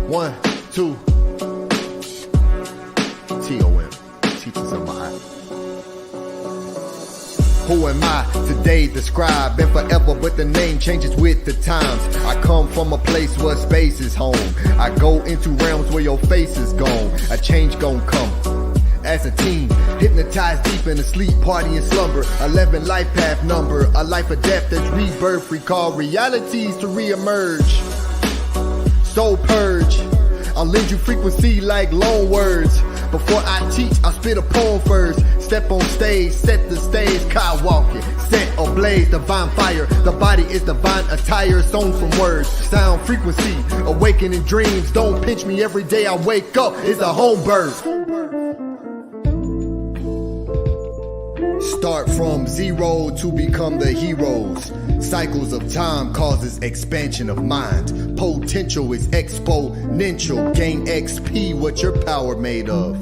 1, 2. T-O-M. Teachers of Maat. Who am I? Today the scribe, been forever, but the name changes with the times. I come from a place where space is home. I go into realms where your face is gone. A change gon' come. As a teen, hypnotized deep in a sleep, party and slumber. 11 life path number, a life of death that's rebirth. Recall realities to reemerge. Soul purge. I'll lend you frequency like loan words. Before I teach, I spit a poem first. Step on stage, set the stage, car walking, set ablaze, divine fire. The body is divine attire, sewn from words, sound frequency, awakening dreams. Don't pinch me every day I wake up, it's a home birth. Start from zero to become the heroes. Cycles of time causes expansion of mind. Potential is exponential. Gain XP, what your power made of.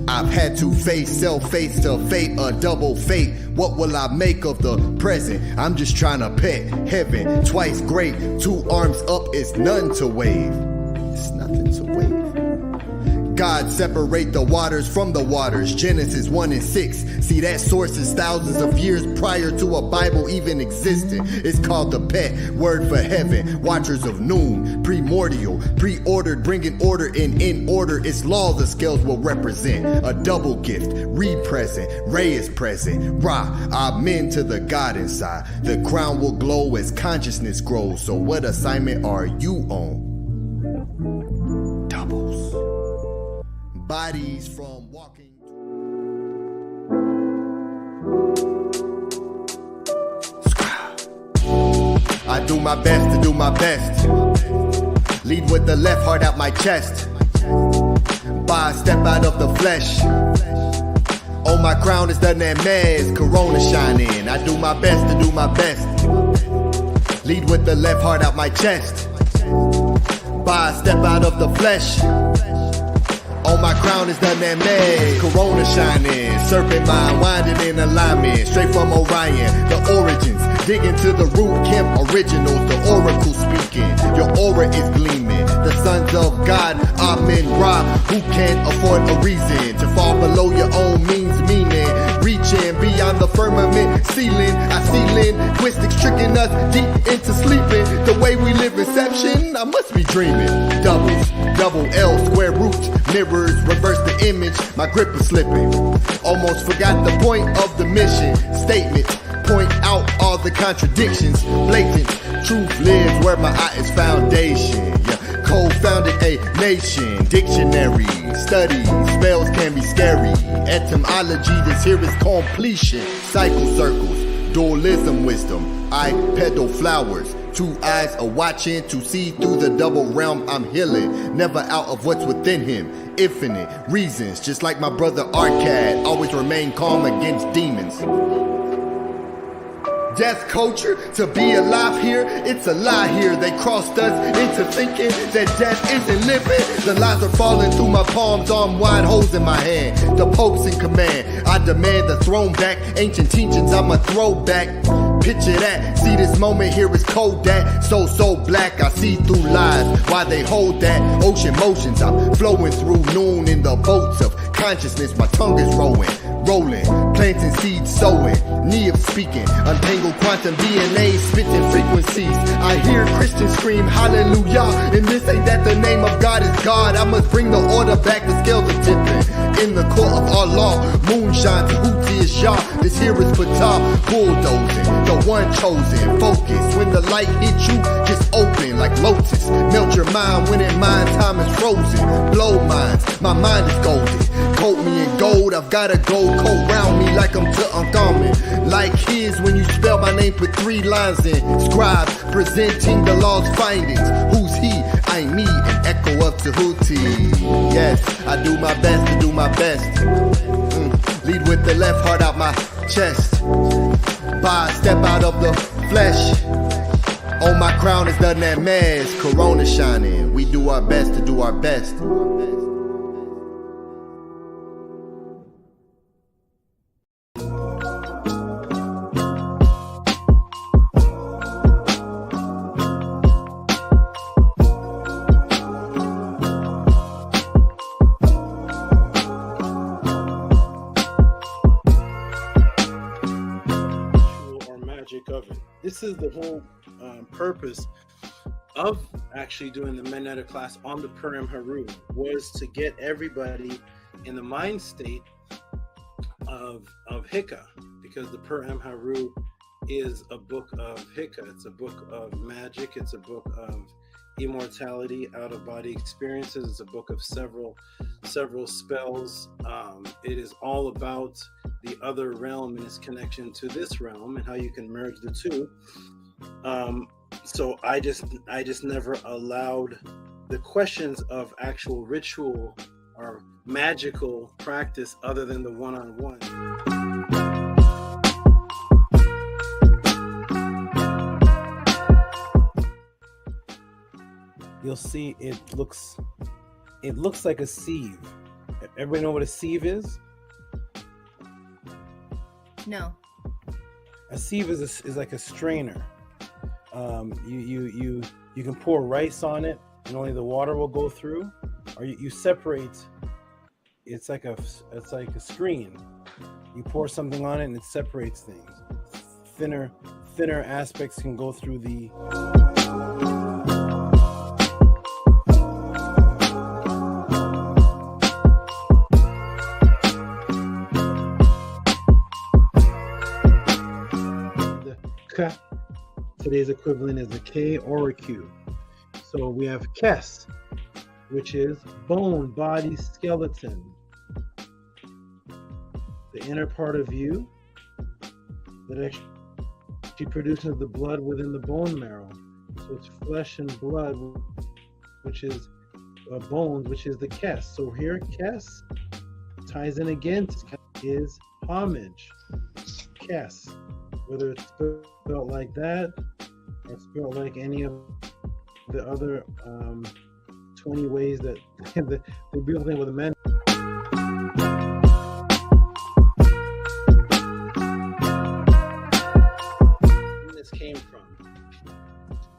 I've had to face self, face to fate, a double fate. What will I make of the present? I'm just trying to pet heaven. Twice great, 2 arms up is none to wave. It's nothing to wave. God separate the waters from the waters. Genesis 1 and 6. See, that source is thousands of years prior to a Bible even existing. It's called the pet, word for heaven. Watchers of noon, primordial, pre-ordered, bringing order in order. Its law the scales will represent. A double gift, re-present, Ray is present. Ra, amen to the God inside. The crown will glow as consciousness grows. So what assignment are you on? Doubles. Bodies from walking. I do my best to do my best. Lead with the left, heart out my chest. By step out of the flesh. On my crown is the Nemes, corona shining. I do my best to do my best. Lead with the left, heart out my chest. By step out of the flesh. On my crown is the Nemes, corona shining. Serpent mind winding in alignment. Straight from Orion, the origins. Dig into the root, Kim originals, the oracle speaking. Your aura is gleaming. The sons of God, Amen, Ra. Who can't afford a reason to fall below your own means, meaning reaching beyond the firmament ceiling. I see linguistics tricking us deep into sleeping. The way we live inception, I must be dreaming. Doubles, double L, square roots, mirrors, reverse the image. My grip is slipping. Almost forgot the point of the mission. Statement, point out all the contradictions. Blatant, truth lives where my eye is foundation. Yeah. Co-founded a nation, dictionary, study, spells can be scary. Etymology, this here is completion. Cycle circles, dualism, wisdom. I peddle flowers. 2 eyes are watching to see through the double realm I'm healing. Never out of what's within him. Infinite reasons, just like my brother Arcad. Always remain calm against demons. Death culture, to be alive here, it's a lie here. They crossed us into thinking that death isn't living. The lies are falling through my palms, arm wide, holes in my hand. The Pope's in command, I demand the throne back. Ancient teachings, I'm a throwback. Picture that, see this moment here is cold that. So black, I see through lies, why they hold that. Ocean motions, I'm flowing through noon in the boats of consciousness. My tongue is rolling, planting seeds, sowing, Nev speaking, untangled quantum DNA, spitting frequencies. I hear Christians scream hallelujah, and this ain't that the name of God is God. I must bring the order back, the scales are tipping. In the court of Allah, moonshine, Tehuti is Shah. This here is Ptah, bulldozing, the one chosen. Focus, when the light hits you, just open like lotus. Melt your mind when in mind time is frozen. Blow minds, my mind is golden. Coat me in gold, I've got a gold coat round me like I'm Tutankhamun. Like his, when you spell my name, put 3 lines in. Scribe, presenting the law's findings. Who's he? I me, an echo of Tehuti. Yes, I do my best to do my best. Lead with the left, heart out my chest. By step out of the flesh. On my crown is the Nemes, corona shining. We do our best to do our best. this is the whole purpose of actually doing the Midnighter class on the Purim HERU, was to get everybody in the mind state of Hika, because the Purim HERU is a book of Hika. It's a book of magic. It's a book of immortality, out-of-body experiences. It's a book of several spells. It is all about the other realm and its connection to this realm and how you can merge the two. So I just never allowed the questions of actual ritual or magical practice other than the one-on-one. You'll see it looks like a sieve. Everybody know what a sieve is? No. A sieve is like a strainer. You can pour rice on it and only the water will go through, or you separate. It's like a screen. You pour something on it and it separates things. Thinner aspects can go through the K. Today's equivalent is a K or a Q. So we have Kes, which is bone, body, skeleton. The inner part of you that actually produces the blood within the bone marrow. So it's flesh and blood, which is bones, which is the Kes. So here, Kes ties in again is homage. Kes. Whether it's spelled like that or spelled like any of the other 20 ways that the beautiful thing with the men. Venus came from,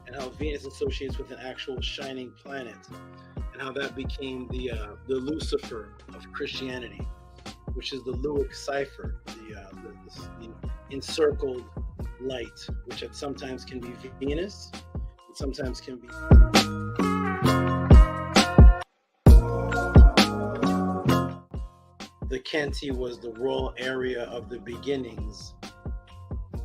and how Venus associates with an actual shining planet, and how that became the Lucifer of Christianity, which is the Luic cipher, the encircled light, which sometimes can be Venus, and sometimes can be. The Kenti was the royal area of the beginnings.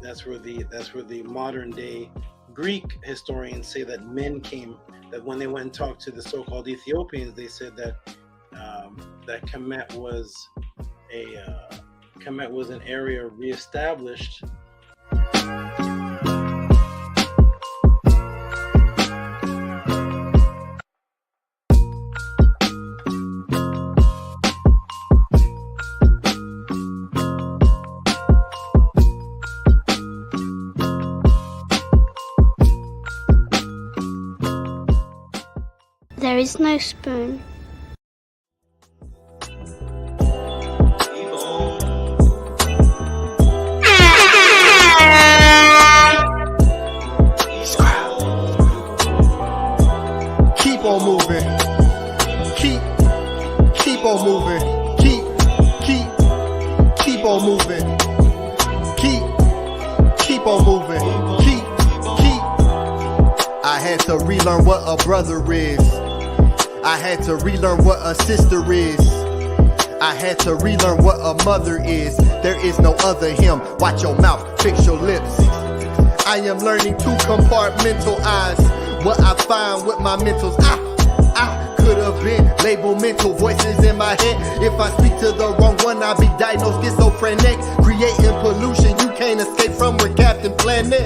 That's where the modern day Greek historians say that men came. That when they went and talked to the so-called Ethiopians, they said that that Kemet was an area reestablished. There is no spoon. Keep on moving. Keep on moving. Keep on moving. Keep on moving. I had to relearn what a brother is. I had to relearn what a sister is. I had to relearn what a mother is. There is no other him. Watch your mouth, fix your lips. I am learning to compartmentalize what I find with my mentals. I could have been labeled mental voices in my head. If I speak to the wrong one, I'll be diagnosed schizophrenic. Creating pollution you can't escape from with Captain Planet.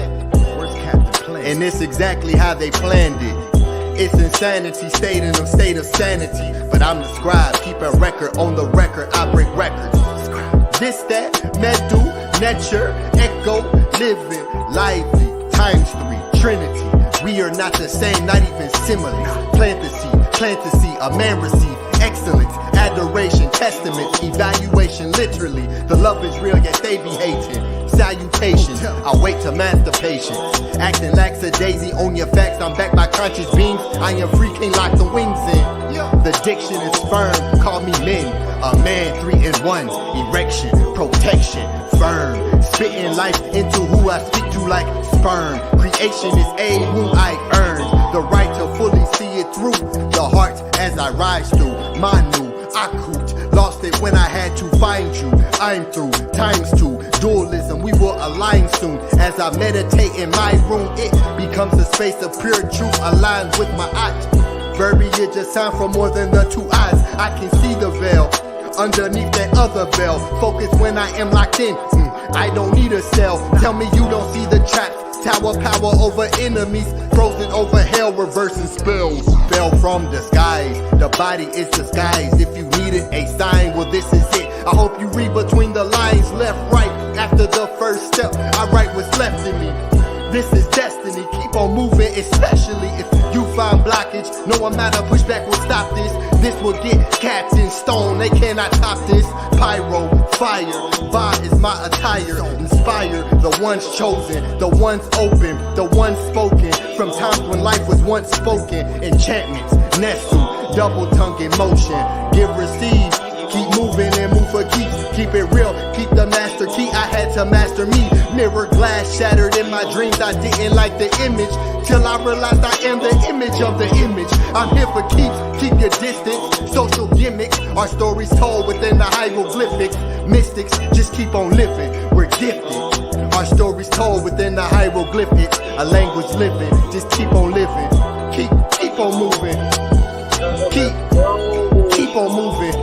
Where's Captain Planet? And it's exactly how they planned it. It's insanity, state in a state of sanity. But I'm the scribe, keep a record on the record. I break records. This, that, medu, nature, echo, living, lively, times 3, trinity. We are not the same, not even similar. Plant the seed, a man receive excellence, adoration, testaments, evaluation, literally. The love is real, yet they be hating. Salutations, I wait to master patience. Acting lackadaisy on your facts, I'm back by conscious beings. I am free, can't lock the wings in. The diction is firm, call me men. A man, 3 in 1, erection, protection, affirm. Spitting life into who I speak to like sperm. Creation is a whom I earned the right to fully see it through the heart as I rise through. Manu, Akut, lost it when I had to find you. I'm through, times two, dualism, we will align soon. As I meditate in my room, it becomes a space of pure truth aligned with my art. Verbiage a sign for more than the two eyes. I can see the veil underneath that other veil. Focus when I am locked in. I don't need a cell. Tell me you don't see the traps. Tower power over enemies, frozen over hell, reversing spells. Fell from the skies, the body is disguised. If you needed a sign, well this is it. I hope you read between the lines, left, right. After the first step, I write what's left in me. This is destiny, keep on moving, especially if you find blockage. No amount of pushback will stop this. This will get capped in stone, they cannot top this. Pyro, fire, Va is my attire. Inspire the ones chosen, the ones open, the ones spoken. From times when life was once spoken. Enchantments, Nesu, double tongue in motion. Give, receive, keep moving and move for keeps. Keep it real, keep the master key. I had to master me. Mirror glass shattered in my dreams. I didn't like the image till I realized I am the image of the image. I'm here for keeps, keep your distance. Social gimmicks, our stories told within the hieroglyphics. Mystics, just keep on living. We're gifted. Our stories told within the hieroglyphics. A language living, just keep on living. Keep on moving. Keep on moving.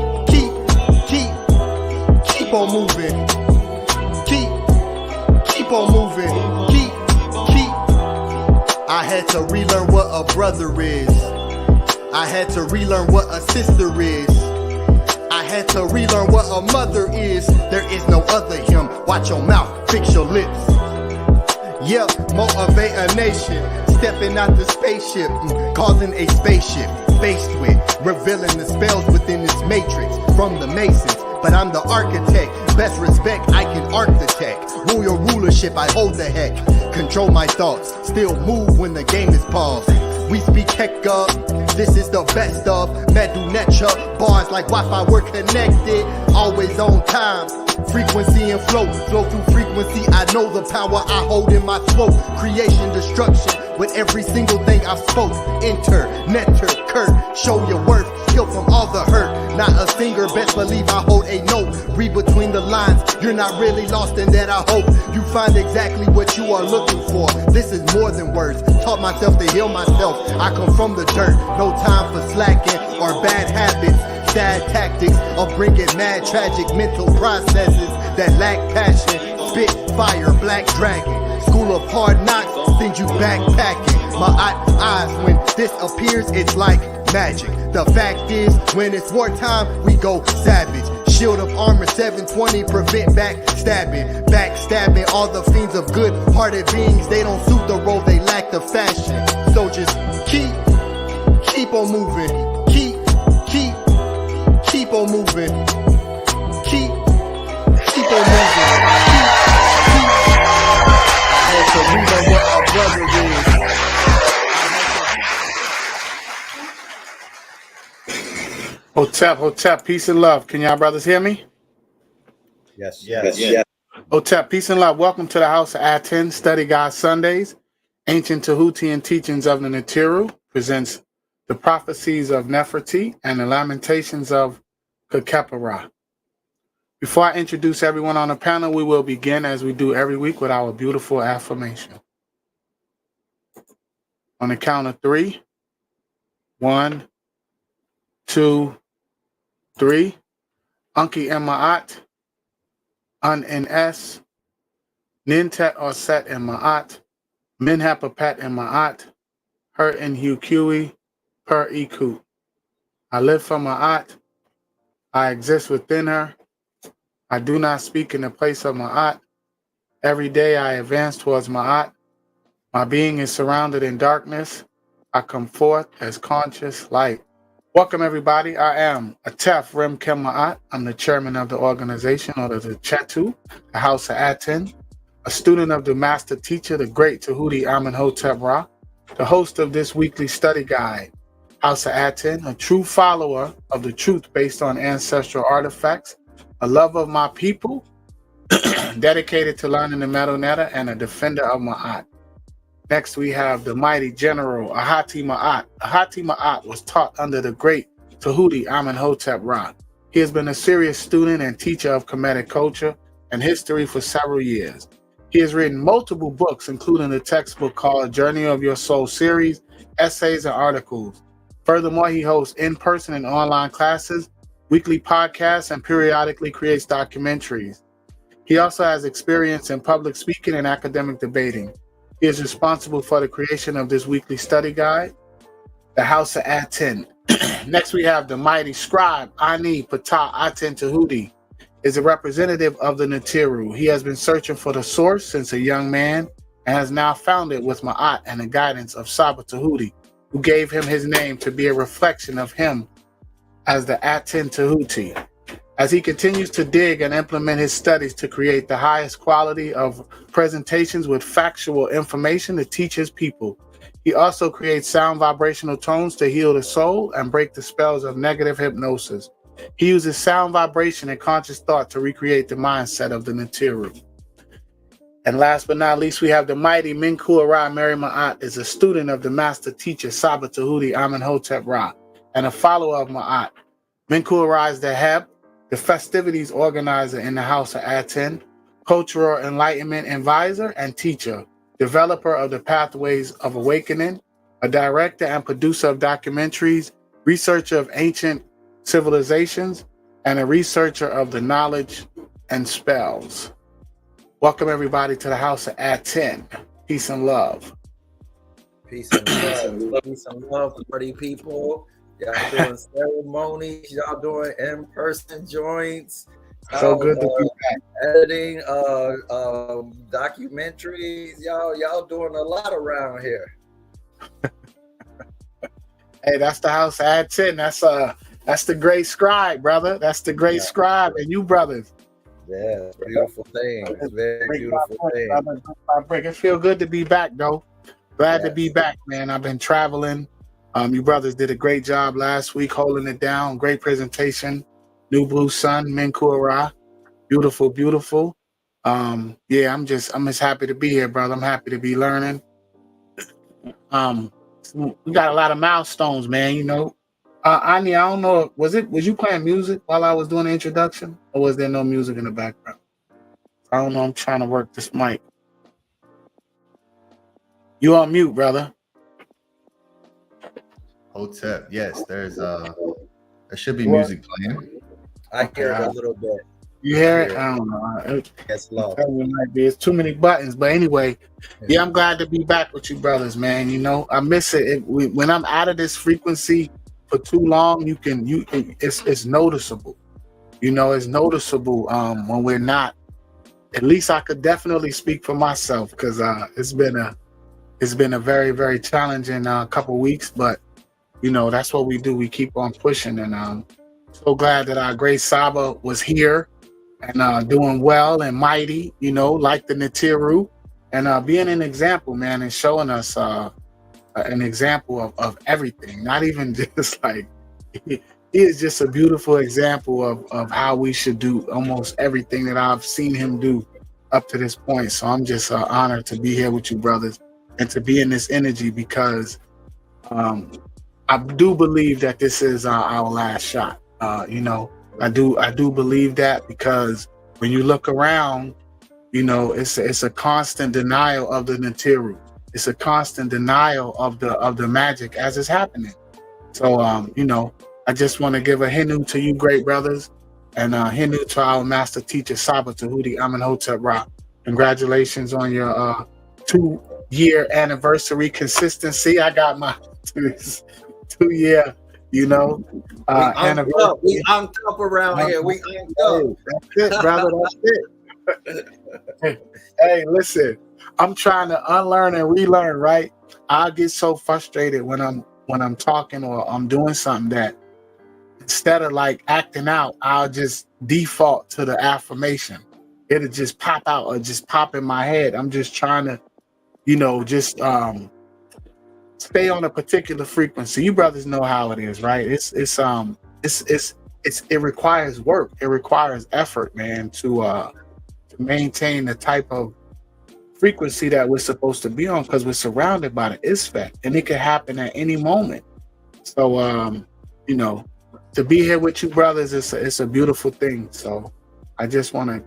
Keep on moving. Keep on moving. Keep. I had to relearn what a brother is. I had to relearn what a sister is. I had to relearn what a mother is. There is no other him. Watch your mouth, fix your lips. Yeah, motivate a nation. Stepping out the spaceship, causing a spaceship. Faced with revealing the spells within this matrix from the Masons. But I'm the architect. Best respect, I can architect. Rule your rulership, I hold the heck. Control my thoughts, still move when the game is paused. We speak heck up, this is the best of Medu Netra, bars like Wi-Fi, we're connected. Always on time, frequency and flow through frequency. I know the power I hold in my throat. Creation, destruction, with every single thing I've spoke. Enter, netter, Kurt, show your worth. Heal from all the hurt, not a singer, best believe I hold a note. Read between the lines, you're not really lost in that. I hope you find exactly what you are looking for. This is more than words, taught myself to heal myself. I come from the dirt, no time for slacking or bad habits. Sad tactics of bringing mad tragic mental processes that lack passion. Spit fire, black dragon, school of hard knocks, send you backpacking. My eyes, when this appears, it's like magic. The fact is, when it's wartime, we go savage. Shield of armor 720, prevent backstabbing all the fiends of good-hearted beings. They don't suit the role, they lack the fashion. So just keep on moving. Keep on moving. Keep on moving. I had to read what our brother is. Hotep, peace and love. Can y'all brothers hear me? Yes. Hotep, peace and love. Welcome to the House of Aten, Study God Sundays. Ancient Tehuti and Teachings of the HERU presents the Prophecies of Neferty and the Lamentations of Khakheperre. Before I introduce everyone on the panel, we will begin, as we do every week, with our beautiful affirmation. On the count of 3, 1, 2, 3. Unki and Maat, Un and S, Nintet or Set and Maat, Minhapapat and Maat, Her and Hukui, Per Iku. I live for Maat. I exist within her. I do not speak in the place of Maat. Every day I advance towards Maat. My being is surrounded in darkness. I come forth as conscious light. Welcome, everybody. I am ATEF Rem Kem Maat. I'm the chairman of the organization, or the Chetu, the House of Aten, a student of the master teacher, the great Tehuti Amenhotep Ra, the host of this weekly study guide, House of Aten, a true follower of the truth based on ancestral artifacts, a lover of my people, dedicated to learning the metal netter and a defender of Maat. Next, we have the mighty general Ahati Maat. Ahati Maat was taught under the great Tehuti Amenhotep Ra. He has been a serious student and teacher of Kemetic culture and history for several years. He has written multiple books, including a textbook called Journey of Your Soul series, essays, and articles. Furthermore, he hosts in-person and online classes, weekly podcasts, and periodically creates documentaries. He also has experience in public speaking and academic debating. He is responsible for the creation of this weekly study guide, The House of Aten. Next, we have the mighty scribe, Ani Ptah Aten Tehuti, is a representative of the Neteru. He has been searching for the source since a young man and has now found it with Maat and the guidance of Saba Tehuti, who gave him his name to be a reflection of him as the Aten Tehuti. As he continues to dig and implement his studies to create the highest quality of presentations with factual information to teach his people, he also creates sound vibrational tones to heal the soul and break the spells of negative hypnosis. He uses sound vibration and conscious thought to recreate the mindset of the Neteru. And last but not least, we have the mighty Menkhu Meri Maat, is a student of the master teacher Saba Tehuti Amenhotep Ra and a follower of Maat. Menkhu is the Heb, the festivities organizer in the House of Aten, cultural enlightenment advisor and teacher, developer of the Pathways of Awakening, a director and producer of documentaries, researcher of ancient civilizations, and a researcher of the knowledge and spells. Welcome everybody to the House of Aten. Peace and love. Peace and love. Peace and love, party people. Y'all doing ceremonies, y'all doing in-person joints. So good to be back. Editing documentaries. Y'all doing a lot around here. Hey, that's the House of Aten. That's the great scribe, brother. That's the great scribe and you brothers. Yeah, beautiful thing. It's very beautiful thing. It feels good to be back, though. Glad to be back, man. I've been traveling. You brothers did a great job last week holding it down. Great presentation. New Blue Sun, Menkhu. Beautiful, beautiful. Yeah, I'm just happy to be here, brother. I'm happy to be learning. We got a lot of milestones, man, you know. Ani, I don't know, was you playing music while I was doing the introduction? Or was there no music in the background? I don't know, I'm trying to work this mic. You on mute, brother. Hotep, yes, there should be music playing. I hear it a little bit. You hear it? I don't know. It's low. It's too many buttons, but anyway, yeah, I'm glad to be back with you brothers, man. You know, I miss it. When I'm out of this frequency for too long, it's noticeable. You know, it's noticeable when we're not. At least I could definitely speak for myself because it's been a very, very challenging couple weeks, but you know, that's what we do. We keep on pushing, and so glad that our great Saba was here and doing well and mighty, you know, like the Neteru, and being an example, man, and showing us an example of everything, not even just like, he is just a beautiful example of how we should do almost everything that I've seen him do up to this point. So I'm just honored to be here with you brothers and to be in this energy because I do believe that this is our last shot. You know, I do believe that because when you look around, you know, it's a constant denial of the Neteru. It's a constant denial of the magic as it's happening. So you know, I just want to give a hinu to you great brothers and hinu to our master teacher Saba Tehuti Amenhotep Ra. Congratulations on your 2-year anniversary consistency. I got my 2-year, you know, anniversary. We amped up around here. We amped up. That's it, brother. That's it. Hey, listen, I'm trying to unlearn and relearn, right? I get so frustrated when I'm talking or I'm doing something that instead of like acting out, I'll just default to the affirmation. It'll just pop out or just pop in my head. I'm just trying to, you know, just stay on a particular frequency. You brothers know how it is, right? It requires work. It requires effort, man, to to maintain the type of frequency that we're supposed to be on, because we're surrounded by the ISFET, and it could happen at any moment. So, you know, to be here with you brothers, it's a beautiful thing. So I just want to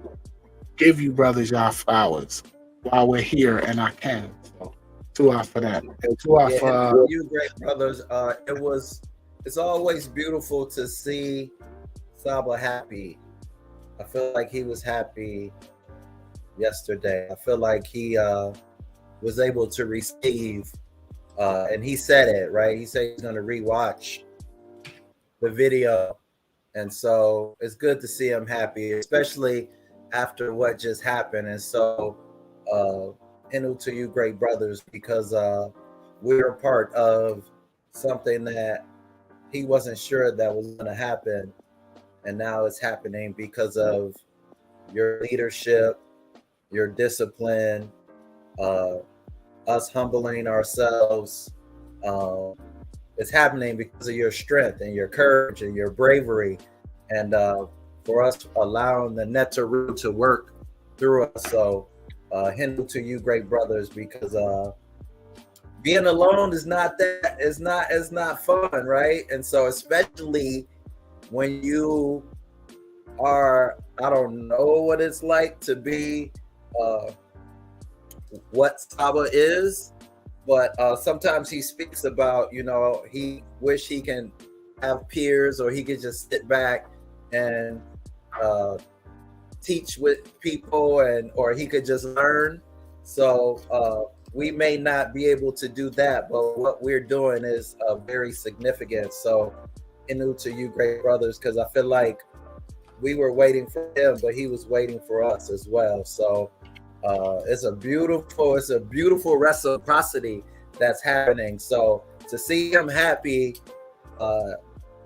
give you brothers y'all flowers while we're here, and I can. So to for that. And to for you great brothers. It's always beautiful to see Saba happy. I feel like he was happy yesterday. I feel like he was able to receive, and he said it, right? He said he's going to rewatch the video. And so it's good to see him happy, especially after what just happened. And so, Henu to you, great brothers, because we're a part of something that he wasn't sure that was going to happen. And now it's happening because of your leadership, your discipline, us humbling ourselves. It's happening because of your strength and your courage and your bravery, and for us allowing the Neteru to work through us. So Henu to you, great brothers, because being alone is not fun, right? And so especially when you are, I don't know what it's like to be what Saba is, but sometimes he speaks about, you know, he wish he can have peers, or he could just sit back and teach with people, or he could just learn. So we may not be able to do that, but what we're doing is very significant. So Henu to you, great brothers, because I feel like we were waiting for him, but he was waiting for us as well. So it's a beautiful reciprocity that's happening. So to see him happy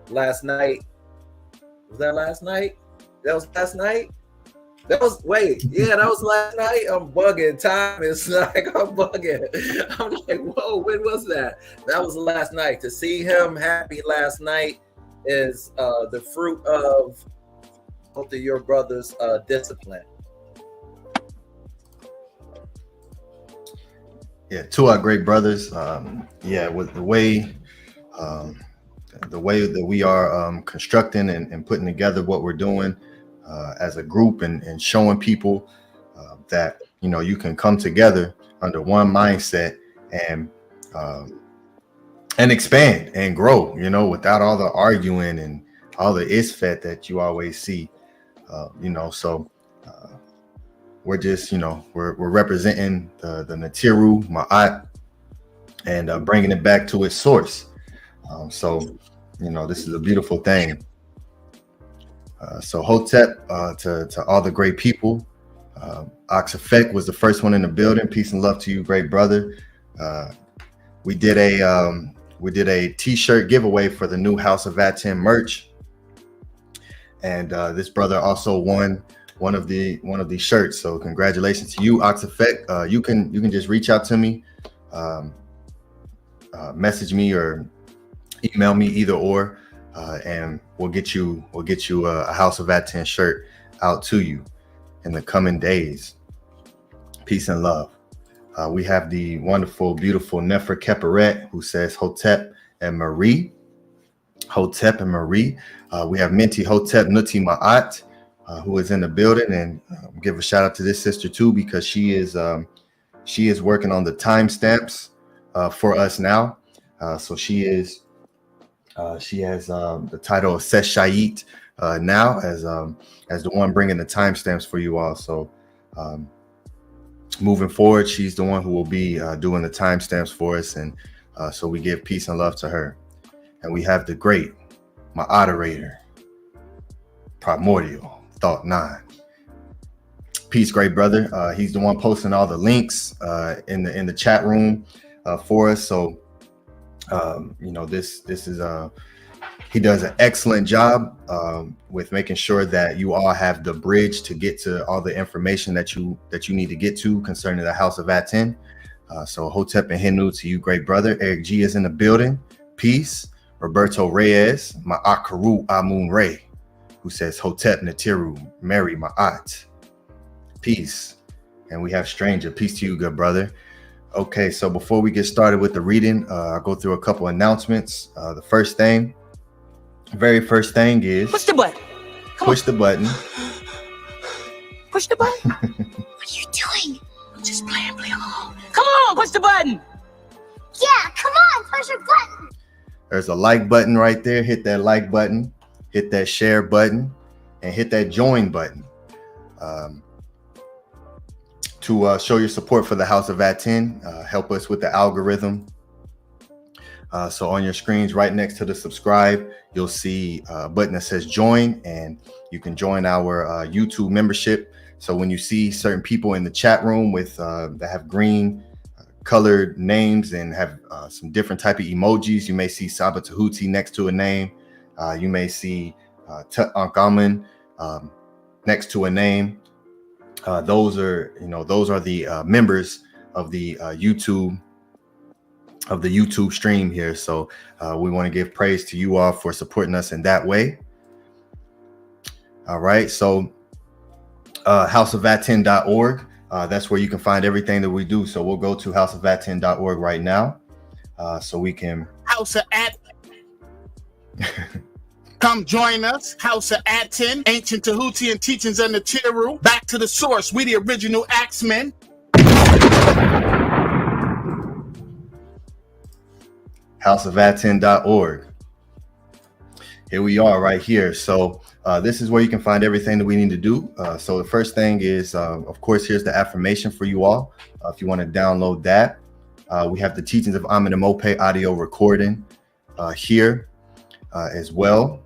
last night, was that last night? That was last night? That was last night. I'm bugging. Time is like, I'm bugging. I'm like, whoa, when was that? That was last night. To see him happy last night is the fruit of both of your brothers' discipline. Yeah, to our great brothers. With the way that we are constructing and putting together what we're doing as a group, and showing people that, you know, you can come together under one mindset and expand and grow, you know, without all the arguing and all the isfet that you always see, you know. So we're just, you know, we're representing the Neteru, Maat, and bringing it back to its source. So, you know, this is a beautiful thing. So Hotep, to all the great people. Oxafek was the first one in the building. Peace and love to you, great brother. We did a t-shirt giveaway for the new House of Aten merch, and this brother also won one of these shirts. So congratulations to you, Oxafek. You can just reach out to me, message me or email me, either or, and we'll get you a House of Aten shirt out to you in the coming days. Peace and love. We have the wonderful, beautiful Khakheperre, who says Hotep and Meri. Hotep and Meri. We have Minty Hotep Nuti Maat, who is in the building, and give a shout out to this sister too, because she is working on the timestamps for us now. So she has the title of Ses Shayit now, as the one bringing the timestamps for you all. So moving forward, she's the one who will be doing the timestamps for us, and so we give peace and love to her. And we have the great moderator, Primordial Thought 9. Peace, great brother. He's the one posting all the links in the chat room for us. So you know, this is he does an excellent job with making sure that you all have the bridge to get to all the information that you need to get to concerning the House of Aten. So Hotep and Henu to you, great brother. Eric G is in the building. Peace. Roberto Reyes, Ma'akaru Amun Ray, who says Hotep Neteru, Meri Ma'at. Peace. And we have Stranger. Peace to you, good brother. Okay, so before we get started with the reading, I'll go through a couple announcements. The very first thing is push the button. Push the button. Push the button. What are you doing? I'm just playing along. Come on, push the button. Yeah, come on, push a button. There's a like button right there. Hit that like button, hit that share button, and hit that join button to show your support for the House of Aten. Help us with the algorithm. So on your screens right next to the subscribe, you'll see a button that says join, and you can join our YouTube membership. So when you see certain people in the chat room with that have green colored names and have some different type of emojis, you may see Saba Tehuti next to a name. You may see Ankaman next to a name. Those are the members of the YouTube stream here. So we want to give praise to you all for supporting us in that way. All right, so houseofaten.org, that's where you can find everything that we do. So we'll go to houseofaten.org right now, so we can House of Aten. Come join us. House of Aten, ancient Tehuti and teachings under HERU. Back to the source. We the original axemen. houseofaten.org. Here we are right here. So this is where you can find everything that we need to do. So the first thing is, of course, here's the affirmation for you all. If you want to download that, we have the teachings of Amen and Mope audio recording here as well,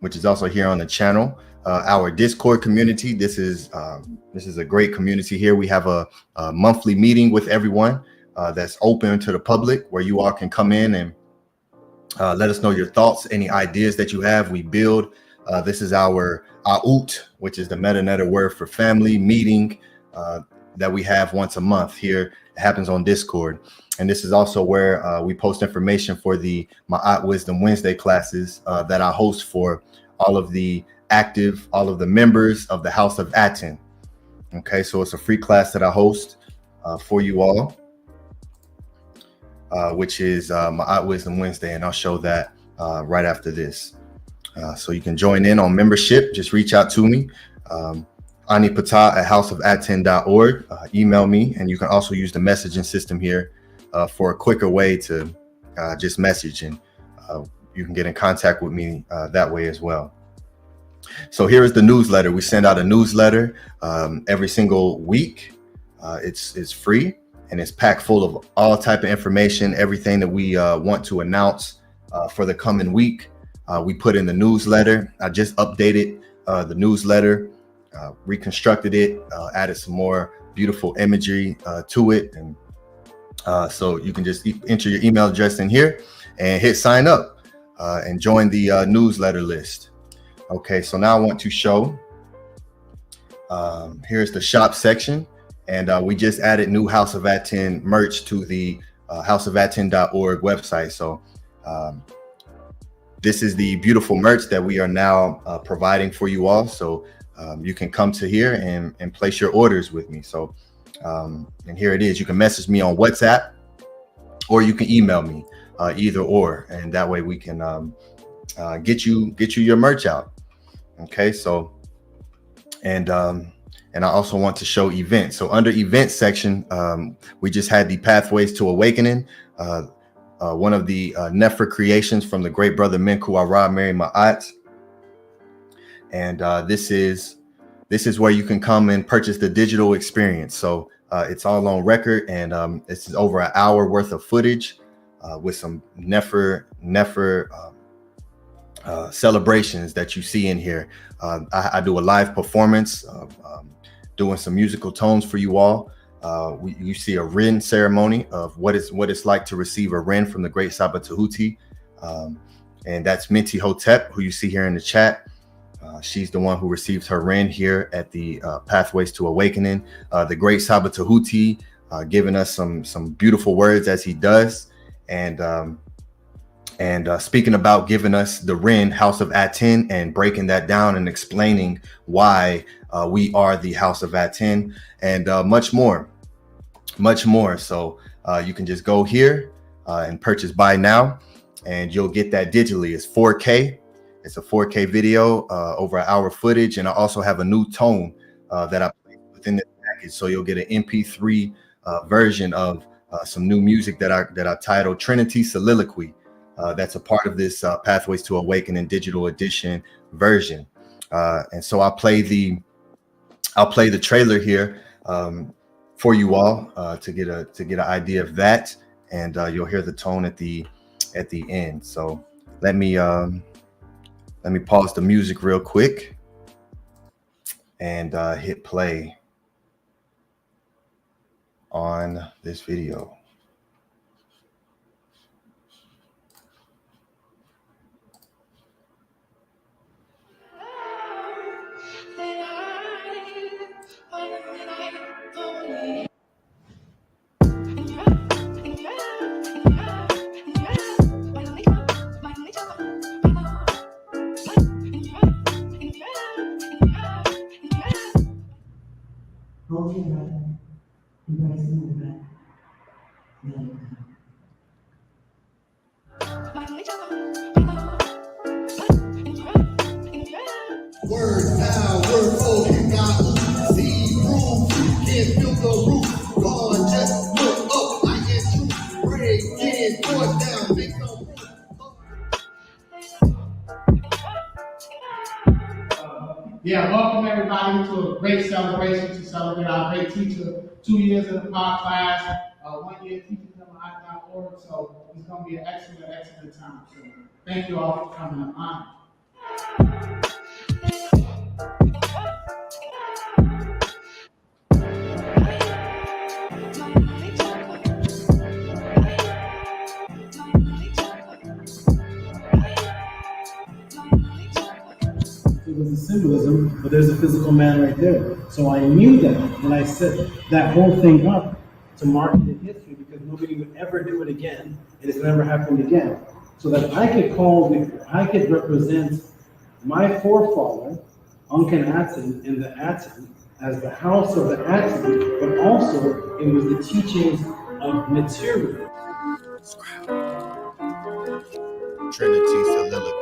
which is also here on the channel. Our Discord community. This is a great community here. We have a monthly meeting with everyone that's open to the public, where you all can come in and let us know your thoughts, any ideas that you have. We build. This is our AUT, which is the meta word for family meeting that we have once a month here. It happens on Discord. And this is also where we post information for the Maat Wisdom Wednesday classes that I host for all of the members of the House of Aten. Okay, so it's a free class that I host for you all, which is Maat Wisdom Wednesday, and I'll show that right after this. So you can join in on membership. Just reach out to me, Ptah at houseofaten.org. Email me, and you can also use the messaging system here for a quicker way to just message, and you can get in contact with me that way as well. So here is the newsletter. We send out a newsletter every single week. It's free, and it's packed full of all type of information, everything that we want to announce for the coming week. We put in the newsletter. I just updated the newsletter, reconstructed it, added some more beautiful imagery to it. And so you can just enter your email address in here and hit sign up and join the newsletter list. Okay, so now I want to show, here's the shop section. And we just added new House of Aten merch to the houseofaten.org website. So this is the beautiful merch that we are now providing for you all. So you can come to here and place your orders with me. So and here it is. You can message me on WhatsApp, or you can email me, either or, and that way we can get you your merch out. Okay, so and I also want to show events. So under events section, we just had the Pathways to Awakening, one of the Nefer creations from the great brother Menkhu, Meri, Maat. And this is where you can come and purchase the digital experience. So it's all on record, and this is over an hour worth of footage with some Nefer celebrations that you see in here. I do a live performance, doing some musical tones for you all. You see a Ren ceremony of what it's like to receive a Ren from the great Saba Tehuti, and that's Minty Hotep, who you see here in the chat. She's the one who received her Ren here at the Pathways to Awakening. The great Saba Tehuti giving us some beautiful words as he does, and and speaking about giving us the Ren, House of Aten, and breaking that down and explaining why we are the House of Aten, and much more. So you can just go here and purchase buy now, and you'll get that digitally. It's 4K. It's a 4K video, over an hour footage, and I also have a new tone that I put within this package. So you'll get an MP3 version of some new music that I titled Trinity Soliloquy. That's a part of this Pathways to Awakening digital edition version. And so I'll play the trailer here for you all to get an idea of that, and you'll hear the tone at the end. So let me pause the music real quick and hit play on this video. Hold your breath. Embrace the movement. Let it go. Word now, word for you got see proof. You can't feel the roof. Gone, just look up. I am true. Break in, forth down, make no move. Yeah, welcome everybody to a great celebration to celebrate our great teacher. 2 years in the POP class, 1 year teaching them AFFIRMATION. So it's going to be an excellent time. So thank you all for coming on. It was a symbolism, but there's a physical man right there. So I knew that when I set that whole thing up to mark it in history, because nobody would ever do it again, and it's never happened again. So that I could represent my forefather, Aten, and the Aten as the house of the Aten, but also it was the teachings of material. Trinity Soliloquy.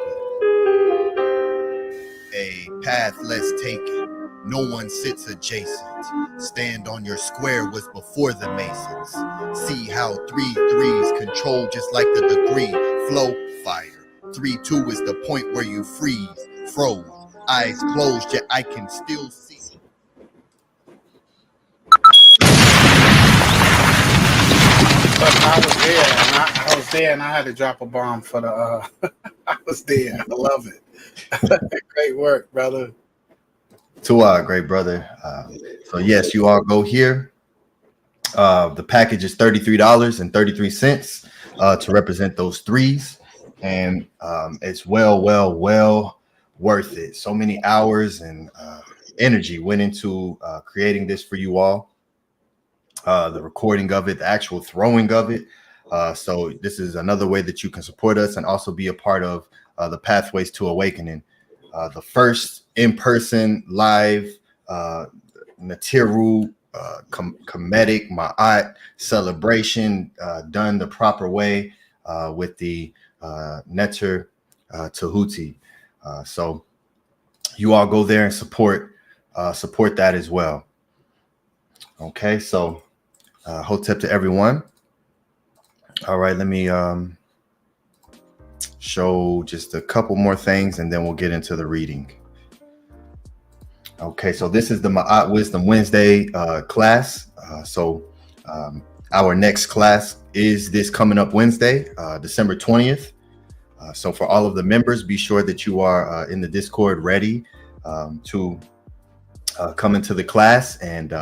A path less taken, no one sits adjacent. Stand on your square was before the Masons. See how 3 3s control just like the degree. Flow, fire. 3 2 is the point where you froze. Eyes closed, yet I can still see. But I was there, and I had to drop a bomb for the. I was there. I love it. Great work, brother. To our great brother. So yes, you all go here. The package is $33.33 to represent those 3s, and it's well worth it. So many hours and energy went into creating this for you all. The recording of it, the actual throwing of it. So this is another way that you can support us and also be a part of the Pathways to Awakening. The first in-person live HERU comedic Maat celebration done the proper way with the Neter Tehuti. So you all go there and support that as well. Okay, so hotep to everyone. All right, let me show just a couple more things and then we'll get into the reading. Okay, so this is the Ma'at Wisdom Wednesday class. Our next class is this coming up Wednesday, December 20th. So for all of the members, be sure that you are in the Discord ready to come into the class, and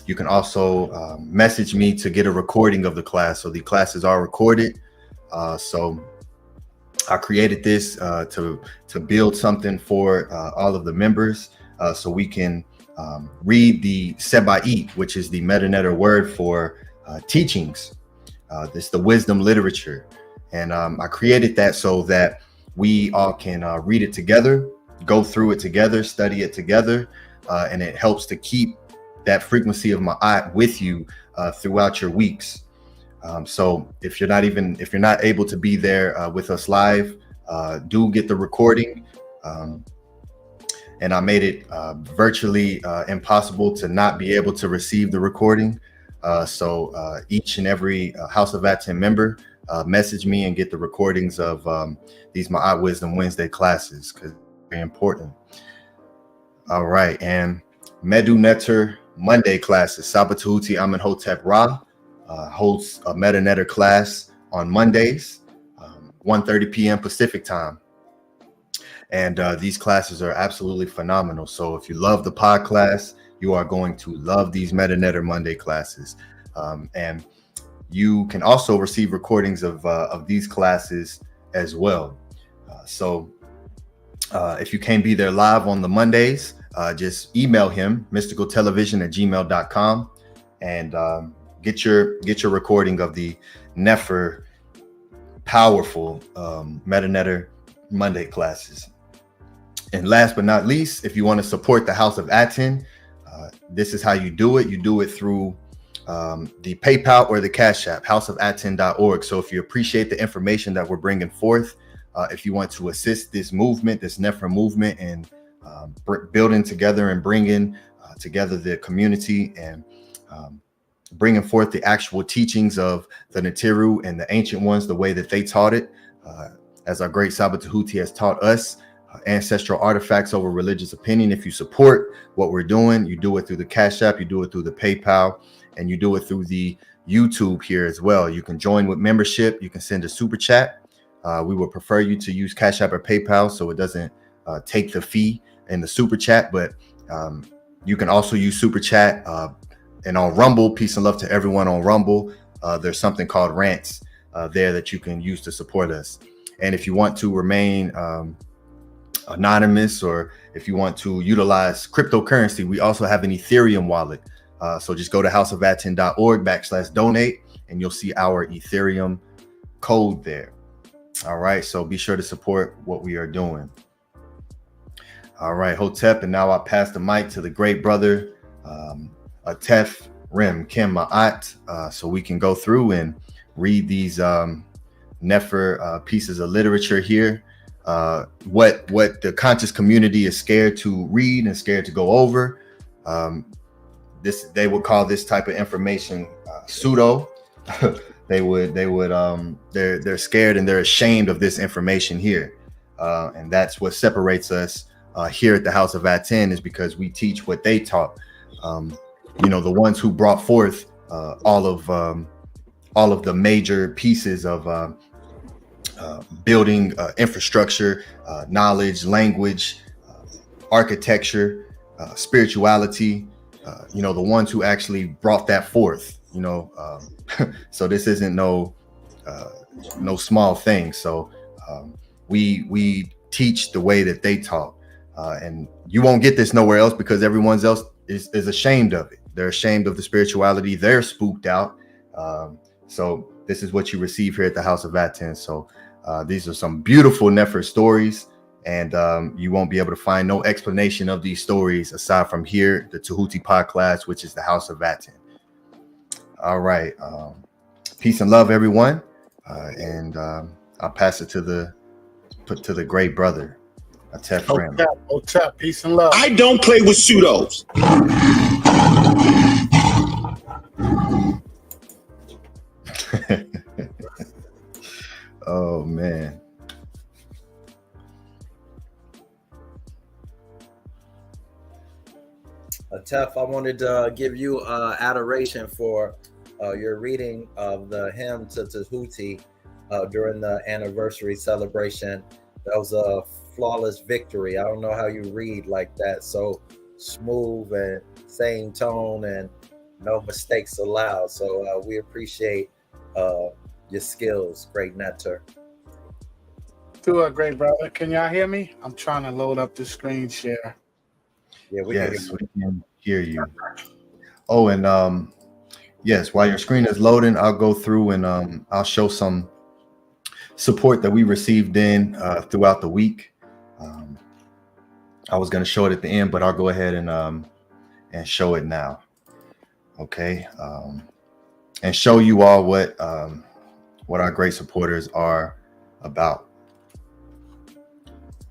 you can also message me to get a recording of the class. So the classes are recorded. So I created this to build something for all of the members, so we can read the Seba'it, which is the metanetter word for teachings. This is the wisdom literature, And I created that so that we all can read it together, go through it together, study it together, and it helps to keep that frequency of Ma'at with you throughout your weeks. So if you're not able to be there with us live, do get the recording. And I made it virtually impossible to not be able to receive the recording. So each and every House of Aten member message me and get the recordings of these Ma'at Wisdom Wednesday classes, because it's very important. All right, and Medu Neter Monday classes. Saba Tehuti Amenhotep Ra hosts a Meta Netter class on Mondays, 1:30 p.m. Pacific time. And these classes are absolutely phenomenal. So if you love the pod class, you are going to love these Meta Netter Monday classes. And you can also receive recordings of these classes as well. So if you can't be there live on the Mondays, just email him, mysticaltelevision@gmail.com, and get your recording of the Nefer powerful Meta Netter Monday classes. And last but not least, if you want to support the House of Aten, this is how you do it. You do it through the PayPal or the Cash App, houseofaten.org. So if you appreciate the information that we're bringing forth, if you want to assist this movement, this Nefer movement, and building together and bringing together the community and bringing forth the actual teachings of the Neteru and the ancient ones, the way that they taught it, as our great Saba Tehuti has taught us, ancestral artifacts over religious opinion. If you support what we're doing, you do it through the Cash App, you do it through the PayPal, and you do it through the YouTube here as well. You can join with membership. You can send a super chat. We would prefer you to use Cash App or PayPal so it doesn't take the fee in the super chat, but you can also use super chat. And on Rumble, peace and love to everyone on Rumble. There's something called rants there that you can use to support us. And if you want to remain anonymous, or if you want to utilize cryptocurrency, we also have an Ethereum wallet. So just go to houseofaten.org/donate, and you'll see our Ethereum code there. All right, so be sure to support what we are doing. All right, Hotep, and now I pass the mic to the great brother, ATEF Rim Kim Maat, so we can go through and read these Nefer pieces of literature here. What the conscious community is scared to read and scared to go over. They would call this type of information pseudo. They're scared and they're ashamed of this information here, and that's what separates us here at the House of Aten, is because we teach what they taught. The ones who brought forth all of the major pieces of building infrastructure, knowledge, language, architecture, spirituality, the ones who actually brought that forth, so this isn't no small thing. So we teach the way that they taught, and you won't get this nowhere else, because everyone else is ashamed of it. They're ashamed of the spirituality. They're spooked out. So this is what you receive here at the House of Aten. So these are some beautiful Nefer stories, and you won't be able to find no explanation of these stories aside from here, the Tehuti pod class, which is the House of Aten. All right, peace and love, everyone, and I'll pass it to the great brother, ATEF Rim. Hotep, peace and love. I don't play with pseudos. Oh man. Tef, I wanted to give you adoration for your reading of the hymn to Tehuti during the anniversary celebration. That was a flawless victory. I don't know how you read like that, so smooth and same tone and no mistakes allowed. So we appreciate your skills, great Netter. To a great brother. Can y'all hear me? I'm trying to load up the screen share. Yeah, we can hear you. Oh, and yes, while your screen is loading, I'll go through and I'll show some support that we received in throughout the week. I was going to show it at the end, but I'll go ahead and show it now. Okay. And show you all what our great supporters are about.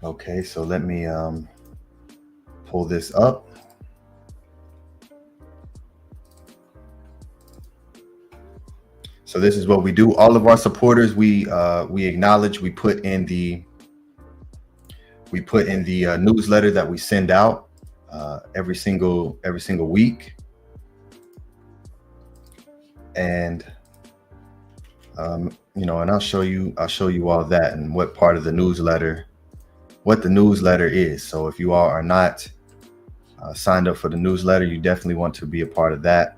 Okay, so let me pull this up. So this is what we do. All of our supporters, we acknowledge. We put in the newsletter that we send out every single week, and you know, and I'll show you all that and what part of the newsletter, what the newsletter is. So if you all are not signed up for the newsletter, you definitely want to be a part of that.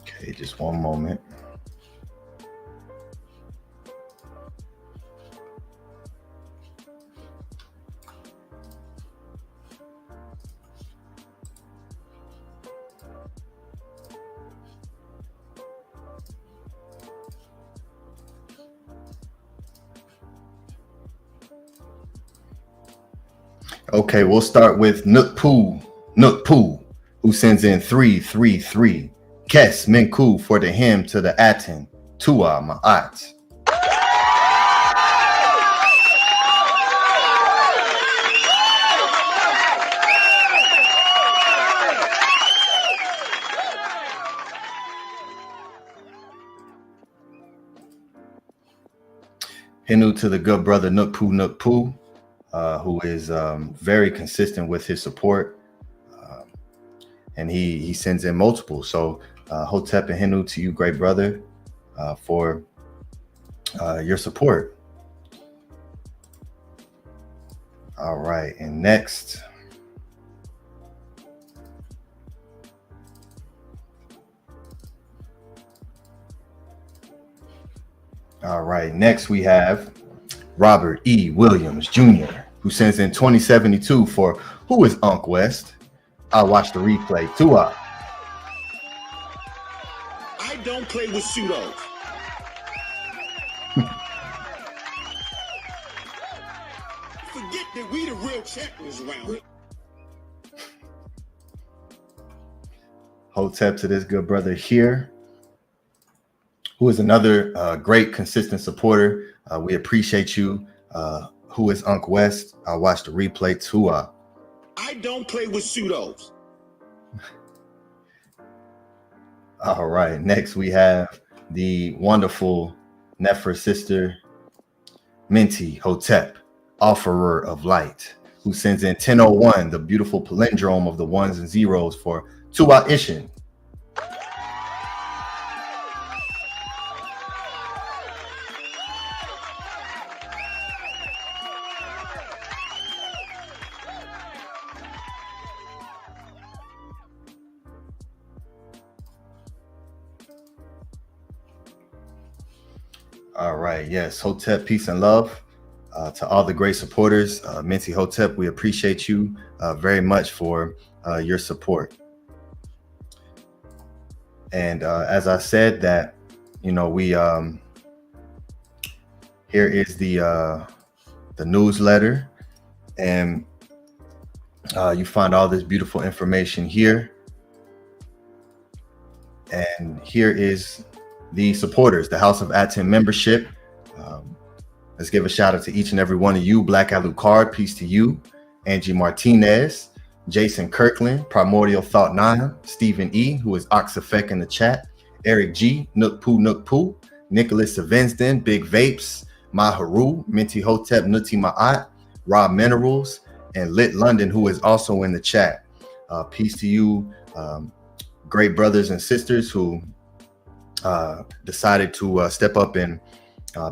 Okay, just one moment. Okay, we'll start with Nookpoo, who sends in 333. Kes Menkhu for the hymn to the Aten, Tua Maat. HERU to the good brother Nookpoo, who is very consistent with his support, and he sends in multiple. So Hotep and HERU to you, great brother, for your support. All right, and next. All right, next we have Robert E. Williams Jr., who sends in 2072 for who is Unc West? I'll watch the replay. Tua. I don't play with pseudos. Forget that we the real champions around here. Hotep to this good brother here, who is another great consistent supporter. We appreciate you. Who is Unc West? I'll watch the replay. Tua. I don't play with pseudos. All right, next we have the wonderful Nefer sister, Minty Hotep, offerer of light, who sends in 1001, the beautiful palindrome of the ones and zeros for Tua Ishin. All right, yes, Hotep, peace and love to all the great supporters. Minty Hotep, we appreciate you very much for your support. And as I said, that, you know, we here is the newsletter, and you find all this beautiful information here. And here is the supporters, the House of Aten membership. Let's give a shout out to each and every one of you. Black Alucard, peace to you. Angie Martinez, Jason Kirkland, Primordial Thought 9, Stephen E, who is Oxafek in the chat, Eric G, Nookpoo, Nicholas Savensden, Big Vapes, HERU, Minty Hotep, Nuti Maat, Rob Minerals, and Lit London, who is also in the chat. Peace to you, great brothers and sisters who decided to step up and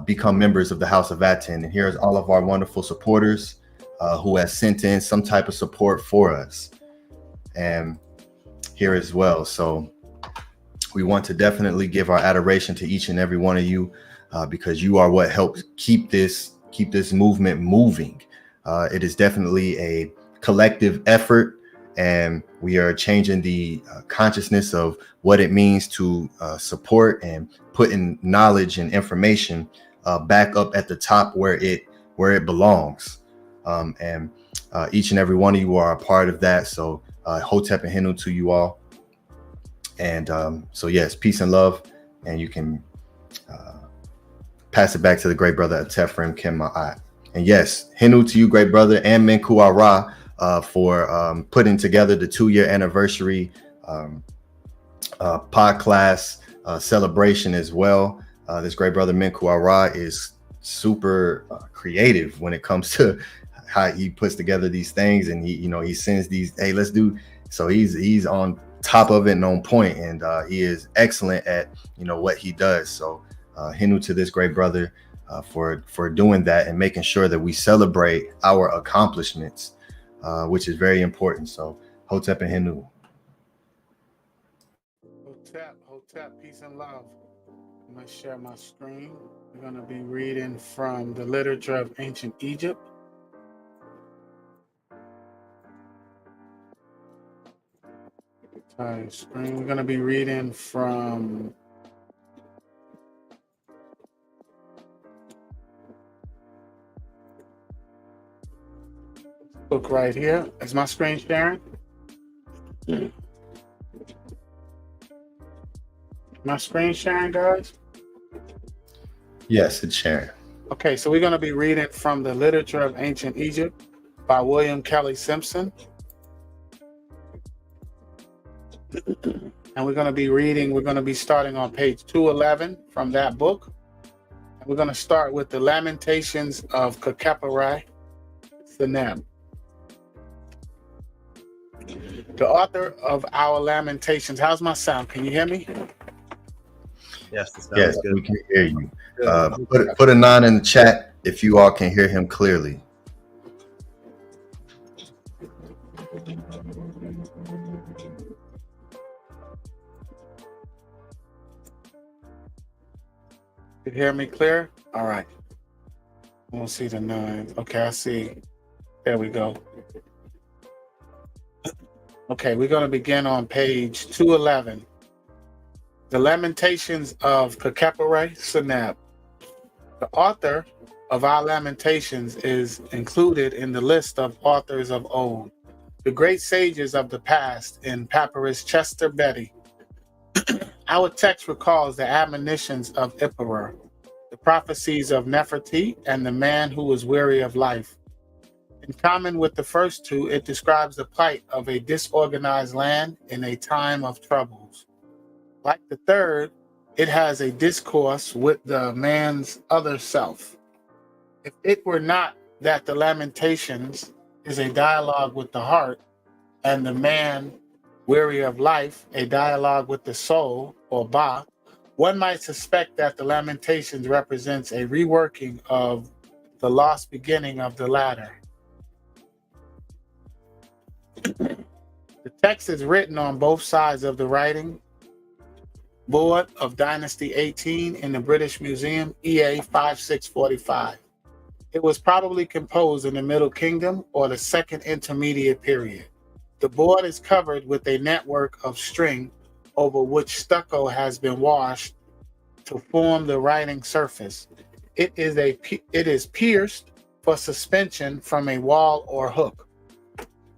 become members of the House of Aten. And here's all of our wonderful supporters who has sent in some type of support for us, and here as well. So we want to definitely give our adoration to each and every one of you, because you are what helps keep this movement moving. It is definitely a collective effort, and we are changing the consciousness of what it means to support and putting knowledge and information back up at the top where it belongs. And each and every one of you are a part of that. So Hotep and Henu to you all. And so yes, peace and love, and you can pass it back to the great brother AFFIRMATION Maat. And yes, Henu to you, great brother, and Menkhu Ara for putting together the 2-year anniversary pod class celebration as well. This great brother Menkhu Ara is super creative when it comes to how he puts together these things, and he sends these, hey, let's do. So he's on top of it and on point, and he is excellent at what he does. So Henu to this great brother for doing that and making sure that we celebrate our accomplishments, which is very important. So Hotep and Henu. Hotep, peace and love. I'm going to share my screen. We're going to be reading from the literature of ancient Egypt. Screen. We're going to be reading from book right here. Is my screen sharing? My screen sharing, guys? Yes, it's sharing. Okay, so we're going to be reading from the literature of ancient Egypt by William Kelly Simpson. And we're going to be starting on page 211 from that book. And we're going to start with the Lamentations of Khakheperre, Seneb. The author of our Lamentations. How's my sound? Can you hear me? Yes, yes, good. We can hear you. Put a 9 in the chat if you all can hear him clearly. You hear me clear? All right. I don't see the 9. Okay, I see. There we go. Okay, we're going to begin on page 211. The Lamentations of Khakheperre, Seneb. The author of our Lamentations is included in the list of authors of old, the great sages of the past in Papyrus Chester Betty. Our text recalls the admonitions of Khakheperre, the prophecies of Neferty, and the man who was weary of life. In common with the first two, it describes the plight of a disorganized land in a time of troubles. Like the third, it has a discourse with the man's other self. If it were not that the Lamentations is a dialogue with the heart, and the man weary of life, a dialogue with the soul, or Ba, one might suspect that the Lamentations represents a reworking of the lost beginning of the latter. The text is written on both sides of the writing board of Dynasty 18 in the British Museum, EA 5645. It was probably composed in the Middle Kingdom or the Second Intermediate period. The board is covered with a network of string over which stucco has been washed to form the writing surface. It is pierced for suspension from a wall or hook.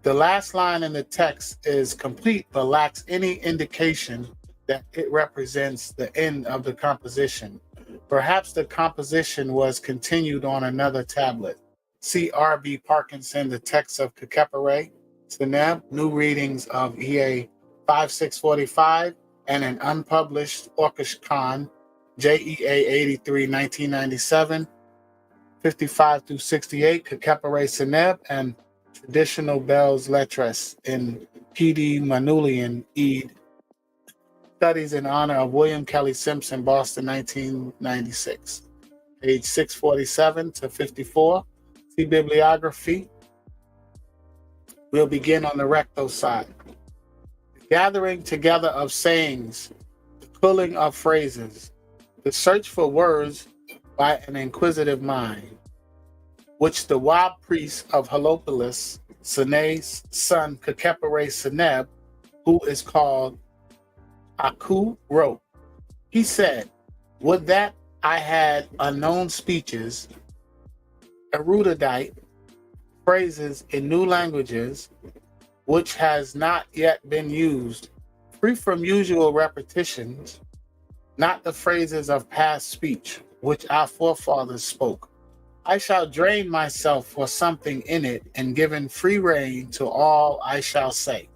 The last line in the text is complete but lacks any indication that it represents the end of the composition. Perhaps the composition was continued on another tablet. See R.B. Parkinson, The Text of Khakheperre, Seneb, New Readings of EA 5645, and an unpublished Orkish Khan, JEA 83, 1997, 55 through 68, Khakheperre Seneb, and Traditional Belles Lettres in P.D. Manulian, Ed. Studies in honor of William Kelly Simpson, Boston, 1996. Page 647 to 54. See bibliography. We'll begin on the recto side. The gathering together of sayings, the pulling of phrases, the search for words by an inquisitive mind, which the wild priest of Heliopolis, Sine's son Khakheperre Seneb, who is called Aku, wrote. He said, would that I had unknown speeches, erudite phrases in new languages, which has not yet been used, free from usual repetitions, not the phrases of past speech, which our forefathers spoke. I shall drain myself for something in it, and given free rein to all I shall say.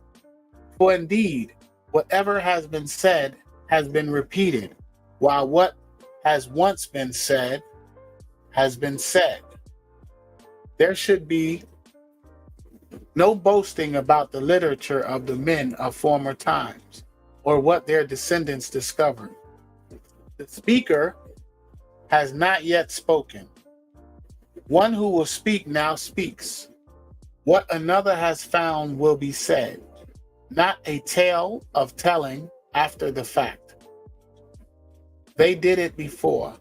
For indeed, whatever has been said has been repeated, while what has once been said has been said. There should be no boasting about the literature of the men of former times, or what their descendants discovered. The speaker has not yet spoken. One who will speak now speaks. What another has found will be said, not a tale of telling after the fact. They did it before,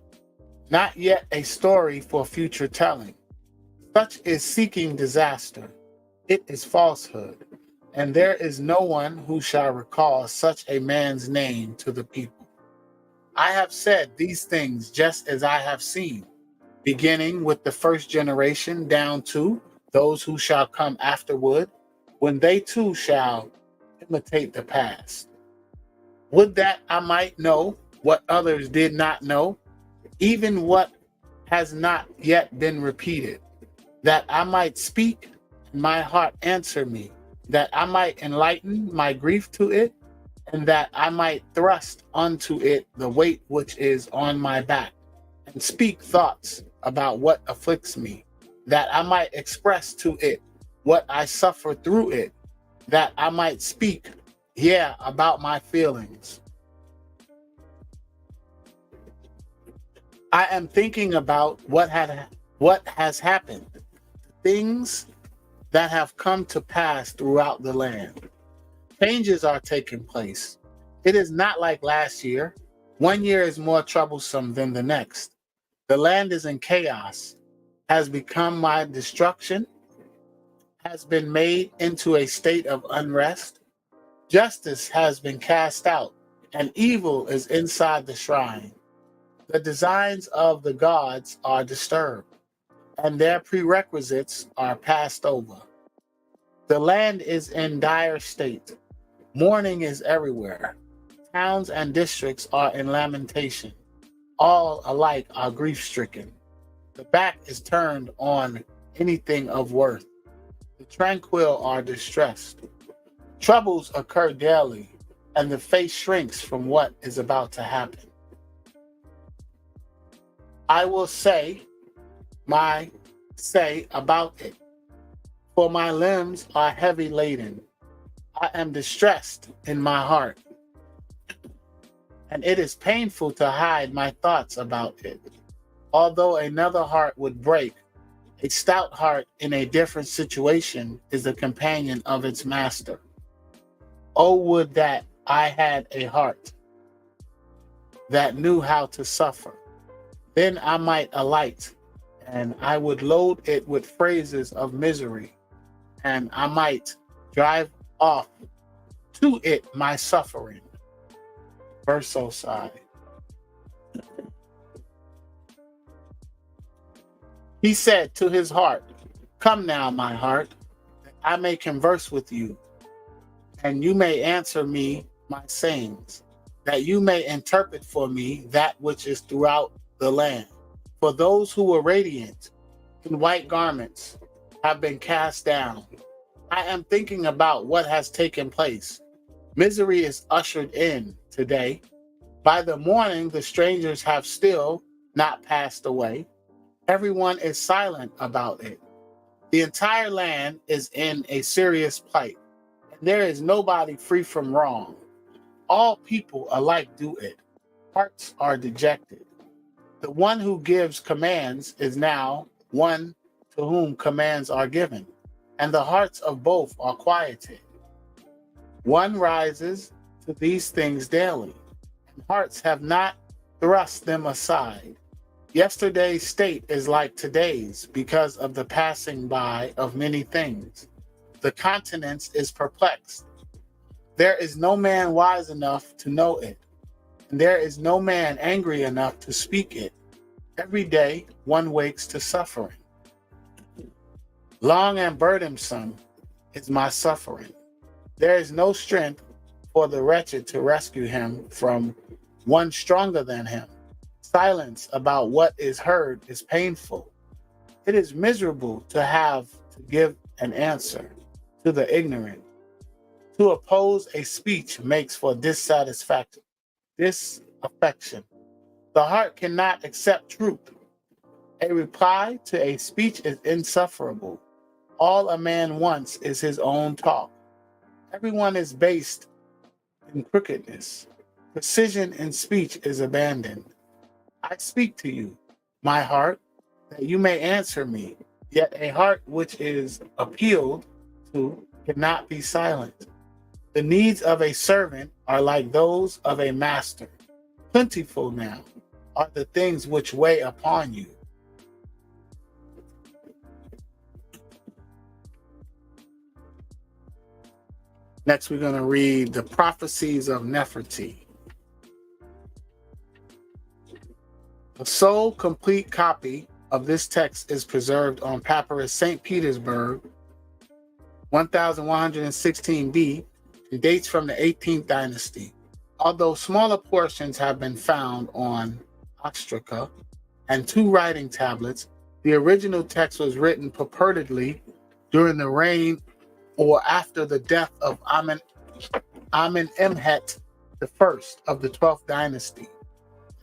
not yet a story for future telling. Such is seeking disaster. It is falsehood, and there is no one who shall recall such a man's name to the people. I have said these things just as I have seen, beginning with the first generation down to those who shall come afterward, when they too shall imitate the past. Would that I might know what others did not know, even what has not yet been repeated, that I might speak and my heart answer me, that I might enlighten my grief to it, and that I might thrust unto it the weight which is on my back, and speak thoughts about what afflicts me, that I might express to it what I suffer through it, that I might speak, about my feelings. I am thinking about what has happened, things that have come to pass throughout the land. Changes are taking place. It is not like last year. 1 year is more troublesome than the next. The land is in chaos, has become my destruction, has been made into a state of unrest. Justice has been cast out, and evil is inside the shrine. The designs of the gods are disturbed, and their prerequisites are passed over. The land is in dire state. Mourning is everywhere. Towns and districts are in lamentation. All alike are grief-stricken. The back is turned on anything of worth. The tranquil are distressed. Troubles occur daily, and the face shrinks from what is about to happen. I will say my say about it, for my limbs are heavy laden. I am distressed in my heart, and it is painful to hide my thoughts about it. Although another heart would break, a stout heart in a different situation is the companion of its master. Oh, would that I had a heart that knew how to suffer. Then I might alight, and I would load it with phrases of misery, and I might drive off to it my suffering. Verso side. He said to his heart, come now, my heart, that I may converse with you, and you may answer me my sayings, that you may interpret for me that which is throughout the land. For those who were radiant in white garments have been cast down. I am thinking about what has taken place. Misery is ushered in today. By the morning, the strangers have still not passed away. Everyone is silent about it. The entire land is in a serious plight, and there is nobody free from wrong. All people alike do it. Hearts are dejected. The one who gives commands is now one to whom commands are given, and the hearts of both are quieted. One rises to these things daily, and hearts have not thrust them aside. Yesterday's state is like today's because of the passing by of many things. The continent is perplexed. There is no man wise enough to know it, and there is no man angry enough to speak it. Every day one wakes to suffering. Long and burdensome is my suffering. There is no strength for the wretched to rescue him from one stronger than him. Silence about what is heard is painful. It is miserable to have to give an answer to the ignorant. To oppose a speech makes for disaffection. The heart cannot accept truth. A reply to a speech is insufferable. All a man wants is his own talk. Everyone is based in crookedness. Precision in speech is abandoned. I speak to you, my heart, that you may answer me. Yet a heart which is appealed to cannot be silent. The needs of a servant are like those of a master. Plentiful now are the things which weigh upon you. Next, we're going to read the Prophecies of Neferty. A sole complete copy of this text is preserved on Papyrus St. Petersburg, 1116b, and dates from the 18th dynasty. Although smaller portions have been found on ostraka and 2 writing tablets, the original text was written purportedly during the reign or after the death of Amenemhet I of the 12th dynasty,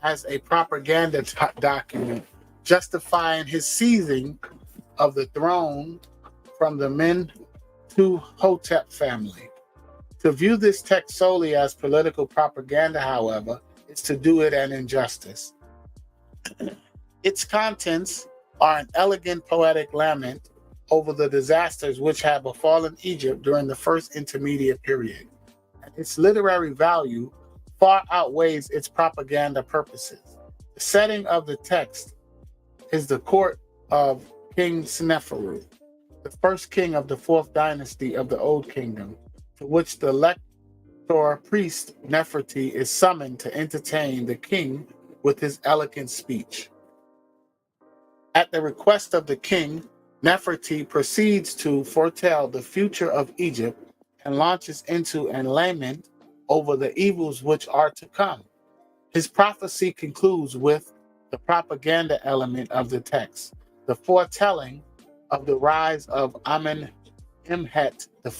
as a propaganda document justifying his seizing of the throne from the Menkhu family. To view this text solely as political propaganda, however, is to do it an injustice. Its contents are an elegant poetic lament over the disasters which had befallen Egypt during the first intermediate period, and its literary value far outweighs its propaganda purposes. The setting of the text is the court of King Sneferu, the first king of the 4th dynasty of the Old Kingdom, to which the lector priest Neferty is summoned to entertain the king with his eloquent speech. At the request of the king, Neferty proceeds to foretell the future of Egypt and launches into an lament over the evils which are to come. His prophecy concludes with the propaganda element of the text, the foretelling of the rise of Amenemhet I,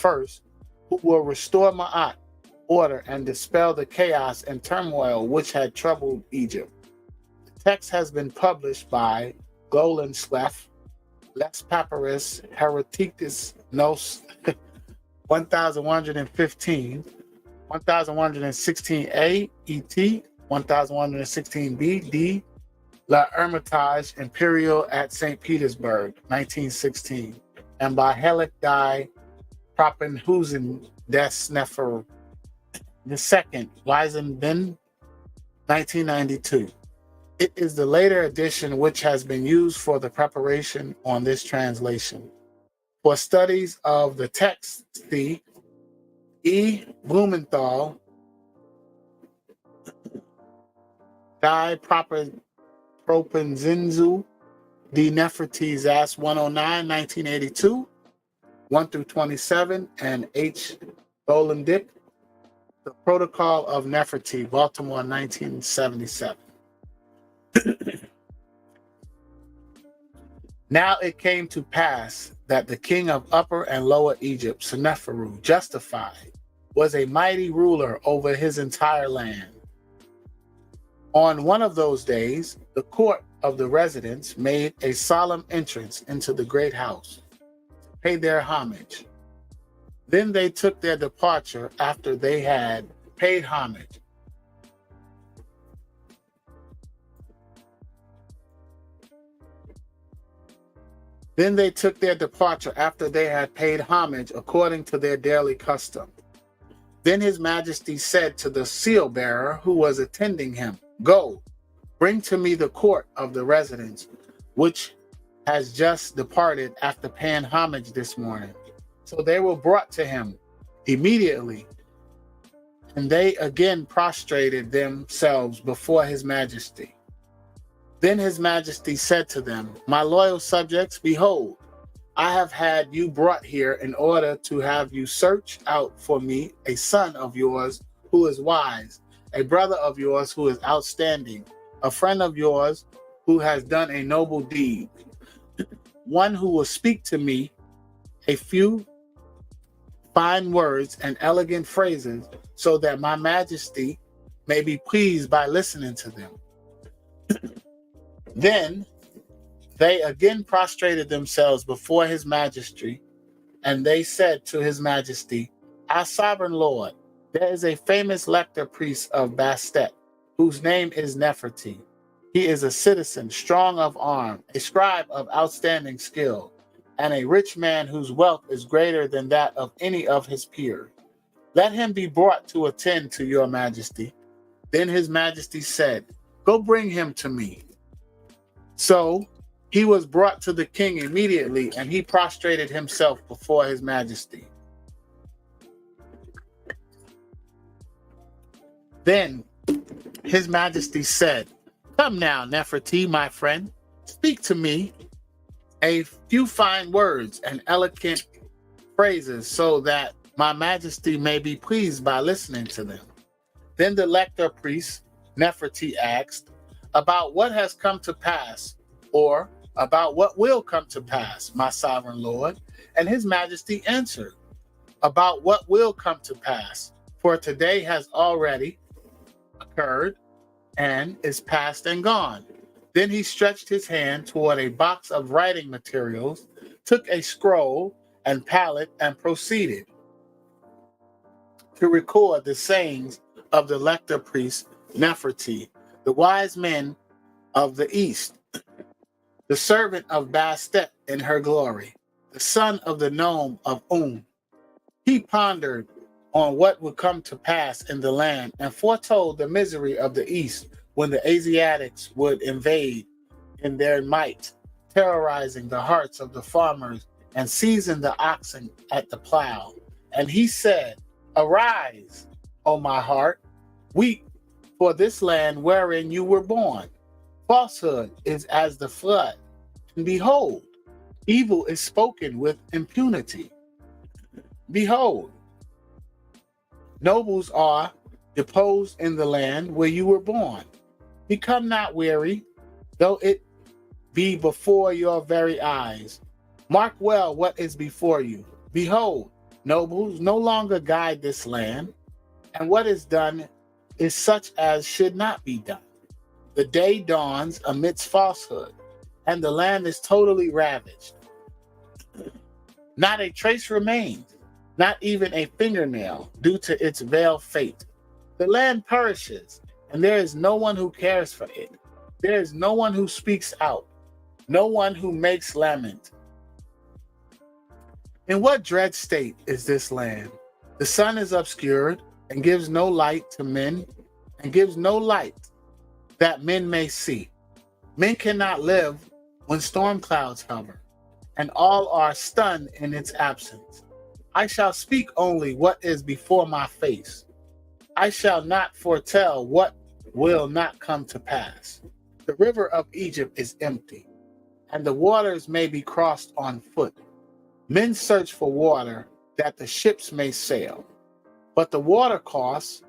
who will restore Maat, order, and dispel the chaos and turmoil which had troubled Egypt. The text has been published by Golenslef, Les Papyrus Heretics Nos 1115, 1116a, ET, 1116b, D, La Hermitage Imperial at St. Petersburg, 1916, and by Helik die Proppenhusen des Nefer II, Weizenben, 1992. It is the later edition which has been used for the preparation on this translation. For studies of the text, see E. Blumenthal, Die Propenzinsu, D. Nefertiti's Ass 109, 1982, 1-27, and H. Bolendick, The Protocol of Nefertiti, Baltimore, 1977. Now it came to pass that the king of Upper and Lower Egypt, Sneferu, justified, was a mighty ruler over his entire land. On one of those days, the court of the residents made a solemn entrance into the great house to pay their homage. Then they took their departure after they had paid homage. according to their daily custom. Then his majesty said to the seal bearer who was attending him, "Go, bring to me the court of the residence, which has just departed after paying homage this morning." So they were brought to him immediately, and they again prostrated themselves before his majesty. Then his majesty said to them, "My loyal subjects, behold, I have had you brought here in order to have you search out for me a son of yours who is wise, a brother of yours who is outstanding, a friend of yours who has done a noble deed, one who will speak to me a few fine words and elegant phrases, so that my majesty may be pleased by listening to them." Then they again prostrated themselves before his majesty, and they said to his majesty, "Our sovereign lord, there is a famous lector priest of Bastet, whose name is Neferty. He is a citizen, strong of arm, a scribe of outstanding skill, and a rich man whose wealth is greater than that of any of his peers. Let him be brought to attend to your majesty." Then his majesty said, "Go bring him to me." So he was brought to the king immediately, and he prostrated himself before his majesty. Then his majesty said, "Come now, Neferty, my friend, speak to me a few fine words and elegant phrases, so that my majesty may be pleased by listening to them." Then the lector priest, Neferty, asked, "About what has come to pass, or about what will come to pass, my sovereign lord?" And his majesty answered, "About what will come to pass, for today has already occurred and is past and gone." Then he stretched his hand toward a box of writing materials, took a scroll and palette, and proceeded to record the sayings of the lector priest Neferty, the wise men of the East, the servant of Bastet in her glory, the son of the nome of He pondered on what would come to pass in the land, and foretold the misery of the East when the Asiatics would invade in their might, terrorizing the hearts of the farmers and seizing the oxen at the plow. And he said, "Arise, O my heart, weep for this land wherein you were born. Falsehood is as the flood, and behold, evil is spoken with impunity. Behold, nobles are deposed in the land where you were born. Become not weary, though it be before your very eyes. Mark well what is before you. Behold, nobles no longer guide this land, and what is done is such as should not be done. The day dawns amidst falsehood, and the land is totally ravaged. Not a trace remains, not even a fingernail, due to its veiled fate. The land perishes, and there is no one who cares for it. There is no one who speaks out, no one who makes lament. In what dread state is this land? The sun is obscured and gives no light to men, and gives no light that men may see. Men cannot live when storm clouds hover, and all are stunned in its absence. I shall speak only what is before my face. I shall not foretell what will not come to pass. The river of Egypt is empty, and the waters may be crossed on foot. Men search for water that the ships may sail, but the watercourse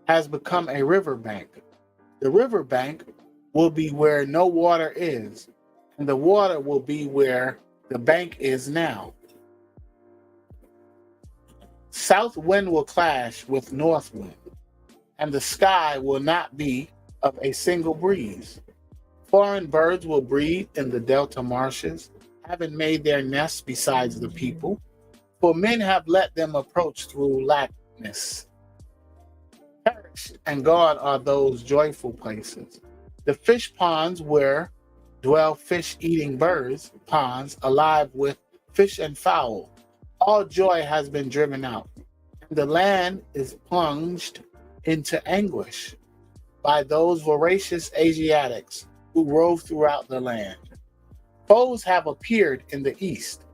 has become a riverbank. The riverbank will be where no water is, and the water will be where the bank is now. South wind will clash with north wind, and the sky will not be of a single breeze. Foreign birds will breed in the delta marshes, having made their nests besides the people, for men have let them approach through lackness. Perished and gone are those joyful places. The fish ponds where dwell fish-eating birds, ponds alive with fish and fowl. All joy has been driven out, and the land is plunged into anguish by those voracious Asiatics who rove throughout the land. Foes have appeared in the east.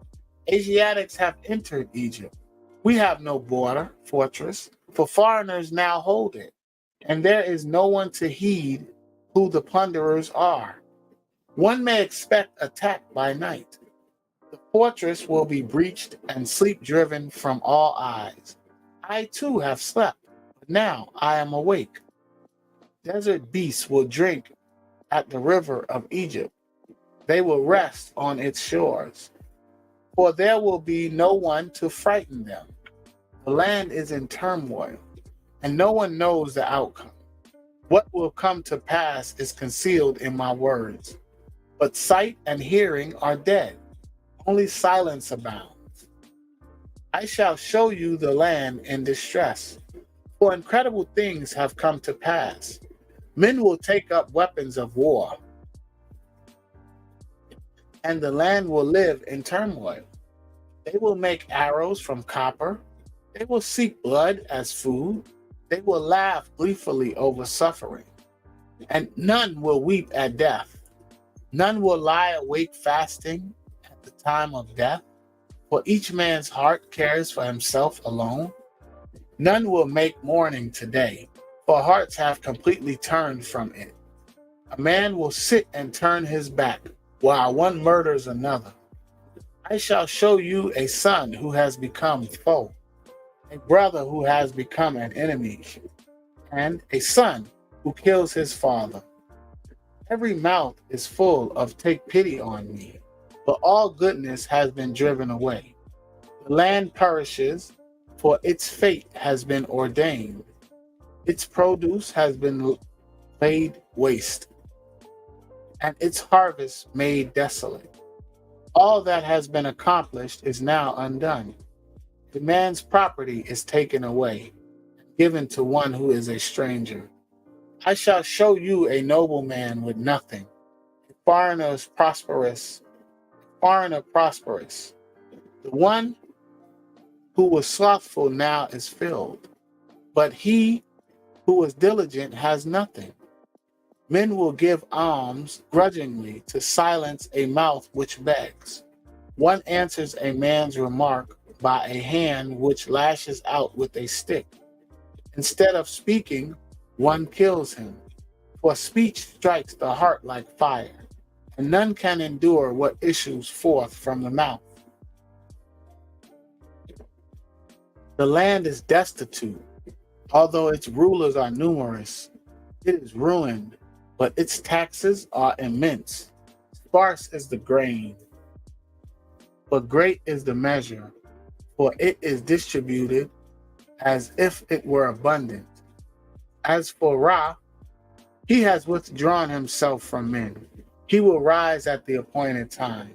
Asiatics have entered Egypt. We have no border, fortress, for foreigners now hold it, and there is no one to heed who the plunderers are. One may expect attack by night. The fortress will be breached and sleep driven from all eyes. I too have slept, but now I am awake. Desert beasts will drink at the river of Egypt. They will rest on its shores, for there will be no one to frighten them. The land is in turmoil, and no one knows the outcome. What will come to pass is concealed in my words, but sight and hearing are dead. Only silence abounds. I shall show you the land in distress, for incredible things have come to pass. Men will take up weapons of war, and the land will live in turmoil. They will make arrows from copper. They will seek blood as food. They will laugh gleefully over suffering, and none will weep at death. None will lie awake fasting at the time of death, for each man's heart cares for himself alone. None will make mourning today, for hearts have completely turned from it. A man will sit and turn his back, while one murders another. I shall show you a son who has become foe, a brother who has become an enemy, and a son who kills his father. Every mouth is full of take pity on me, but all goodness has been driven away. The land perishes, for its fate has been ordained. Its produce has been laid waste, and its harvest made desolate. All that has been accomplished is now undone. The man's property is taken away, given to one who is a stranger. I shall show you a nobleman with nothing, a foreigner prosperous. The one who was slothful now is filled, but he who was diligent has nothing. Men will give alms grudgingly to silence a mouth which begs. One answers a man's remark by a hand which lashes out with a stick. Instead of speaking, one kills him. For speech strikes the heart like fire, and none can endure what issues forth from the mouth. The land is destitute, although its rulers are numerous. It is ruined, but its taxes are immense. Sparse is the grain, but great is the measure, for it is distributed as if it were abundant. As for Ra, he has withdrawn himself from men. He will rise at the appointed time,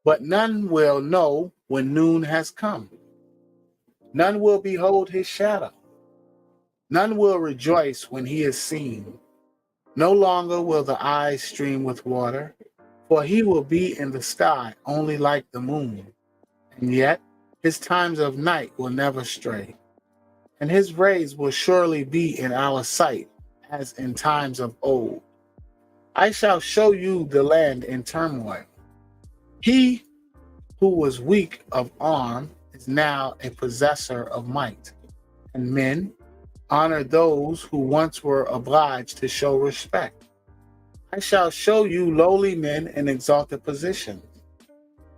but none will know when noon has come. None will behold his shadow. None will rejoice when he is seen. No longer will the eyes stream with water, for he will be in the sky only like the moon. And yet his times of night will never stray, and his rays will surely be in our sight as in times of old. I shall show you the land in turmoil. He who was weak of arm is now a possessor of might, and men honor those who once were obliged to show respect. I shall show you lowly men in exalted positions.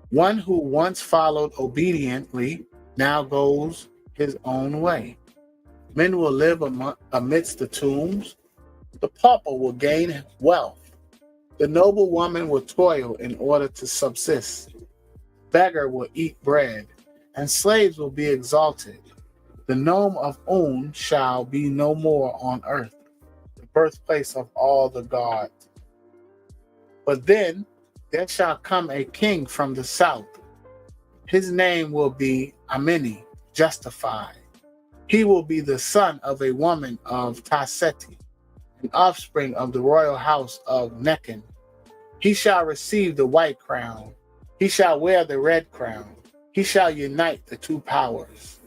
One who once followed obediently now goes his own way. Men will live amidst the tombs. The pauper will gain wealth. The noble woman will toil in order to subsist. Beggar will eat bread, and slaves will be exalted. The nome of Un shall be no more on earth, the birthplace of all the gods. But then there shall come a king from the south. His name will be Ameni, justified. He will be the son of a woman of Taseti, an offspring of the royal house of Nekhen. He shall receive the white crown. He shall wear the red crown. He shall unite the two powers.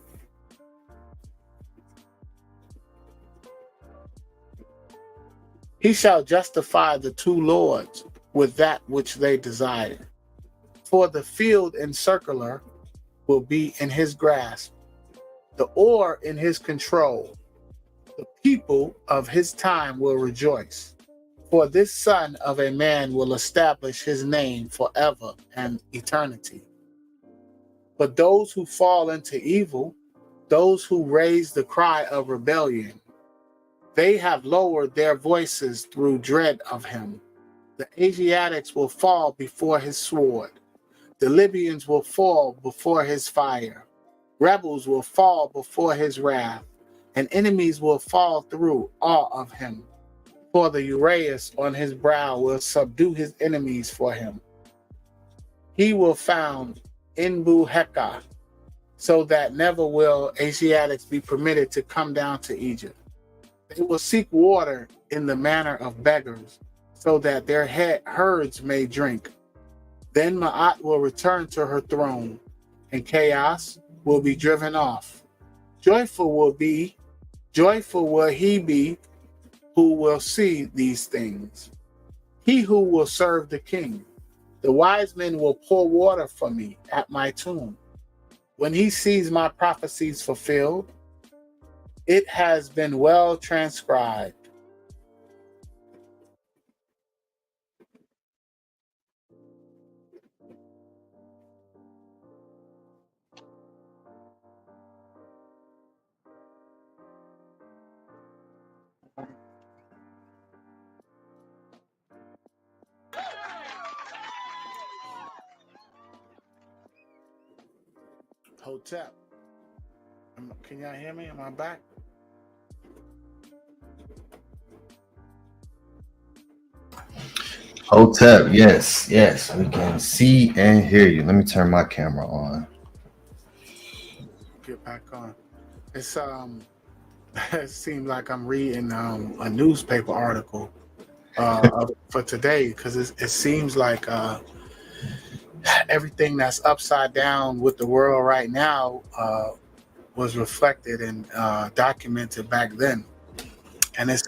He shall justify the two lords with that which they desire. For the field encircler will be in his grasp, the oar in his control. The people of his time will rejoice. For this son of a man will establish his name forever and eternity. But those who fall into evil, those who raise the cry of rebellion, they have lowered their voices through dread of him. The Asiatics will fall before his sword. The Libyans will fall before his fire. Rebels will fall before his wrath, and enemies will fall through awe of him. For the uraeus on his brow will subdue his enemies for him. He will found Inbu Heka, so that never will Asiatics be permitted to come down to Egypt. They will seek water in the manner of beggars, so that their herds may drink. Then Maat will return to her throne, and chaos will be driven off. Joyful will he be who will see these things. He who will serve the king. The wise men will pour water for me at my tomb. When he sees my prophecies fulfilled, it has been well transcribed. Hotep. Can y'all hear me? Am I back? Hotep, yes, we can see and hear you. Let me turn my camera on. Get back on. It's it seems like I'm reading a newspaper article for today, because it seems like everything that's upside down with the world right now was reflected and documented back then, and it's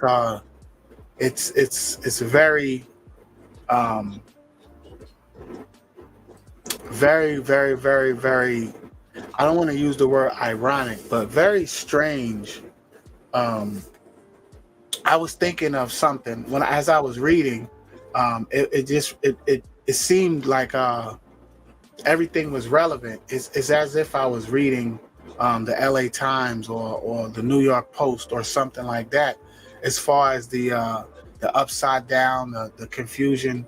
very very, I don't want to use the word ironic, but very strange. I was thinking of something as I was reading. It seemed like everything was relevant. It's as if I was reading the LA Times or the New York Post or something like that, as far as the upside down, the confusion.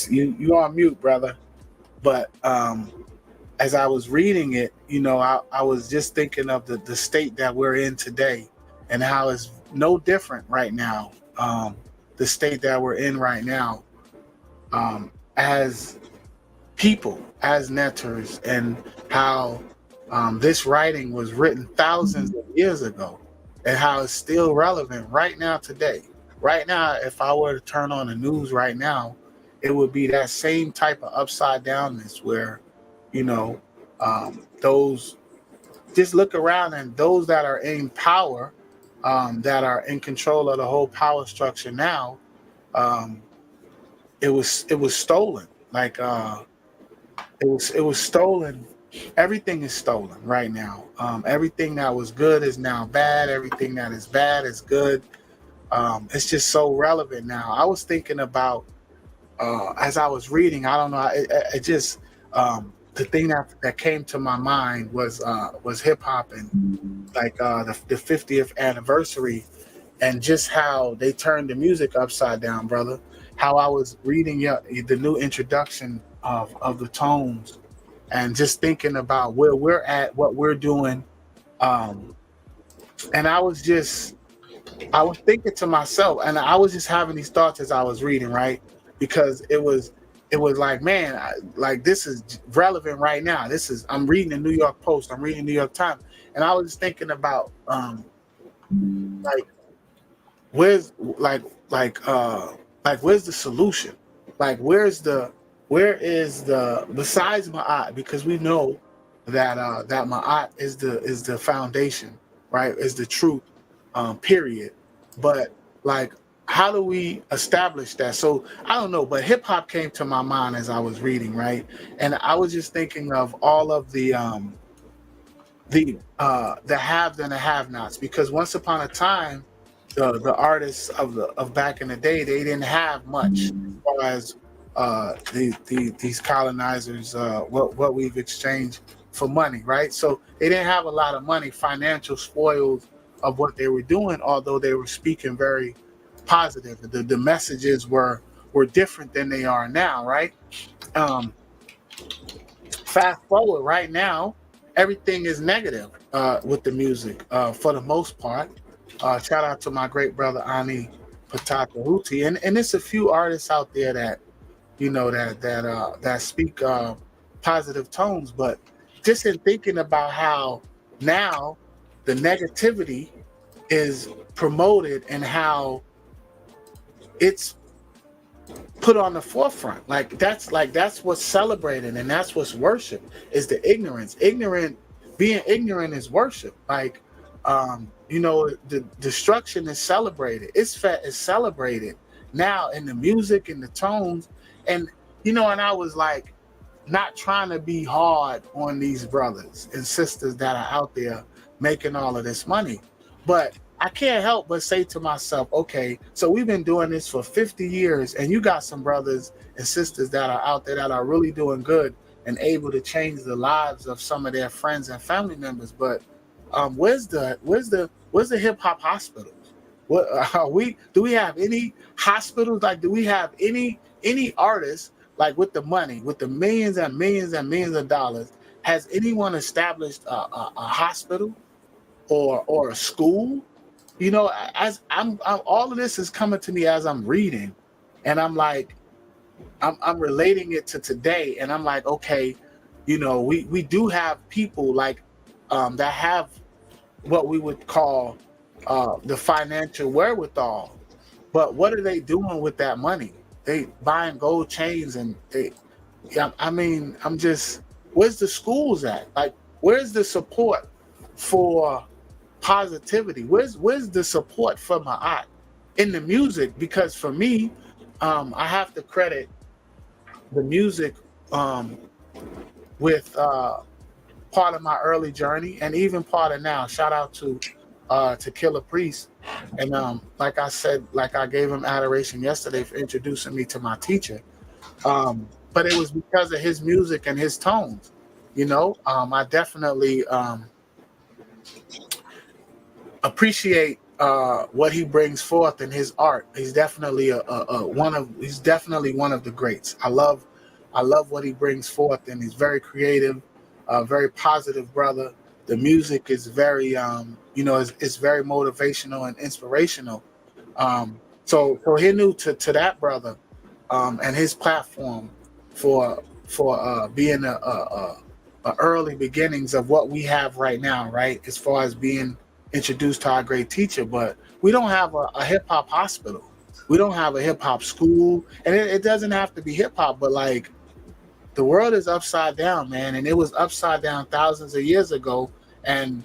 You on mute, brother. But as I was reading it, I was just thinking of the state that we're in today, and how it's no different right now. The state that we're in right now, as people, as netters, and how this writing was written thousands of years ago, and how it's still relevant right now today. Right now, if I were to turn on the news right now, it would be that same type of upside downness where, those, just look around, and those that are in power, that are in control of the whole power structure now, it was stolen. Like it was stolen. Everything is stolen right now. Everything that was good is now bad. Everything that is bad is good. It's just so relevant now. I was thinking about, as I was reading, I don't know, it just the thing that came to my mind was hip hop, and like the 50th anniversary, and just how they turned the music upside down, brother. How I was reading the new introduction of the tones, and just thinking about where we're at, what we're doing, and I was thinking to myself, and I was just having these thoughts as I was reading, right? Because it was like, man, like this is relevant right now. I'm reading the New York Post, I'm reading the New York Times, and I was just thinking about like where's where's the solution? Like where is the besides Maat, because we know that Maat is the foundation, right? Is the truth, period. But like, how do we establish that? So I don't know, but hip hop came to my mind as I was reading, right? And I was just thinking of all of the haves and the have-nots, because once upon a time, the artists of back in the day, they didn't have much as far as these colonizers, what we've exchanged for money, right? So they didn't have a lot of money, financial spoils of what they were doing, although they were speaking very positive. The messages were different than they are now, right? Fast forward right now, everything is negative with the music for the most part. Shout out to my great brother Ani Ptah Tehuti, and there's a few artists out there that that speak positive tones. But just in thinking about how now the negativity is promoted and how it's put on the forefront, that's what's celebrated and that's what's worship, is the ignorance. Being ignorant is worship. The destruction is celebrated. Isfet is celebrated now in the music and the tones. And and I was like, not trying to be hard on these brothers and sisters that are out there making all of this money, but I can't help but say to myself, okay, so we've been doing this for 50 years, and you got some brothers and sisters that are out there that are really doing good and able to change the lives of some of their friends and family members. But where's the hip hop hospitals? Do we have any hospitals? Like, do we have any artists, like, with the money, with the millions and millions and millions of dollars? Has anyone established a hospital or a school? As I'm all of this is coming to me as I'm reading, and I'm like, I'm relating it to today, and I'm like, okay, we do have people like that have what we would call the financial wherewithal, but what are they doing with that money? They buying gold chains, and where's the schools at? Like, where's the support for positivity? Where's the support for Maat in the music? Because for me, I have to credit the music with part of my early journey and even part of now. Shout out to Killer Priest, and like I said, like I gave him adoration yesterday for introducing me to my teacher, but it was because of his music and his tones. I definitely appreciate what he brings forth in his art. He's definitely one of the greats. I love what he brings forth, and he's very creative, very positive brother. The music is very it's very motivational and inspirational. So he knew to that brother and his platform for being a early beginnings of what we have right now, right? As far as being introduced to our great teacher. But we don't have a hip-hop hospital. We don't have a hip-hop school, and it doesn't have to be hip-hop, but like, the world is upside down, man, and it was upside down thousands of years ago. And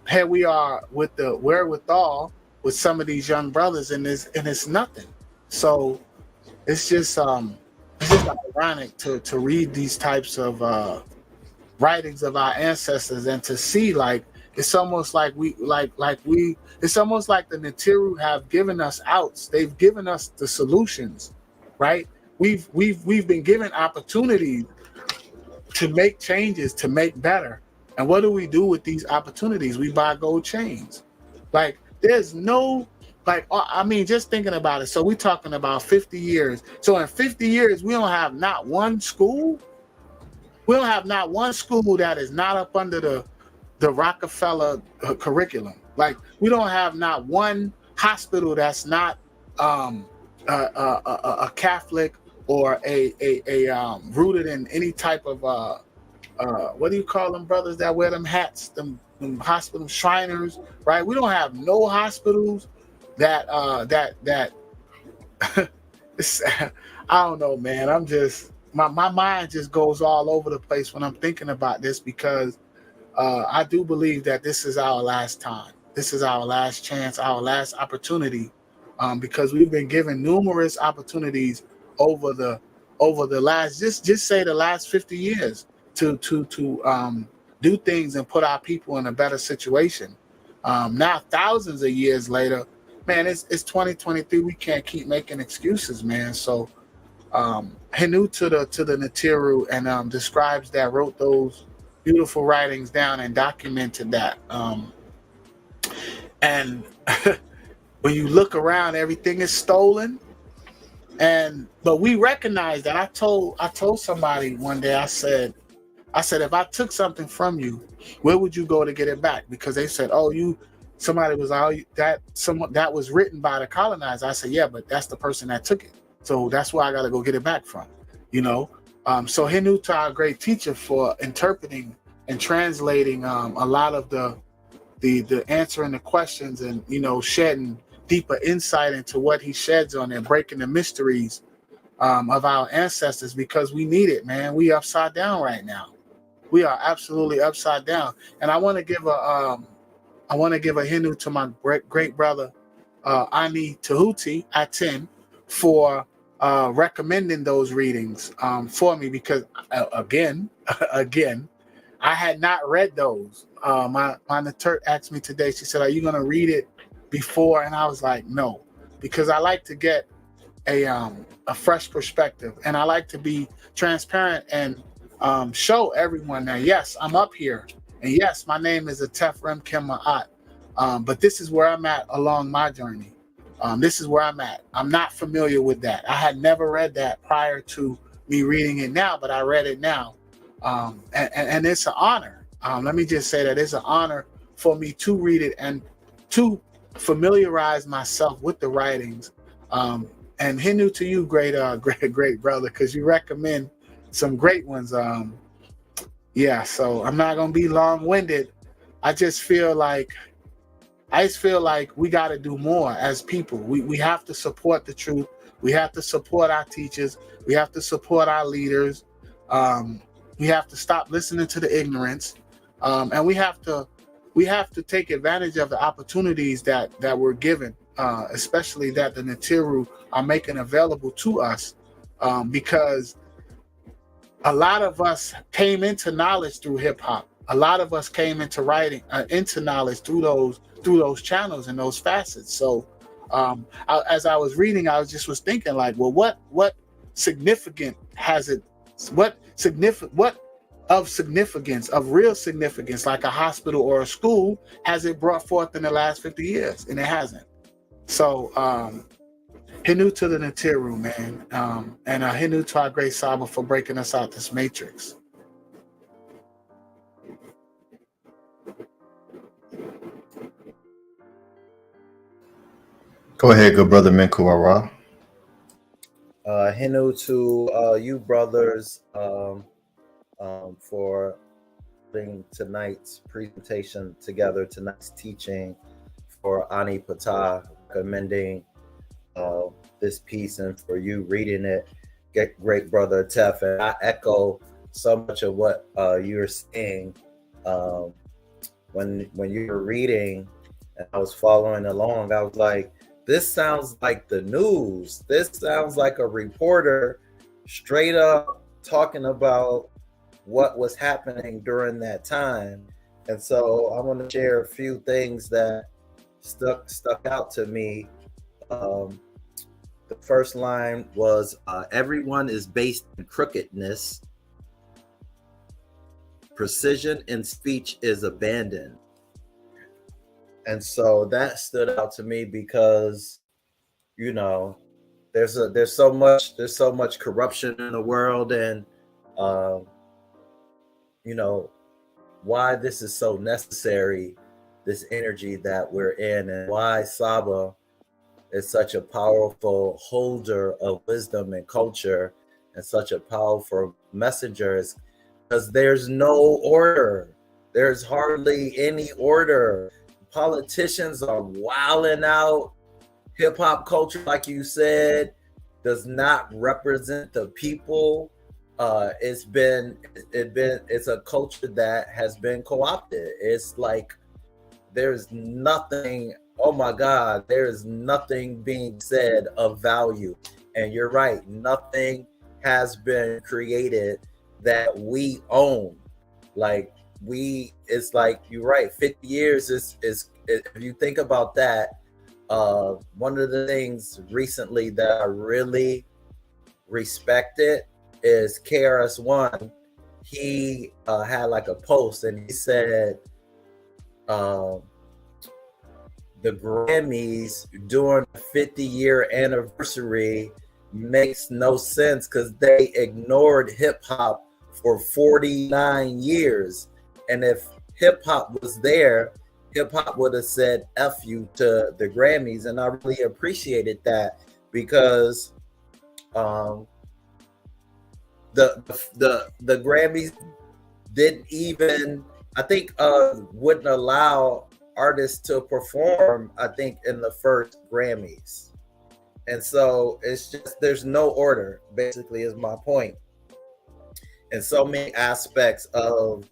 here we are with the wherewithal with some of these young brothers, and it's nothing. So it's just ironic to read these types of writings of our ancestors, and to see, like, it's almost like it's almost like the Neteru have given us outs. They've given us the solutions, right? We've been given opportunities to make changes, to make better. And what do we do with these opportunities? We buy gold chains. Like, there's no, like, I mean, just thinking about it. So we're talking about 50 years. So in 50 years, we don't have not one school. We don't have not one school that is not up under the Rockefeller curriculum. Like, we don't have not one hospital that's not a Catholic or a rooted in any type of what do you call them brothers that wear them hats, them hospital Shriners, right? We don't have no hospitals that I don't know, man. I'm just my mind just goes all over the place when I'm thinking about this, because I do believe that this is our last time. This is our last chance, our last opportunity, because we've been given numerous opportunities over the last just say the last 50 years to do things and put our people in a better situation. Now, thousands of years later, man, it's 2023. We can't keep making excuses, man. So HERU to the Neteru, and the scribes that wrote those beautiful writings down and documented that. And when you look around, everything is stolen. But we recognize that. I told somebody one day, I said, if I took something from you, where would you go to get it back? Because they said, somebody was that was written by the colonizer. I said, yeah, but that's the person that took it. So that's where I got to go get it back from, you know? So HERU to our great teacher for interpreting and translating a lot of the answering the questions, and, you know, shedding deeper insight into what he sheds on and breaking the mysteries of our ancestors, because we need it, man. We upside down right now. We are absolutely upside down. And I want to give a HERU to my great brother Ani Tehuti Aten for recommending those readings for me, because again, I had not read those. My Neter asked me today, she said, are you going to read it before? And I was like, no, because I like to get a fresh perspective, and I like to be transparent and show everyone that, yes, I'm up here, and yes, my name is ATEF Maat, but this is where I'm at along my journey. This is where I'm at. I'm not familiar with that. I had never read that prior to me reading it now, but I read it now. And it's an honor. Let me just say that it's an honor for me to read it and to familiarize myself with the writings. And HERU to you, great brother, because you recommend some great ones. Yeah, so I'm not gonna be long-winded. I just feel like we got to do more as people. We have to support the truth. We have to support our teachers. We have to support our leaders. We have to stop listening to the ignorance, and we have to take advantage of the opportunities that we're given, especially that the Neteru are making available to us, because a lot of us came into knowledge through hip hop. A lot of us came into writing, into knowledge through those channels and those facets. So as I was reading, I was thinking, like, well, what significant has it? What of significance, of real significance, like a hospital or a school, has it brought forth in the last 50 years? And it hasn't. So HERU to the Neteru, man, and HERU to our great Saba for breaking us out this matrix. Go ahead, good brother Menkhu Ara. HERU to you brothers for putting tonight's presentation together, tonight's teaching, for Ani Ptah recommending this piece, and for you reading it, great brother Tef. And I echo so much of what you're saying. When you were reading and I was following along, I was like, this sounds like the news. This sounds like a reporter straight up talking about what was happening during that time. And so I want to share a few things that stuck out to me. The first line was, everyone is based in crookedness. Precision in speech is abandoned. And so that stood out to me because, you know, there's so much corruption in the world, and you know, why this is so necessary, this energy that we're in, and why Saba is such a powerful holder of wisdom and culture and such a powerful messenger, is because there's no order. There's hardly any order. Politicians are wilding out. Hip hop culture, like you said, does not represent the people. it's a culture that has been co-opted. It's like there's nothing, oh my God, there's nothing being said of value. And you're right, nothing has been created that we own. Like it's like, you're right, 50 years is if you think about that, one of the things recently that I really respected is KRS-One. He had like a post and he said, the Grammys during the 50-year anniversary makes no sense because they ignored hip-hop for 49 years. And if hip-hop was there, hip-hop would have said F you to the Grammys. And I really appreciated that because the Grammys didn't even, I think, wouldn't allow artists to perform, I think, in the first Grammys. And so it's just, there's no order, basically, is my point. In so many aspects of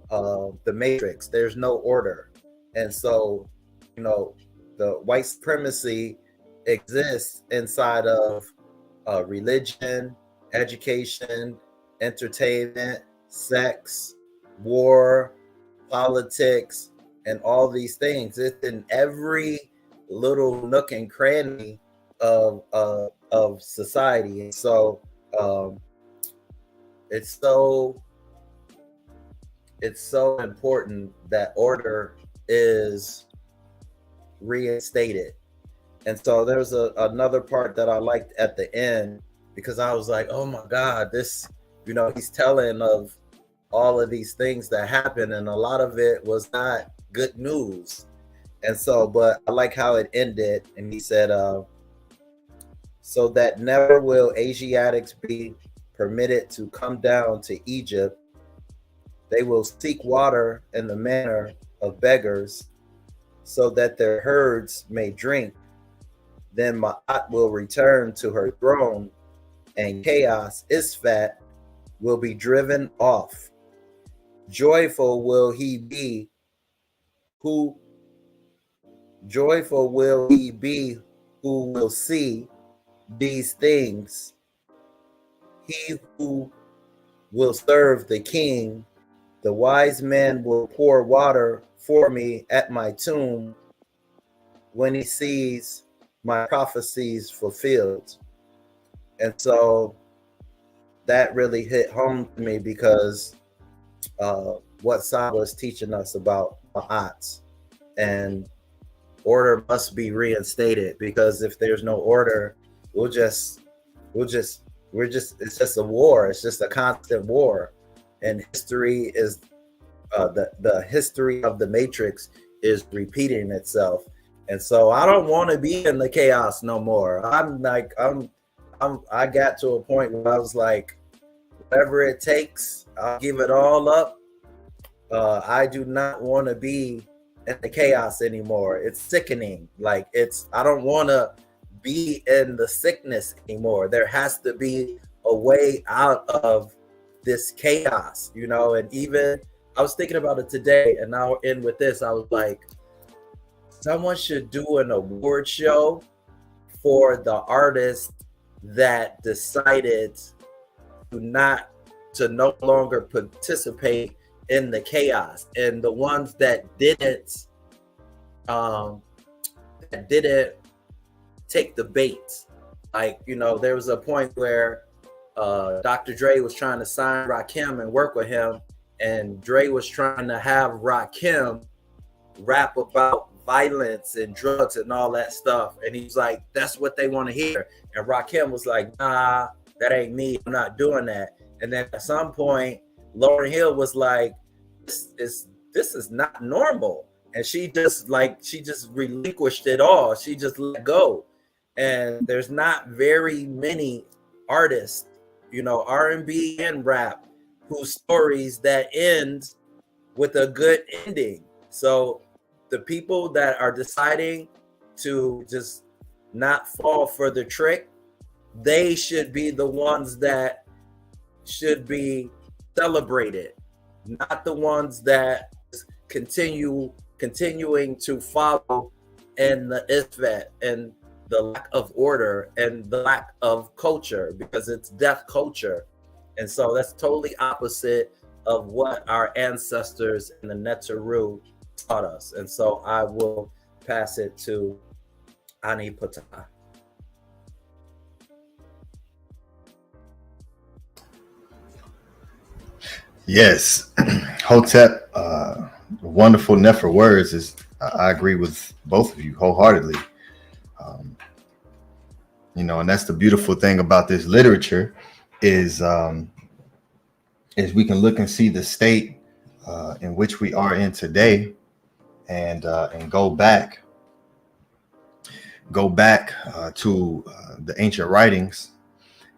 the Matrix, there's no order. And so, you know, the white supremacy exists inside of religion, education, entertainment, sex, war, politics, and all these things. It's in every little nook and cranny of society. And so it's so important that order is reinstated. And so there's another part that I liked at the end, because I was like, oh my God, this, you know, he's telling of all of these things that happened, and a lot of it was not good news. And so, but I like how it ended. And he said, so that never will Asiatics be permitted to come down to Egypt. They will seek water in the manner of beggars, so that their herds may drink. Then Maat will return to her throne, and chaos, Isfat, will be driven off. Joyful will he be who will see these things. He who will serve the king, the wise man will pour water for me at my tomb when he sees my prophecies fulfilled. And so that really hit home to me, because what Saba is teaching us about Maat, and order must be reinstated, because if there's no order, it's just a war. It's just a constant war. And history is the history of the Matrix is repeating itself. And so I don't want to be in the chaos no more. I got to a point where I was like, whatever it takes, I'll give it all up. I do not want to be in the chaos anymore. It's sickening. Like, I don't want to be in the sickness anymore. There has to be a way out of this chaos, you know. And even I was thinking about it today, and now we're in with this. I was like, someone should do an award show for the artists that decided to no longer participate in the chaos, and the ones that didn't take the bait. Like, you know, there was a point where Dr. Dre was trying to sign Rakim and work with him, and Dre was trying to have Rakim rap about violence and drugs and all that stuff, and he's like, that's what they want to hear. And Rakim was like, nah, that ain't me, I'm not doing that. And then at some point, Lauryn Hill was like, this is not normal. And she just relinquished it all. She just let go. And there's not very many artists, you know, R&B and rap, whose stories that end with a good ending. So the people that are deciding to just not fall for the trick, they should be the ones that should be celebrated, not the ones that continuing to follow in the ISFET and the lack of order and the lack of culture, because it's deaf culture. And so that's totally opposite of what our ancestors in the Neteru taught us. And so I will pass it to Ani Ptah. Yes, Hotep, wonderful Nefer words. Is I agree with both of you wholeheartedly. You know, and that's the beautiful thing about this literature is we can look and see the state in which we are in today, and go back to the ancient writings,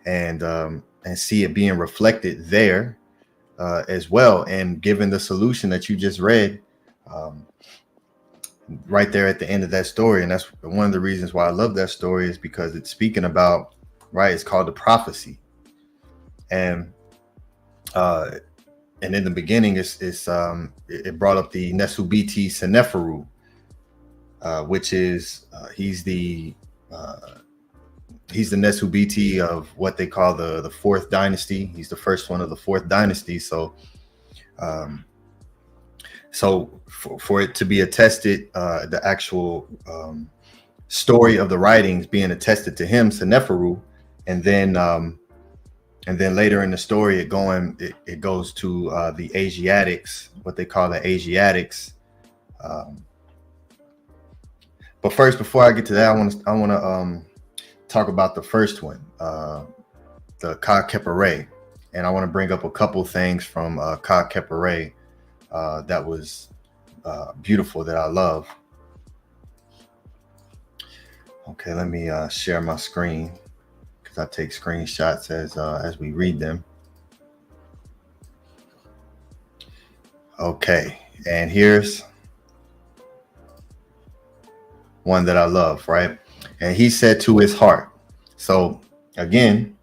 and see it being reflected there as well. And given the solution that you just read right there at the end of that story, and that's one of the reasons why I love that story, is because it's speaking about, right, it's called the prophecy, and in the beginning it brought up the Nesubiti Seneferu, which is he's the Nesubiti of what they call the fourth dynasty. He's the first one of the fourth dynasty. So for it to be attested, the actual story of the writings being attested to him, Seneferu, and then later in the story it goes to the Asiatics, what they call the Asiatics. But first, before I get to that, I want to talk about the first one, the Khakheperre, and I want to bring up a couple things from Khakheperre that was beautiful, that I love. Okay, let me share my screen, because I take screenshots as we read them. Okay, and here's one that I love, right? And he said to his heart. So again,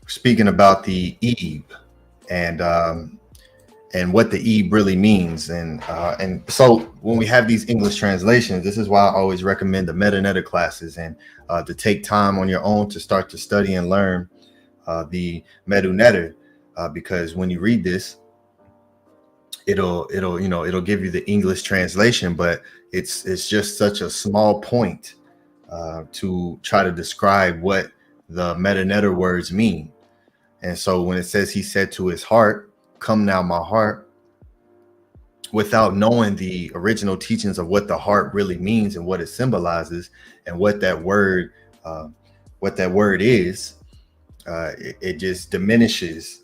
speaking about the Eve and what the Eve really means, and so when we have these English translations, this is why I always recommend the meta classes, and to take time on your own to start to study and learn the Medu Neter, because when you read this, it'll give you the English translation, but it's just such a small point to try to describe what the Meta Neter words mean. And so when it says he said to his heart, "Come now, my heart," without knowing the original teachings of what the heart really means and what it symbolizes and what that word is, it just diminishes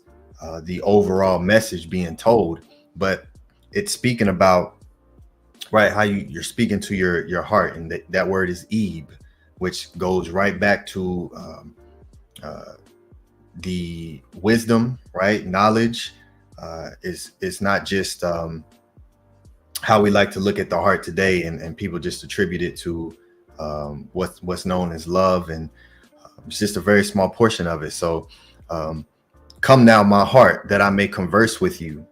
the overall message being told. But it's speaking about, right, how you're speaking to your heart, and that word is Ebe, which goes right back to the wisdom, right? Knowledge is not just how we like to look at the heart today, and people just attribute it to what's known as love, and it's just a very small portion of it. So come now, my heart, that I may converse with you,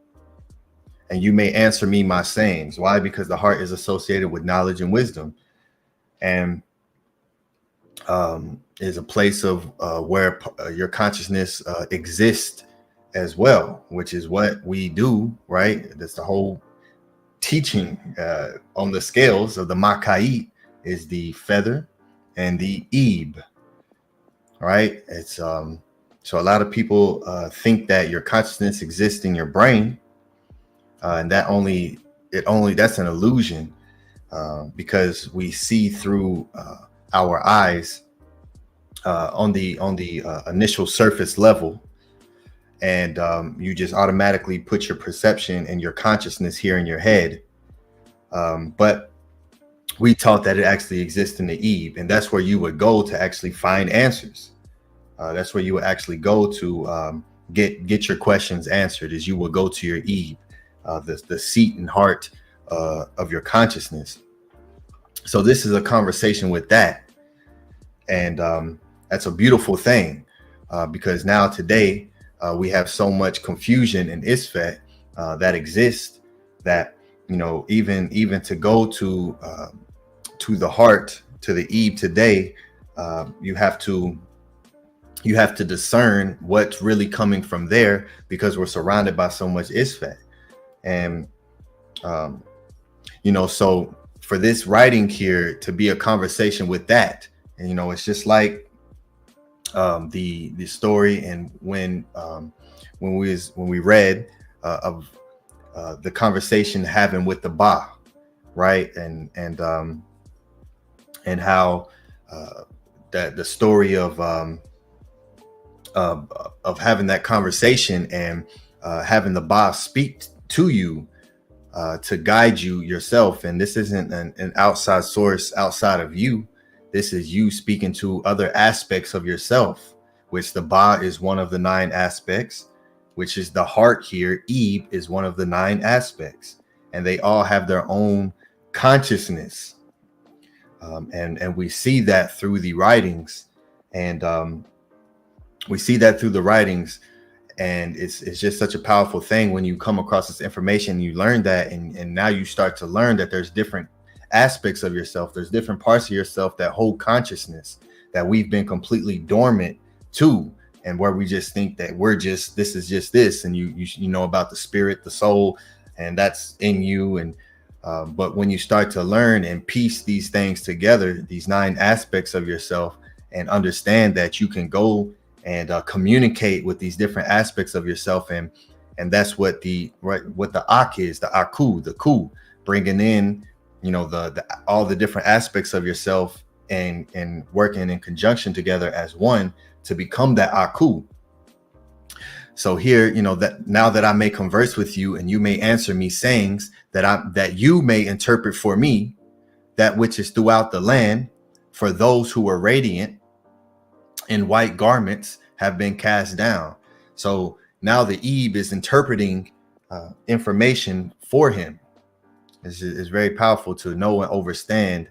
and you may answer me my sayings. Why? Because the heart is associated with knowledge and wisdom, and is a place of where your consciousness exists as well, which is what we do, right? That's the whole teaching on the scales of the Makait, is the feather and the Ebe, right? It's so a lot of people think that your consciousness exists in your brain, and that's an illusion, because we see through our eyes on the initial surface level, and you just automatically put your perception and your consciousness here in your head, but we taught that it actually exists in the Eve, and that's where you would go to actually find answers. That's where you would actually go to get your questions answered, is you will go to your Eve, the seat and heart of your consciousness. So this is a conversation with that, and that's a beautiful thing. because now today we have so much confusion in Isfet that exists that, you know, even to go to the heart, to the Eve today, you have to discern what's really coming from there, because we're surrounded by so much Isfet. And you know, so for this writing here to be a conversation with that, and you know, it's just like the story and when we read of the conversation having with the Ba, right, and how that the story of having that conversation and having the Ba speak to you to guide you yourself. And this isn't an outside source outside of you. This is you speaking to other aspects of yourself, which the Ba is one of the 9 aspects, which is the heart here. Eve is one of the 9 aspects, and they all have their own consciousness. And we see that through the writings, and it's just such a powerful thing when you come across this information, you learn that, and now you start to learn that there's different aspects of yourself, there's different parts of yourself that hold consciousness that we've been completely dormant to, and where we just think that this is just this, and you know about the spirit, the soul, and that's in you. And but when you start to learn and piece these things together, these 9 aspects of yourself, and understand that you can go and communicate with these different aspects of yourself, and that's what the Ak is, the Aku, the Ku, bringing in, you know, the all the different aspects of yourself and working in conjunction together as one to become that Aku. So here, you know, that now that I may converse with you and you may answer me sayings that you may interpret for me that which is throughout the land, for those who are radiant in white garments have been cast down. So now the Eve is interpreting information for him. It's very powerful to know and understand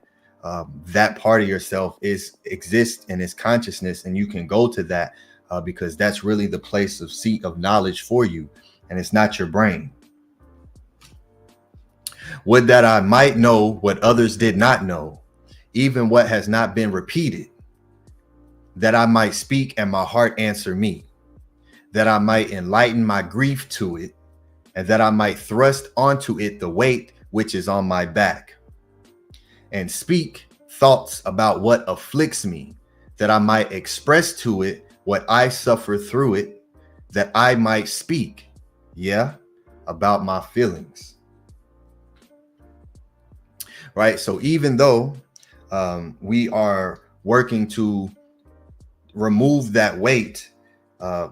that part of yourself exists in his consciousness, and you can go to that because that's really the place of seat of knowledge for you, and it's not your brain. Would that I might know what others did not know, even what has not been repeated, that I might speak and my heart answer me, that I might enlighten my grief to it, and that I might thrust onto it the weight which is on my back, and speak thoughts about what afflicts me, that I might express to it what I suffer through it, that I might speak, about my feelings. Right? So even though we are working to remove that weight,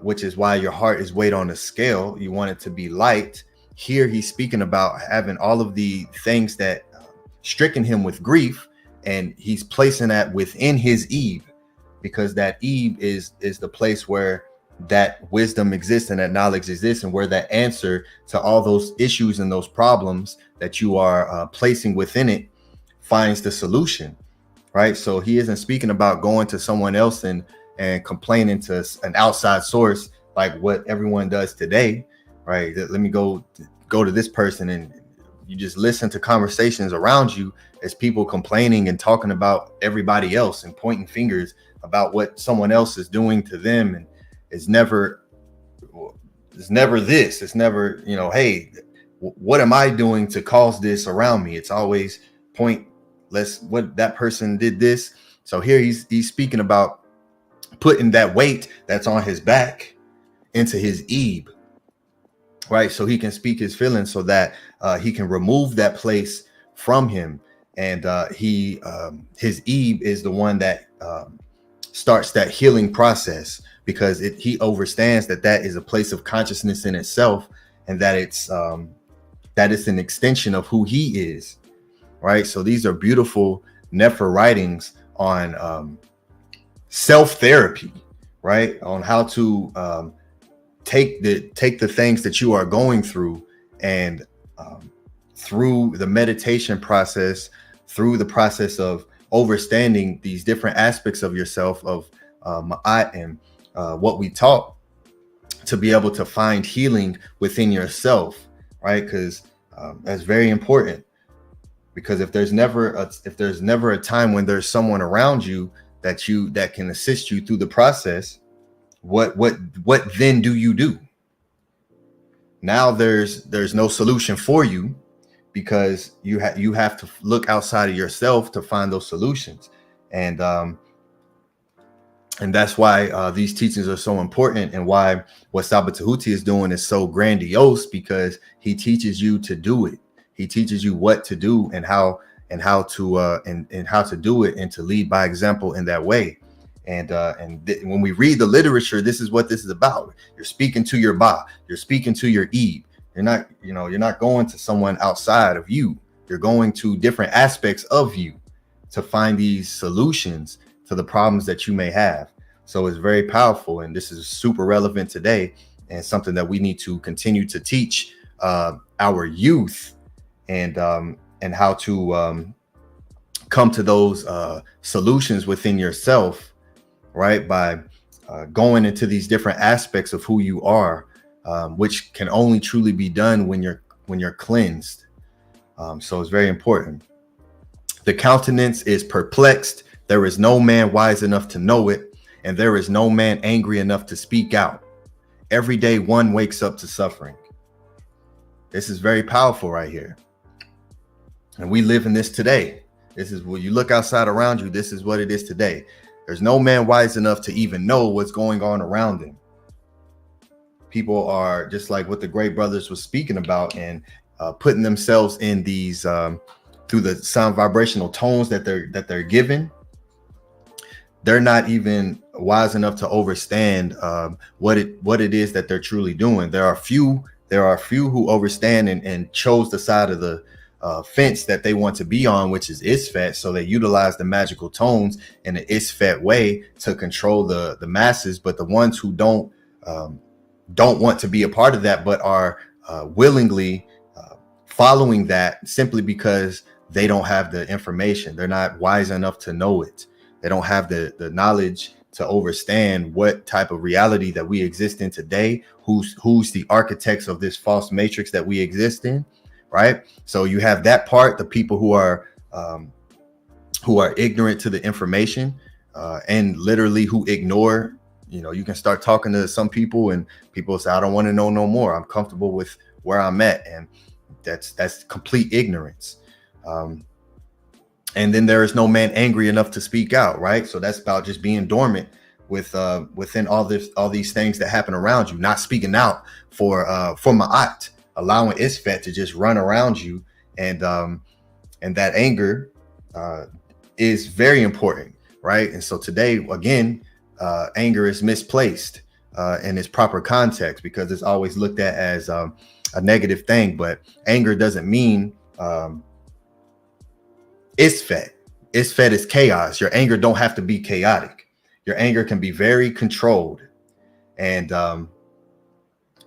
which is why your heart is weighed on a scale, you want it to be light. Here he's speaking about having all of the things that stricken him with grief, and he's placing that within his Eve, because that Eve is the place where that wisdom exists and that knowledge exists, and where that answer to all those issues and those problems that you are placing within it finds the solution, right? So he isn't speaking about going to someone else and complaining to an outside source like what everyone does today, right? Let me go to this person, and you just listen to conversations around you as people complaining and talking about everybody else and pointing fingers about what someone else is doing to them. And it's never this. It's never, you know, hey, what am I doing to cause this around me? It's always what that person did this. So here he's speaking about putting that weight that's on his back into his Eve, right? So he can speak his feelings, so that he can remove that place from him. And his Eve is the one that starts that healing process, because he understands that is a place of consciousness in itself, and that it's an extension of who he is, right? So these are beautiful Nefer writings on self-therapy, right? On how to take the things that you are going through, and through the meditation process, through the process of understanding these different aspects of yourself, of Maat, and what we taught, to be able to find healing within yourself, right? Because that's very important. Because if there's never a time when there's someone around you that can assist you through the process, what then do you do? Now there's no solution for you, because you have to look outside of yourself to find those solutions. And that's why these teachings are so important, and why what Saba Tehuti is doing is so grandiose, because he teaches you to do it. He teaches you what to do and how to do it, and to lead by example in that way. And when we read the literature, this is what this is about. You're speaking to your Ba, you're speaking to your Eve. You're not going to someone outside of you. You're going to different aspects of you to find these solutions to the problems that you may have. So it's very powerful, and this is super relevant today, and something that we need to continue to teach our youth, and how to come to those solutions within yourself, right? By going into these different aspects of who you are, which can only truly be done when you're cleansed. So it's very important. The countenance is perplexed. There is no man wise enough to know it, and there is no man angry enough to speak out. Every day one wakes up to suffering. This is very powerful right here. And we live in this today. This is when you look outside around you, this is what it is today. There's no man wise enough to even know what's going on around him. People are just like what the great brothers was speaking about, and putting themselves in these through the sound vibrational tones that they're given. They're not even wise enough to understand what it is that they're truly doing. There are few who understand and chose the side of the fence that they want to be on, which is Isfet. So they utilize the magical tones in an Isfet way to control the masses. But the ones who don't want to be a part of that, but are willingly following that simply because they don't have the information. They're not wise enough to know it. They don't have the knowledge to understand what type of reality that we exist in today, who's the architects of this false matrix that we exist in, right? So you have that part, the people who are ignorant to the information, and literally who ignore. You can start talking to some people, and people say, I don't want to know no more. I'm comfortable with where I'm at. And that's complete ignorance. And then there is no man angry enough to speak out, right? So that's about just being dormant within all these things that happen around you, not speaking out for Maat, allowing Isfet to just run around you. And that anger is very important, right? And so today, again, anger is misplaced in its proper context, because it's always looked at as a negative thing. But anger doesn't mean Isfet. Isfet is chaos. Your anger don't have to be chaotic. Your anger can be very controlled, and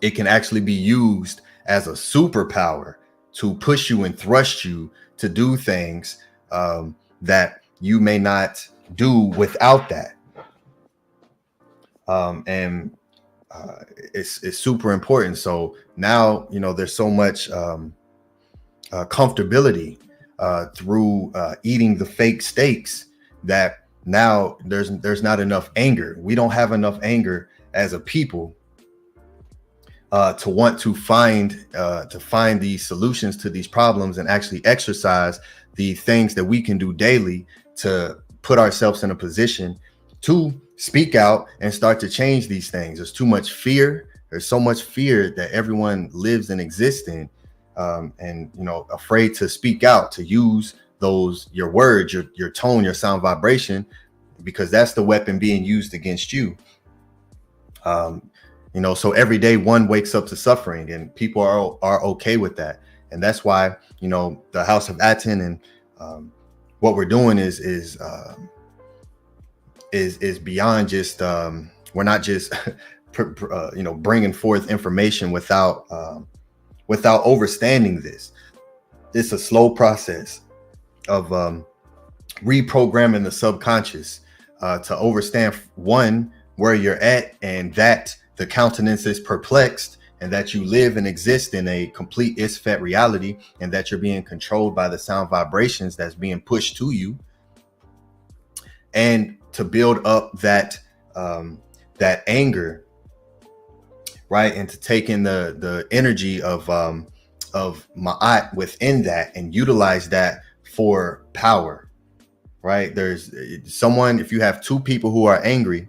it can actually be used as a superpower to push you and thrust you to do things that you may not do without that. It's super important. So now, there's so much comfortability through eating the fake steaks, that now there's not enough anger. We don't have enough anger as a people to want to find these solutions to these problems, and actually exercise the things that we can do daily to put ourselves in a position to speak out and start to change these things. There's too much fear. There's so much fear that everyone lives and exists in, and afraid to speak out, to use your words, your tone, your sound vibration, because that's the weapon being used against you. So every day one wakes up to suffering, and people are okay with that. And that's why, the House of Aten and what we're doing is beyond just, we're not just, bringing forth information without understanding this. It's a slow process of reprogramming the subconscious to understand, one, where you're at, and that the countenance is perplexed, and that you live and exist in a complete Isfet reality, and that you're being controlled by the sound vibrations that's being pushed to you, and to build up that that anger, right, and to take in the energy of Ma'at within that and utilize that for power, right? There's someone, if you have two people who are angry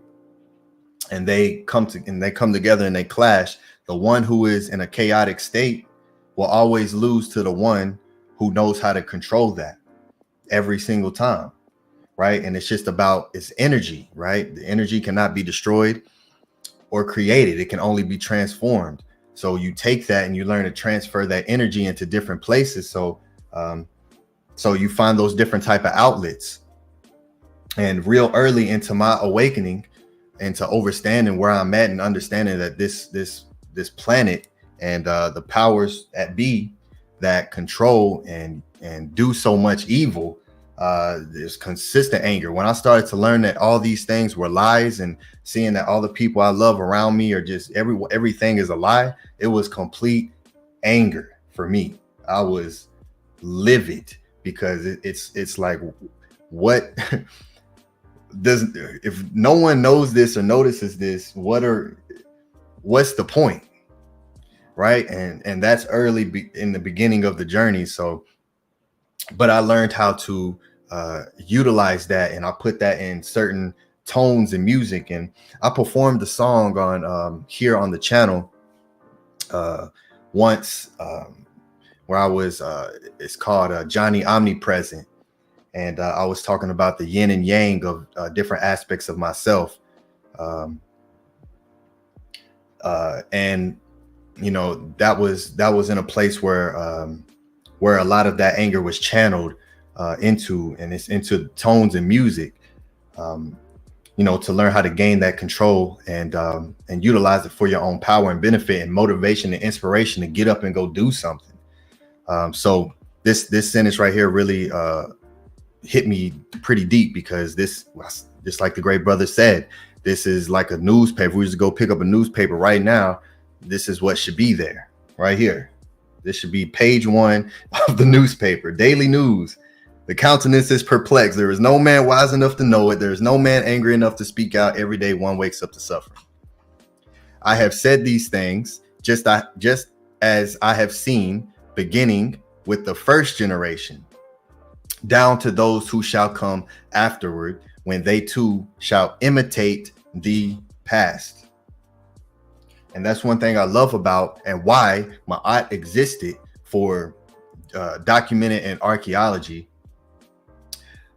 and they come together and they clash, the one who is in a chaotic state will always lose to the one who knows how to control that every single time, right? And it's just about its energy, right? The energy cannot be destroyed or created. It can only be transformed. So you take that and you learn to transfer that energy into different places. So so you find those different type of outlets. And real early into my awakening, into understanding where I'm at, and understanding that this planet and the powers at be that control and do so much evil, there's consistent anger. When I started to learn that all these things were lies, and seeing that all the people I love around me are just everything is a lie, it was complete anger for me. I was livid, because it's like, what if no one knows this or notices this, what's the point, right? And that's early in the beginning of the journey. So, but I learned how to utilize that, and I put that in certain tones and music. And I performed the song on here on the channel once, where I was it's called Johnny Omnipresent, and I was talking about the yin and yang of different aspects of myself, and you know, that was in a place where a lot of that anger was channeled into, and it's into tones and music, you know, to learn how to gain that control and utilize it for your own power and benefit and motivation and inspiration to get up and go do something. So this sentence right here really hit me pretty deep, because this, just like the great brother said, this is like a newspaper. We just go pick up a newspaper right now. This is what should be there right here. This should be page 1 of the newspaper, daily news. The countenance is perplexed. There is no man wise enough to know it. There is no man angry enough to speak out. Every day one wakes up to suffering. I have said these things just as I have seen, beginning with the first generation, down to those who shall come afterward, when they too shall imitate the past. And that's one thing I love about, and why Ma'at existed for documented in archaeology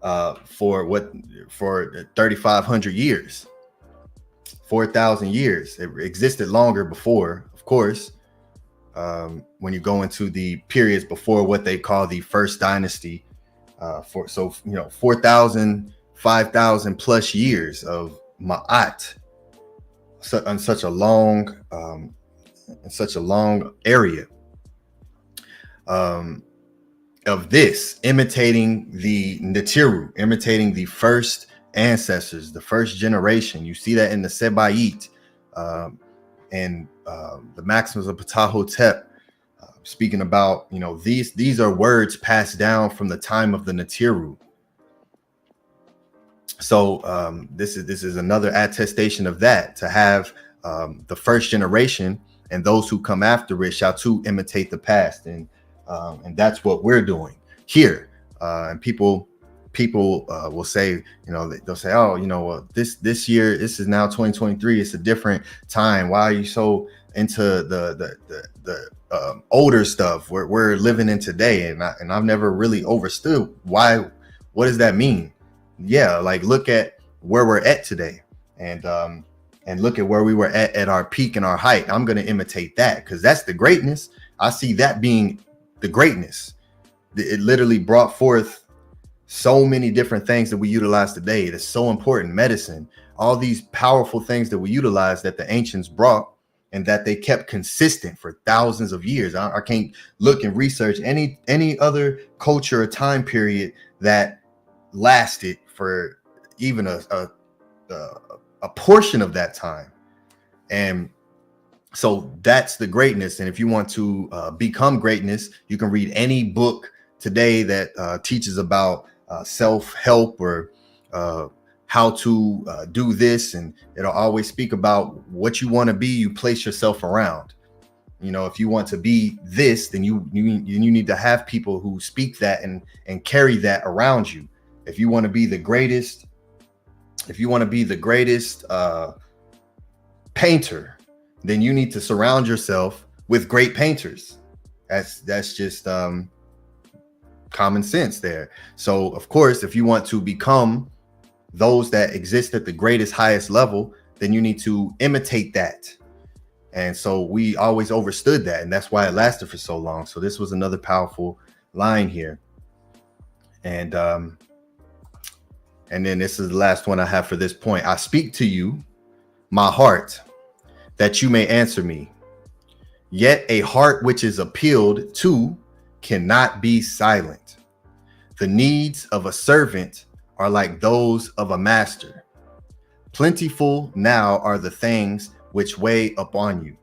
for 3,500 years, 4,000 years. It existed longer before, of course. When you go into the periods before what they call the first dynasty, 4,000, 5,000 plus years of Ma'at, on such a long area of this, imitating the Neteru, imitating the first ancestors, the first generation. You see that in the Sebayit and the Maxims of Ptah, speaking about, you know, these are words passed down from the time of the Neteru. So this is another attestation of that, to have the first generation and those who come after it shall too imitate the past, and that's what we're doing here. And people will say, you know, they'll say, oh, you know, this year, this is now 2023. It's a different time. Why are you so into the older stuff we're living in today? And I've never really understood why. What does that mean? Yeah, like, look at where we're at today, and look at where we were at our peak and our height. I'm going to imitate that, because that's the greatness. I see that being the greatness. It literally brought forth so many different things that we utilize today. That's so important. Medicine, all these powerful things that we utilize that the ancients brought, and that they kept consistent for thousands of years. I can't look and research any other culture or time period that lasted for even a a portion of that time. And so that's the greatness. And if you want to become greatness, you can read any book today that teaches about self-help or how to do this. And it'll always speak about what you want to be. You place yourself around. You know, if you want to be this, then you need to have people who speak that and carry that around you. If you want to be the greatest, painter, then you need to surround yourself with great painters. That's just common sense there. So of course, if you want to become those that exist at the greatest, highest level, then you need to imitate that. And so we always understood that, and that's why it lasted for so long. So this was another powerful line here. And then this is the last one I have for this point. I speak to you, my heart, that you may answer me. Yet a heart which is appealed to cannot be silent. The needs of a servant are like those of a master. Plentiful now are the things which weigh upon you.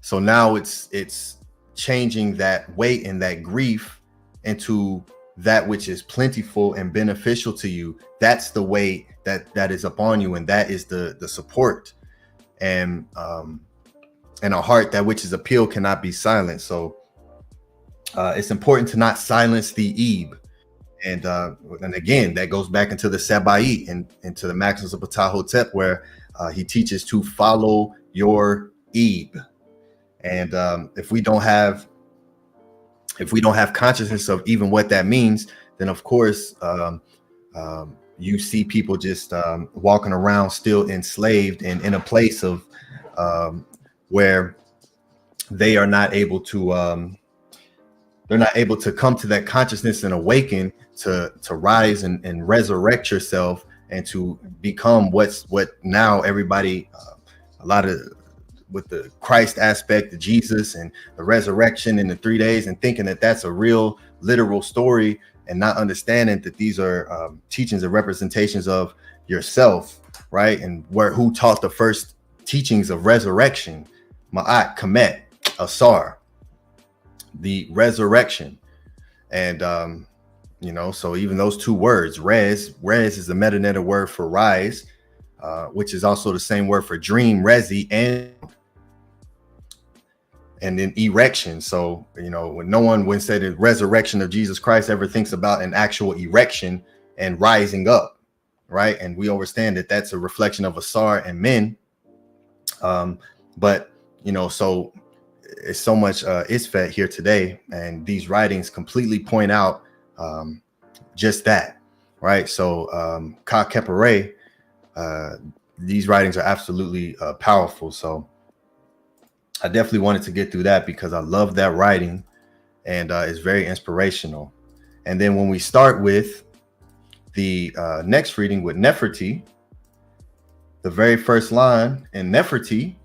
So now it's changing that weight and that grief into that which is plentiful and beneficial to you. That's the weight that is upon you, and that is the support. And a heart that which is appealed cannot be silent. So it's important to not silence the Ebe. And again, that goes back into the Sabaeat and into the maxims of Ptah, where he teaches to follow your Ebe. And if we don't have consciousness of even what that means, then of course you see people just walking around still enslaved and in a place of where they are not able to come to that consciousness and awaken to rise and resurrect yourself and to become what now everybody a lot of with the Christ aspect, the Jesus and the resurrection in the 3 days, and thinking that that's a real literal story, and not understanding that these are teachings and representations of yourself, right? And who taught the first teachings of resurrection? Maat, Kemet, Asar, the resurrection. And so even those two words, res is the meta word for rise, which is also the same word for dream, resi, and then erection. So, when no one when said the resurrection of Jesus Christ ever thinks about an actual erection and rising up, right? And we understand that that's a reflection of Asar and men. But, so it's so much isfet here today, and these writings completely point out just that, right? So Khakheperre, these writings are absolutely powerful. So I definitely wanted to get through that because I love that writing, and it's very inspirational. And then when we start with the next reading with Neferty, the very first line in Neferty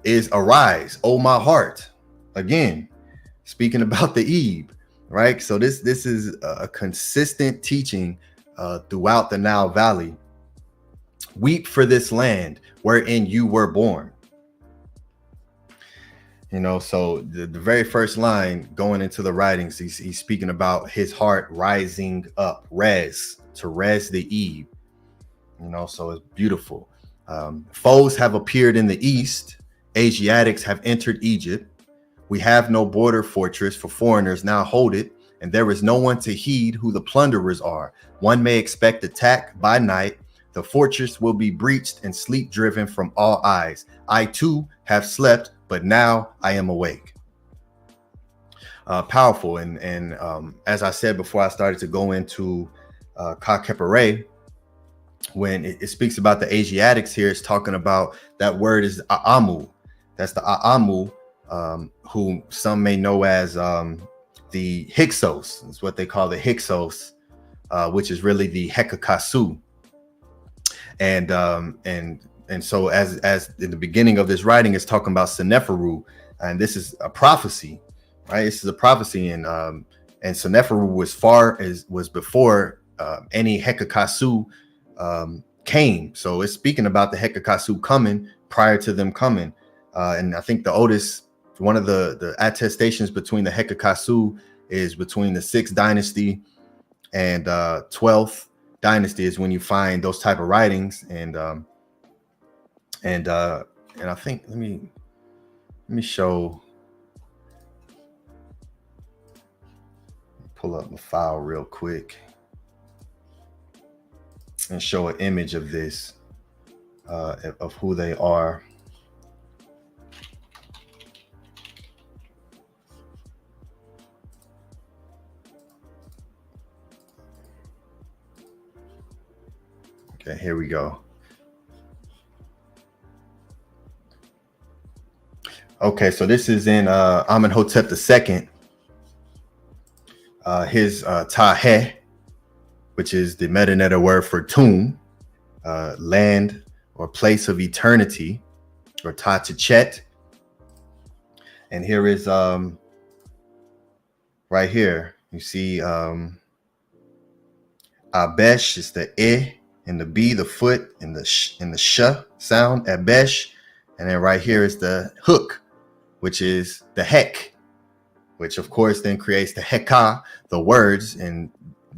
is "Arise, O my heart." Again, speaking about the Ebe, right? So this is a consistent teaching throughout the Nile Valley. Weep for this land wherein you were born. So the very first line going into the writings, he's speaking about his heart rising up, to res the Ebe. So it's beautiful. Foes have appeared in the east. Asiatics have entered Egypt. We have no border fortress, for foreigners now hold it, and there is no one to heed who the plunderers are. One may expect attack by night. The fortress will be breached and sleep driven from all eyes. I too have slept, but now I am awake. Powerful. And as I said before I started to go into Khakheperre, when it speaks about the Asiatics here, it's talking about that word is Aamu. That's the Aamu, whom some may know as the Hyksos. It's what they call the Hyksos, which is really the Hekakasu. And so as in the beginning of this writing, it's talking about Seneferu, and this is a prophecy, right? This is a prophecy, and Seneferu was before any Hekakasu came. So it's speaking about the Hekakasu coming prior to them coming. And I think the oldest, one of the attestations between the Hekakasu is between the 6th dynasty and 12th dynasty is when you find those type of writings. And I think, let me show, pull up the file real quick and show an image of this, of who they are. Okay, here we go. Okay, so this is in Amenhotep II, his Taheh, which is the Metaneta word for tomb, land or place of eternity, or Ta-Techet. And here is right here, you see Abesh is the E and the B, the foot, and the sh sound, Abesh. And then right here is the hook, which is the Hek, which of course then creates the Heka, the words, and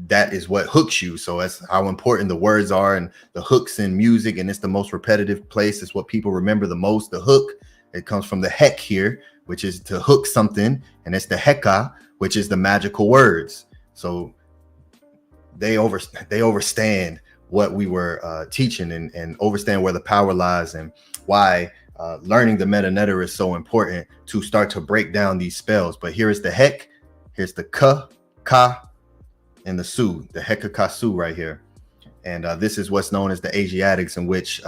that is what hooks you. So that's how important the words are, and the hooks in music, and it's the most repetitive place. It's what people remember the most, the hook. It comes from the Hek here, which is to hook something, and it's the Heka, which is the magical words. So they overstand what we were teaching, and understand where the power lies, and why learning the metaneta is so important to start to break down these spells. But here is the Hek, here's the Ka, and the Su, the Hekakasu right here. And this is what's known as the Asiatics, in which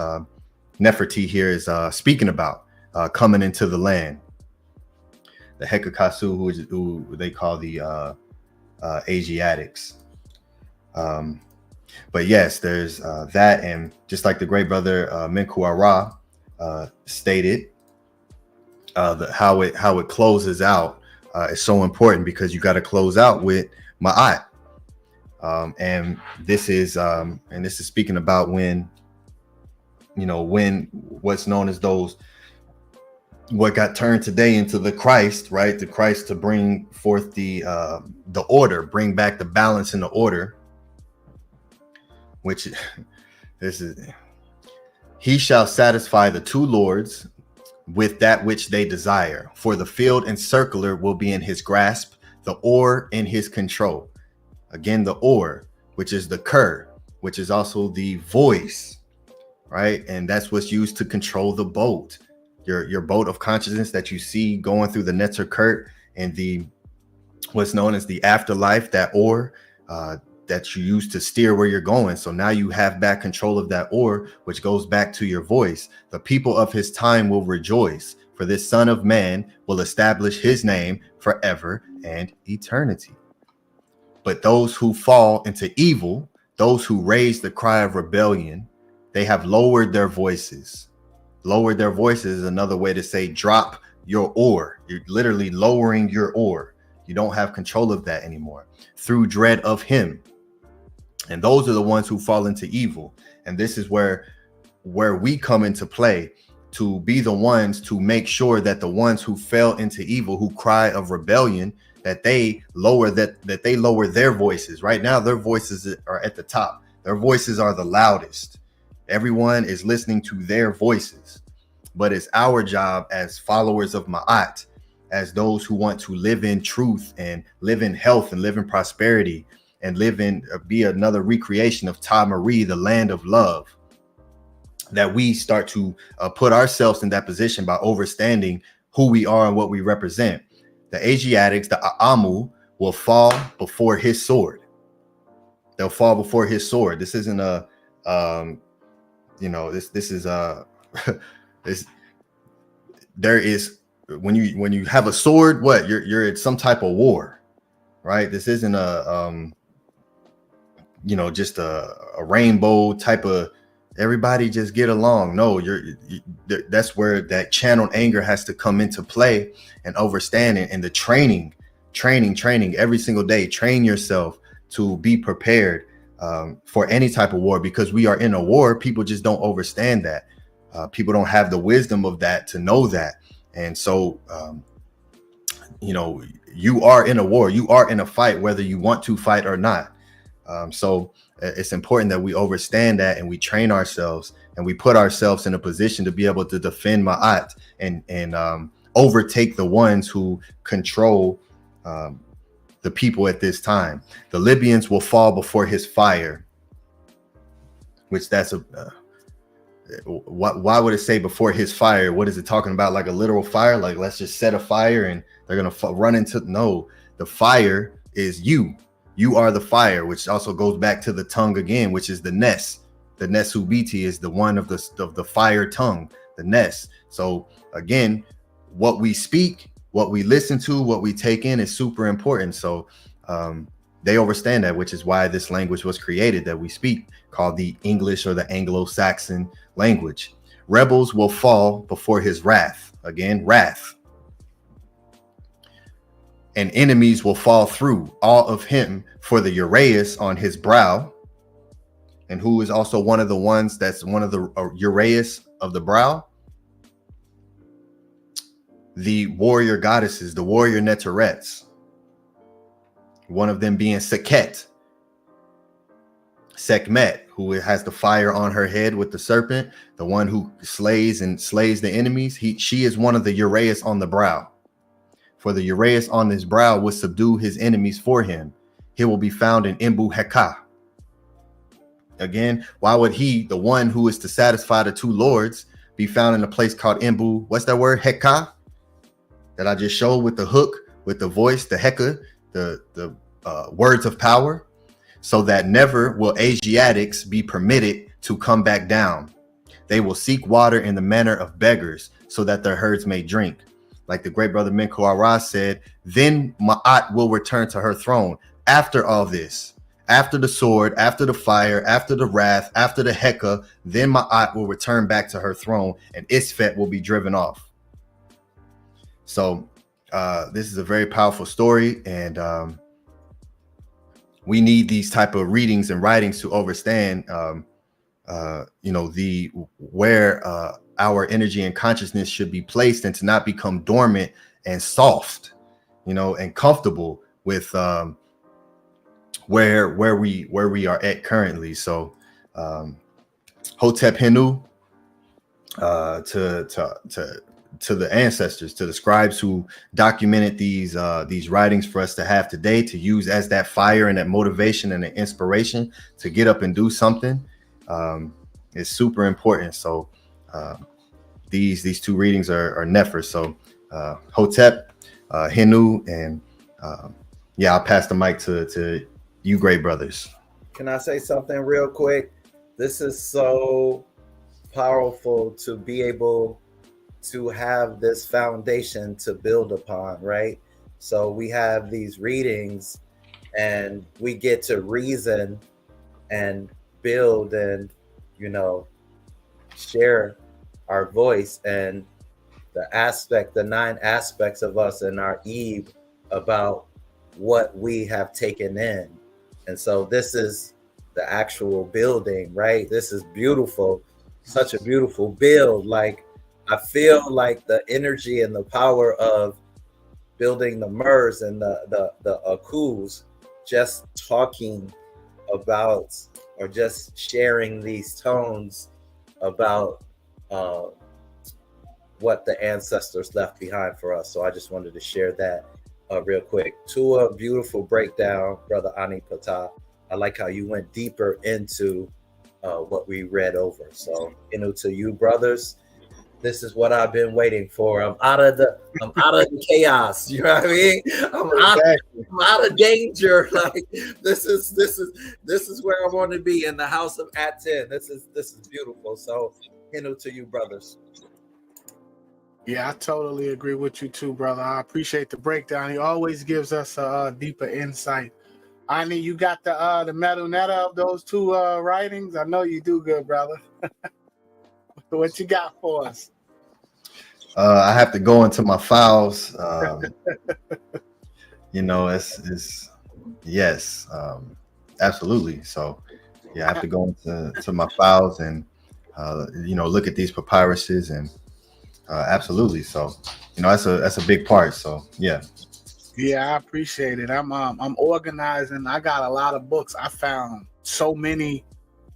Neferty here is speaking about coming into the land. The Hekakasu, who they call the Asiatics. But yes, there's that, and just like the great brother Menkhu Ara stated, how it closes out is so important, because you got to close out with Maat. And this is speaking about when what's known as those, what got turned today into the Christ, right? The Christ to bring forth the order, bring back the balance in the order, which this is, he shall satisfy the two lords with that which they desire, for the field and circular will be in his grasp, the oar in his control. Again, the oar, which is the Ker, which is also the voice, right? And that's what's used to control the boat, your boat of consciousness that you see going through the Netzer Kurt, and the what's known as the afterlife, that oar that you use to steer where you're going. So now you have back control of that oar, which goes back to your voice. The people of his time will rejoice, for this Son of Man will establish his name forever and eternity. But those who fall into evil, those who raise the cry of rebellion, they have lowered their voices. Lowered their voices is another way to say drop your oar. You're literally lowering your oar. You don't have control of that anymore, through dread of him. And those are the ones who fall into evil. And this is where we come into play, to be the ones to make sure that the ones who fell into evil, who cry of rebellion, that they lower their voices. Right now, their voices are at the top. Their voices are the loudest. Everyone is listening to their voices. But it's our job as followers of Maat, as those who want to live in truth and live in health and live in prosperity, and be another recreation of Ta Meri, the land of love, that we start to put ourselves in that position by understanding who we are and what we represent. The Asiatics, the Aamu, will fall before his sword. They'll fall before his sword. This isn't a, this is there is, when you have a sword, what you're at some type of war, right? This isn't a just a rainbow type of everybody just get along. No, that's where that channeled anger has to come into play, and understanding, and the training every single day. Train yourself to be prepared for any type of war, because we are in a war. People just don't understand that. People don't have the wisdom of that to know that. And so, you know, you are in a war, you are in a fight, whether you want to fight or not. So it's important that we understand that, and we train ourselves, and we put ourselves in a position to be able to defend Maat and overtake the ones who control the people at this time. The Libyans will fall before his fire, which that's a why would it say before his fire? What is it talking about? Like a literal fire? Like, let's just set a fire and they're gonna run into? No, the fire is you. You are the fire, which also goes back to the tongue again, which is the nest. The Nesubiti is the one of the fire tongue, the nest. So again, what we speak, what we listen to, what we take in is super important. So they understand that, which is why this language was created that we speak, called the English or the Anglo-Saxon language. Rebels will fall before his wrath. Again, wrath. And enemies will fall through all of him for the uraeus on his brow. And who is also one of the ones that's one of the uraeus of the brow? The warrior goddesses, the warrior Neterets. One of them being Sekhet, Sekhmet, who has the fire on her head with the serpent, the one who slays the enemies. She is one of the uraeus on the brow. For the uraeus on his brow will subdue his enemies for him. He will be found in Imbu Heka. Again, why would he, the one who is to satisfy the two lords, be found in a place called Imbu? What's that word? Heka? That I just showed with the hook, with the voice, the Heka, the words of power, so that never will Asiatics be permitted to come back down. They will seek water in the manner of beggars, so that their herds may drink. Like the great brother Menkhu said, then Maat will return to her throne after all this. After the sword, after the fire, after the wrath, after the Heka, then Maat will return back to her throne, and Isfet will be driven off. So this is a very powerful story, and we need these type of readings and writings to understand, you know, where our energy and consciousness should be placed, and to not become dormant and soft, you know, and comfortable with where we are at currently. So Hotep Henu, to the ancestors, to the scribes who documented these writings for us to have today, to use as that fire and that motivation and the inspiration to get up and do something, is super important. So these two readings are Nefer. So Hotep, Henu, and yeah, I'll pass the mic to you great brothers. Can I say something real quick? This is so powerful to be able to have this foundation to build upon, right? So we have these readings and we get to reason and build and, you know, share our voice and the 9 aspects of us and our Eve about what we have taken in. And so this is the actual building, right? This is beautiful, such a beautiful build. Like, I feel like the energy and the power of building the MERS and the Akus, just talking about or just sharing these tones about what the ancestors left behind for us. So I just wanted to share that real quick. To a beautiful breakdown, Brother Ani Ptah. I like how you went deeper into what we read over. So, you know, to you brothers, this is what I've been waiting for. I'm out of the chaos. You know what I mean? I'm out of danger. Like this is where I want to be, in the house of Aten. This is beautiful. So, you know, to you brothers. Yeah, I totally agree with you too, brother. I appreciate the breakdown. He always gives us a deeper insight. Ani, you got the metal netta of those two writings? I know you do good, brother. What you got for us? I have to go into my files. You know, it's yes. Absolutely. So yeah, I have to go into my files and look at these papyruses and absolutely. So that's a big part. So yeah. Yeah, I appreciate it. I'm organizing. I got a lot of books. I found so many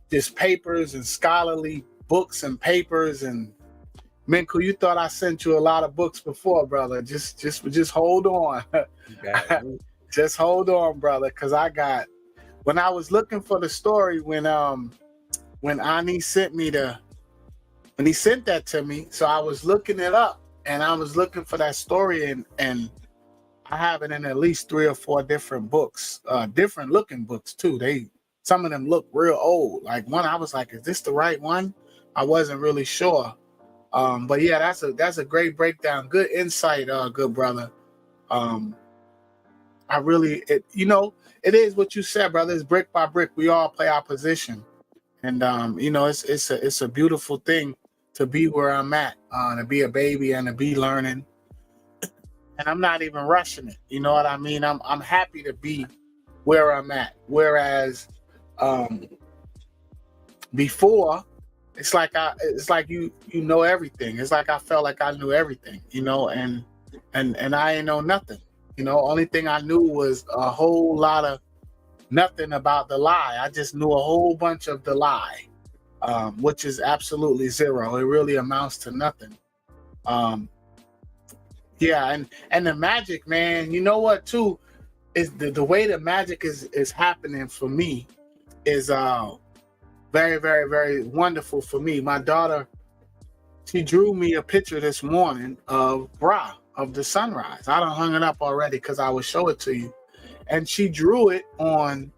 just papers and scholarly books and papers. And Menkhu, you thought I sent you a lot of books before, brother. Just hold on. Just hold on, brother, because when I was looking for the story when Ani sent me when he sent that to me, so I was looking it up and I was looking for that story and I have it in at least 3 or 4 different books, different looking books too. Some of them look real old. Like one, I was like, is this the right one? I wasn't really sure. But yeah, that's a great breakdown. Good insight, good brother. It is what you said, brother. It's brick by brick. We all play our position. And it's a beautiful thing to be where I'm at, to be a baby and to be learning. And I'm not even rushing it. You know what I mean? I'm happy to be where I'm at. Whereas before, it's like you know everything. It's like I felt like I knew everything, and I ain't know nothing. Only thing I knew was a whole lot of nothing about the lie. I just knew a whole bunch of the lie, which is absolutely zero. It really amounts to nothing. Yeah, and the magic, man, you know what too, is the way the magic is happening for me is very, very, very wonderful for me. My daughter, she drew me a picture this morning of Ra, of the sunrise. I done hung it up already because I will show it to you. And she drew it on,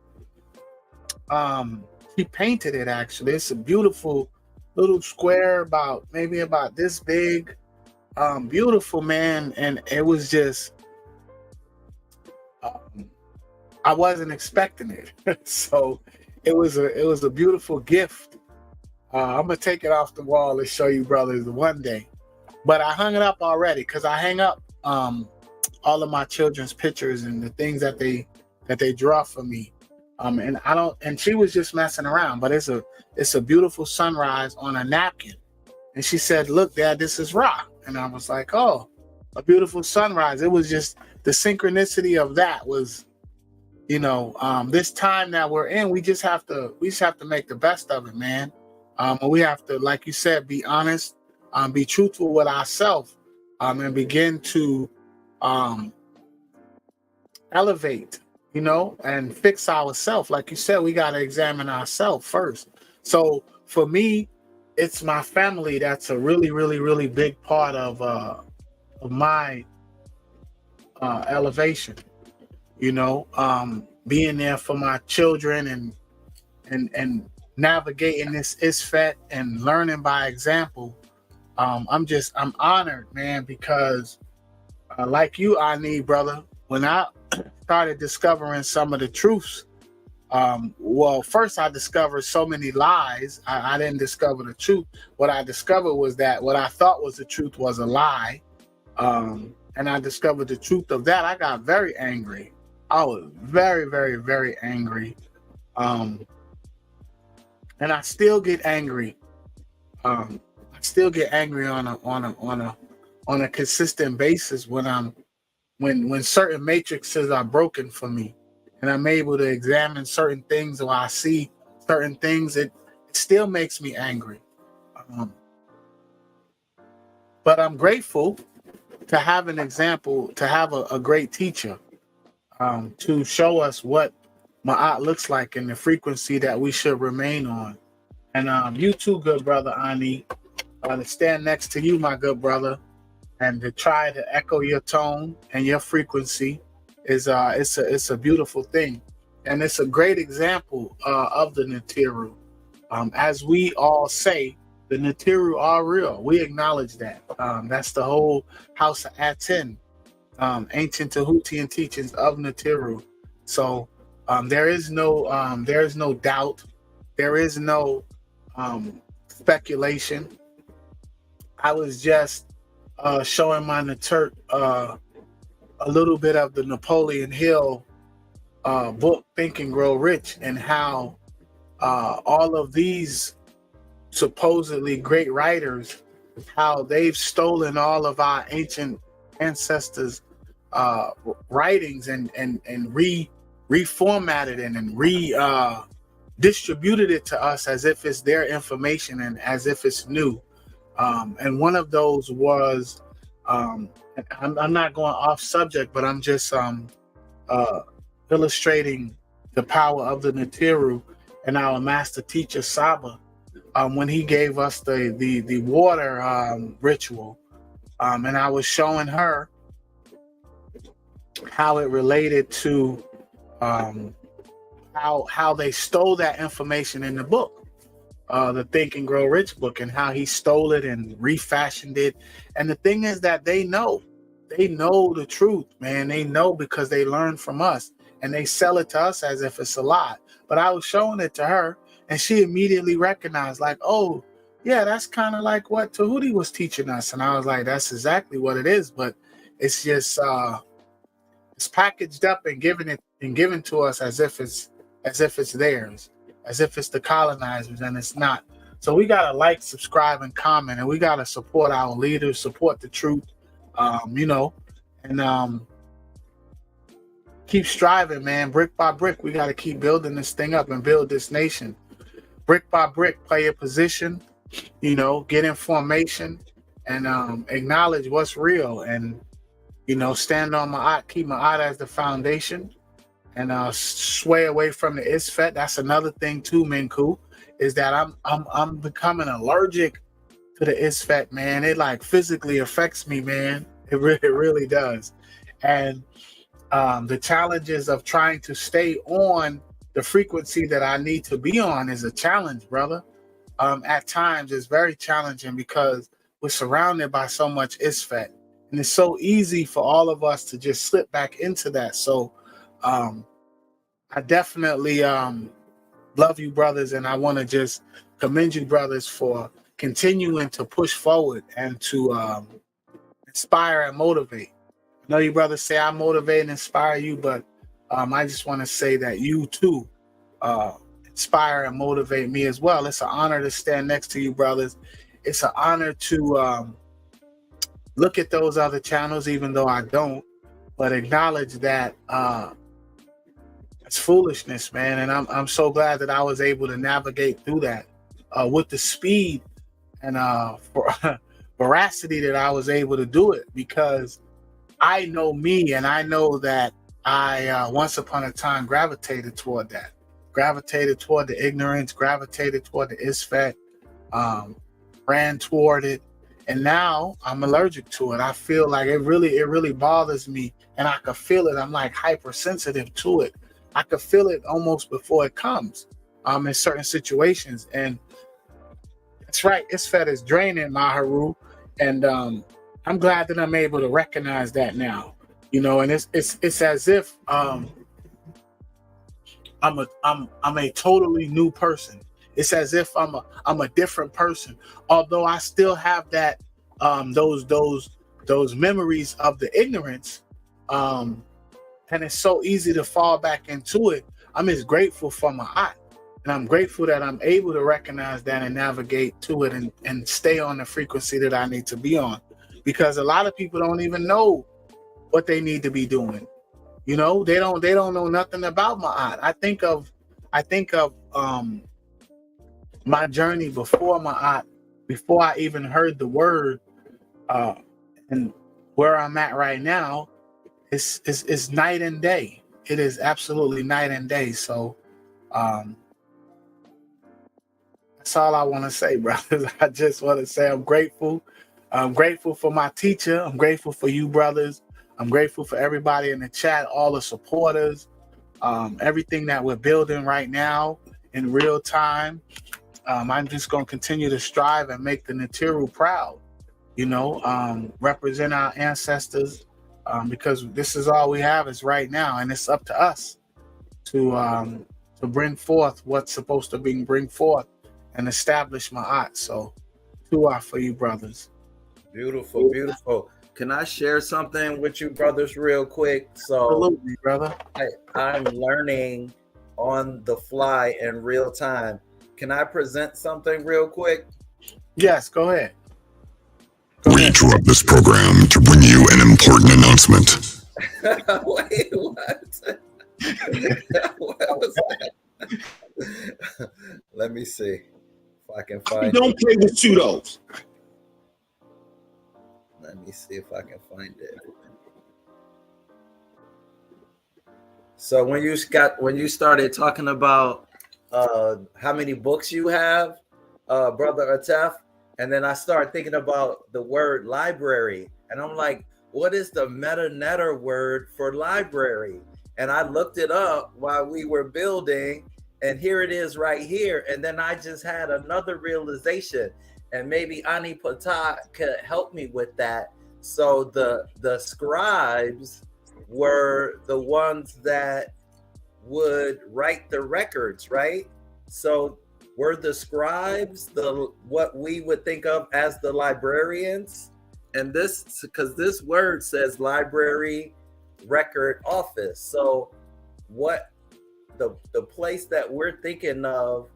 she painted it actually. It's a beautiful little square maybe about this big. Beautiful, man. And it was just, I wasn't expecting it. So it was a beautiful gift. I'm gonna take it off the wall and show you brothers one day. But I hung it up already because I hang up all of my children's pictures and the things that they draw for me. And she was just messing around, but it's a beautiful sunrise on a napkin. And she said, "Look, Dad, this is Ra." And I was like, "Oh, a beautiful sunrise." It was just the synchronicity of that was, this time that we're in, we just have to make the best of it, man. And we have to, like you said, be honest, be truthful with ourselves, and begin to elevate, and fix ourselves. Like you said, we got to examine ourselves first. So for me, it's my family that's a really, really, really big part of my elevation. Being there for my children and navigating this ISFET and learning by example. I'm honored, man, because like you, Ani, brother, when I started discovering some of the truths, first I discovered so many lies. I didn't discover the truth. What I discovered was that what I thought was the truth was a lie. And I discovered the truth of that. I got very angry. I was very, very, very angry. And I still get angry. I still get angry on a consistent basis when certain matrices are broken for me. And I'm able to examine certain things, or I see certain things, it still makes me angry. But I'm grateful to have an example, to have a great teacher, to show us what Maat looks like and the frequency that we should remain on. And you too, good brother Ani, to stand next to you, my good brother, and to try to echo your tone and your frequency is it's a beautiful thing, and it's a great example of the Neteru. As we all say, the Neteru are real. We acknowledge that. That's the whole house of Aten, ancient Tehutian teachings of Neteru. So there is no doubt. There is no speculation. I was just showing my Netert a little bit of the Napoleon Hill book, Think and Grow Rich, and how all of these supposedly great writers, how they've stolen all of our ancient ancestors' writings and reformatted it and distributed it to us as if it's their information and as if it's new. And one of those was, I'm not going off subject, but I'm just illustrating the power of the Neteru and our master teacher Saba, when he gave us the water ritual, and I was showing her how it related to how they stole that information in the book, the Think and Grow Rich book, and how he stole it and refashioned it. And the thing is that they know the truth, man. They know because they learned from us, and they sell it to us as if it's a lie. But I was showing it to her, and she immediately recognized, like, oh, yeah, that's kind of like what Tehuti was teaching us. And I was like, that's exactly what it is. But it's just it's packaged up and given to us as if it's theirs, as if it's the colonizers, and it's not. So we gotta like, subscribe, and comment, and we gotta support our leaders, support the truth, and keep striving, man. Brick by brick, we gotta keep building this thing up and build this nation. Brick by brick, play your position, get information, and acknowledge what's real, and stand on Maat, keep Maat as the foundation, and sway away from the ISFET. That's another thing too, Menkhu, is that I'm becoming allergic to the ISFET, man. It like physically affects me, man. It really does. And the challenges of trying to stay on the frequency that I need to be on is a challenge, brother. At times it's very challenging because we're surrounded by so much ISFET, and it's so easy for all of us to just slip back into that. So I definitely love you, brothers, and I want to just commend you, brothers, for continuing to push forward and to inspire and motivate. I know you brothers say I motivate and inspire you, but I just want to say that you too inspire and motivate me as well. It's an honor to stand next to you, brothers. It's an honor to look at those other channels, even though I don't, but acknowledge that it's foolishness, man. And I'm so glad that I was able to navigate through that with the speed and veracity that I was able to do it, because I know me, and I know that I once upon a time gravitated toward that, gravitated toward the ignorance, gravitated toward the ISFET, ran toward it, and now I'm allergic to it. I feel like it really bothers me, and I can feel it. I'm like hypersensitive to it. I can feel it almost before it comes in certain situations. And that's right, ISFET is draining my HERU, and I'm glad that I'm able to recognize that now. And it's as if I'm a totally new person. It's as if I'm a different person, although I still have that those memories of the ignorance, and it's so easy to fall back into it. I'm just grateful for my eye, and I'm grateful that I'm able to recognize that and navigate to it and stay on the frequency that I need to be on, because a lot of people don't even know what they need to be doing. They don't know nothing about Maat. I think of my journey before Maat, before I even heard the word, and where I'm at right now is night and day. It is absolutely night and day. So that's all I want to say, brothers. I just want to say I'm grateful. I'm grateful for my teacher. I'm grateful for you, brothers. I'm grateful for everybody in the chat, all the supporters, everything that we're building right now in real time. I'm just going to continue to strive and make the Neteru proud, represent our ancestors, because this is all we have is right now, and it's up to us to bring forth what's supposed to bring forth and establish Maat. So, for you, brothers. Beautiful, beautiful. Can I share something with you, brothers, real quick? So, Absolutely, brother. I'm learning on the fly in real time. Can I present something real quick? Yes, go ahead. We interrupt this program to bring you an important announcement. Wait, what? What was that? Let me see if I can find Don't play with pseudos. Let me see if I can find it. So when you started talking about how many books you have, brother ATEF, and then I started thinking about the word library, and I'm like, what is the meta word for library? And I looked it up while we were building, and here it is right here. And then I just had another realization, and maybe Ani Ptah could help me with that. So the scribes were the ones that would write the records, right? So were the scribes what we would think of as the librarians? And this, because this word says library record office. So what the place that we're thinking of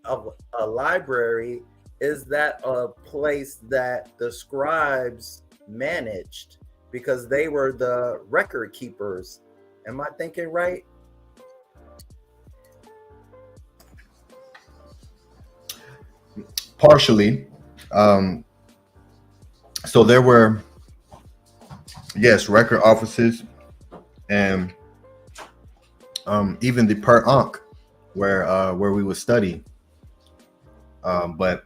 a library, is that a place that the scribes managed because they were the record keepers? Am I thinking right? Partially. So there were, yes, record offices, and even the per Ankh where we would study. But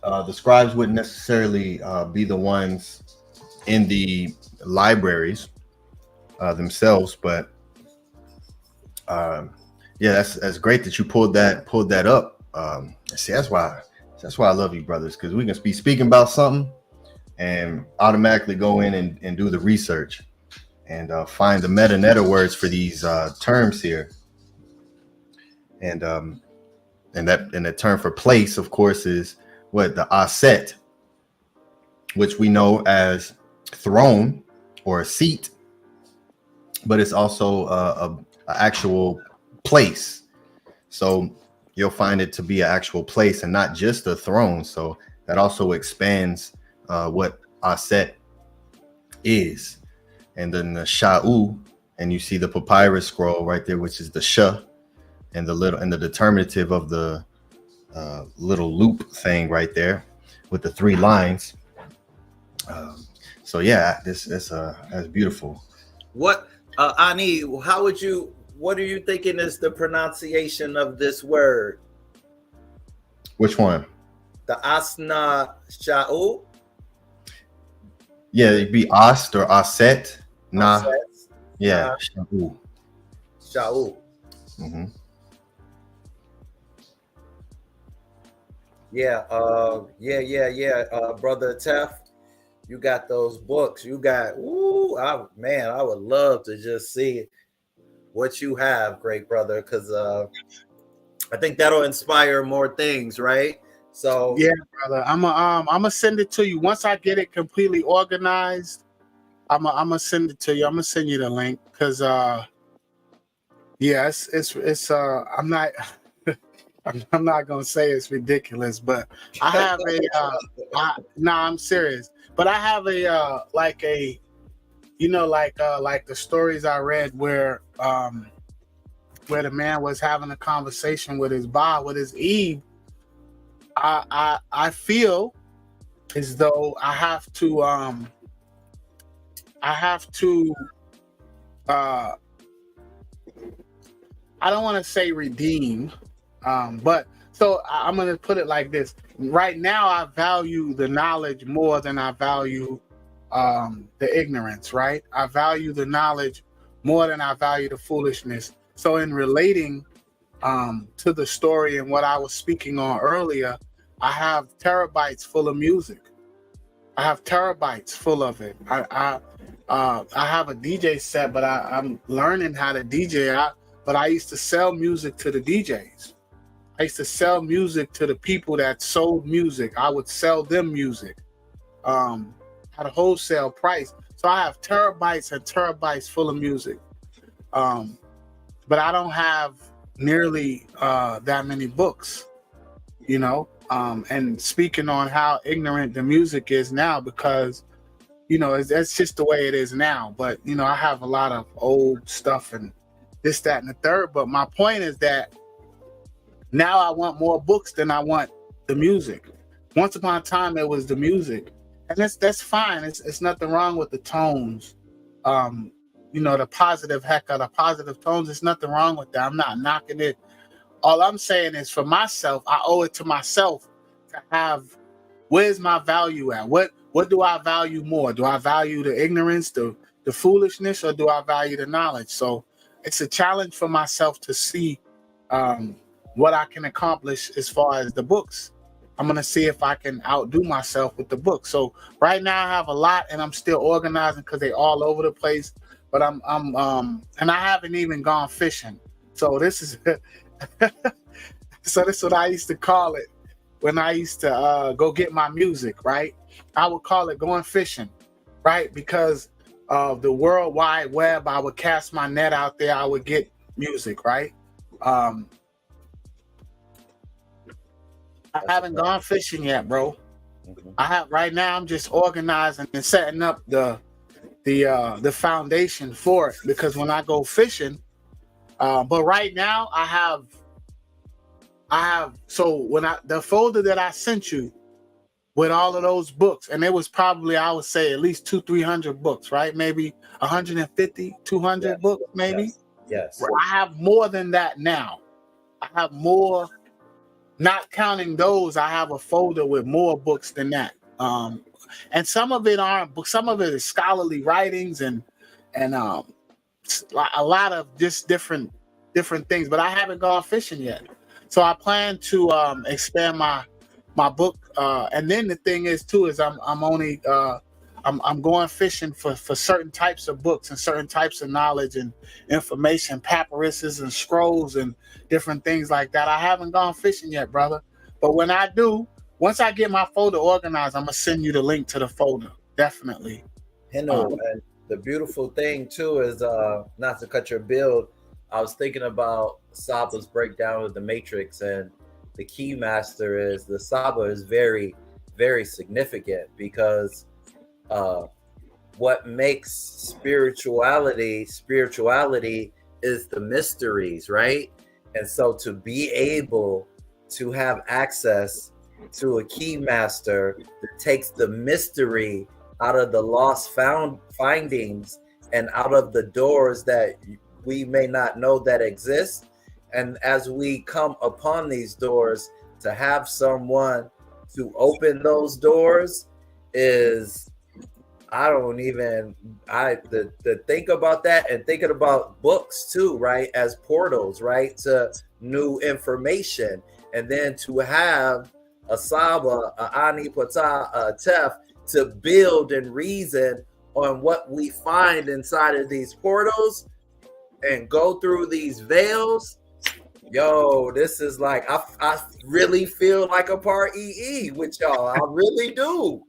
the scribes wouldn't necessarily be the ones in the libraries themselves. But yeah, that's great that you pulled that up. See, that's why I love you, brothers, because we can be speaking about something and automatically go in and do the research and find the meta words for these terms here. And the term for place, of course, is what the aset, which we know as throne or a seat, but it's also a actual place. So you'll find it to be an actual place and not just a throne. So that also expands what aset is. And then the sha'u, and you see the papyrus scroll right there, which is the sha, and the determinative of the little loop thing right there with the 3 lines. So yeah, that's beautiful. What Ani, what are you thinking is the pronunciation of this word? Which one? The asna sha'u? Yeah, it'd be ast or aset. Nah. Aset. Yeah. Sha'u. Sha'u. Mm-hmm. Yeah, brother Tef, you got those books. You got, I would love to just see what you have, great brother, because I think that'll inspire more things, right? So yeah, brother, I'm gonna send it to you once I get it completely organized. I'm gonna send it to you. I'm gonna send you the link because yeah, it's I'm not. I'm not gonna say it's ridiculous, but I have I'm serious. But I have a like the stories I read where the man was having a conversation with his Eve. I feel as though I have to I don't want to say redeem. But so I'm going to put it like this. Right now, I value the knowledge more than I value the ignorance, right? I value the knowledge more than I value the foolishness. So in relating to the story and what I was speaking on earlier, I have terabytes full of music. I have terabytes full of it. I have a DJ set, but I'm learning how to DJ. But I used to sell music to the DJs. I used to sell music to the people that sold music. I would sell them music. I at a wholesale price. So I have terabytes and terabytes full of music. But I don't have nearly that many books, you know. And speaking on how ignorant the music is now, because, you know, that's just the way it is now. But, you know, I have a lot of old stuff and this, that, and the third. But my point is that now I want more books than I want the music. Once upon a time, it was the music. And that's fine. It's nothing wrong with the tones. You know, the positive the positive tones. There's nothing wrong with that. I'm not knocking it. All I'm saying is, for myself, I owe it to myself to have, where's my value at? What do I value more? Do I value the ignorance, the foolishness, or do I value the knowledge? So it's a challenge for myself to see what I can accomplish as far as the books. I'm gonna see if I can outdo myself with the books. So right now I have a lot, and I'm still organizing because they're all over the place. But I'm and I haven't even gone fishing. So this is so this is what I used to call it when I used to go get my music, right? I would call it going fishing, right? Because of the World Wide Web, I would cast my net out there, I would get music, right? I haven't gone fishing yet, bro. I have right now. I'm just organizing and setting up the foundation for it, because when I go fishing, but right now I have. So when the folder that I sent you with all of those books, and it was probably, I would say, at least 200-300 books, right? Maybe 150, 200 books, maybe. Yes. I have more than that now. I have more. Not counting those, I have a folder with more books than that. And some of it aren't books, some of it is scholarly writings and a lot of just different things. But I haven't gone fishing yet. So I plan to expand my book. And then the thing is too, is I'm only I'm going fishing for certain types of books and certain types of knowledge and information, papyruses and scrolls and different things like that. I haven't gone fishing yet, brother. But when I do, once I get my folder organized, I'm gonna send you the link to the folder. Definitely. And the beautiful thing too is, not to cut your build, I was thinking about Saba's breakdown of the matrix, and the key master is the Saba is very, very significant, because what makes spirituality is the mysteries, right? And so to be able to have access to a key master that takes the mystery out of the lost findings and out of the doors that we may not know that exist, and as we come upon these doors, to have someone to open those doors is, to think about that, and thinking about books too, right, as portals, right, to new information. And then to have a Saba, a Ani, Ptah, a ATEF to build and reason on what we find inside of these portals and go through these veils. Yo, this is like, I really feel like a part EE with y'all. I really do.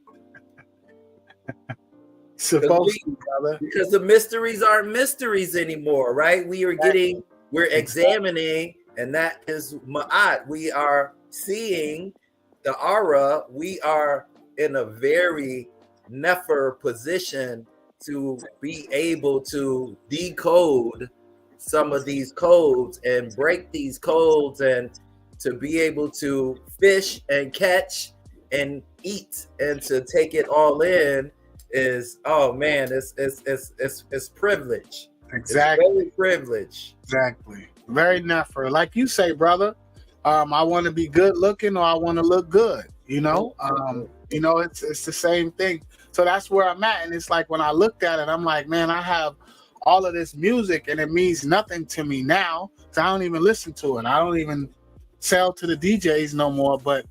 Because the mysteries aren't mysteries anymore, right? We're examining, and that is Maat. We are seeing the aura. We are in a very Nefer position to be able to decode some of these codes and break these codes, and to be able to fish and catch and eat and to take it all in is, oh man, it's privilege. Exactly. It's very privilege. Exactly. Very Nefer. Like you say, brother, I want to be good looking, or I want to look good, you know? It's the same thing. So that's where I'm at. And it's like, when I looked at it, I'm like, man, I have all of this music and it means nothing to me now, because I don't even listen to it. I don't even sell to the DJs no more. But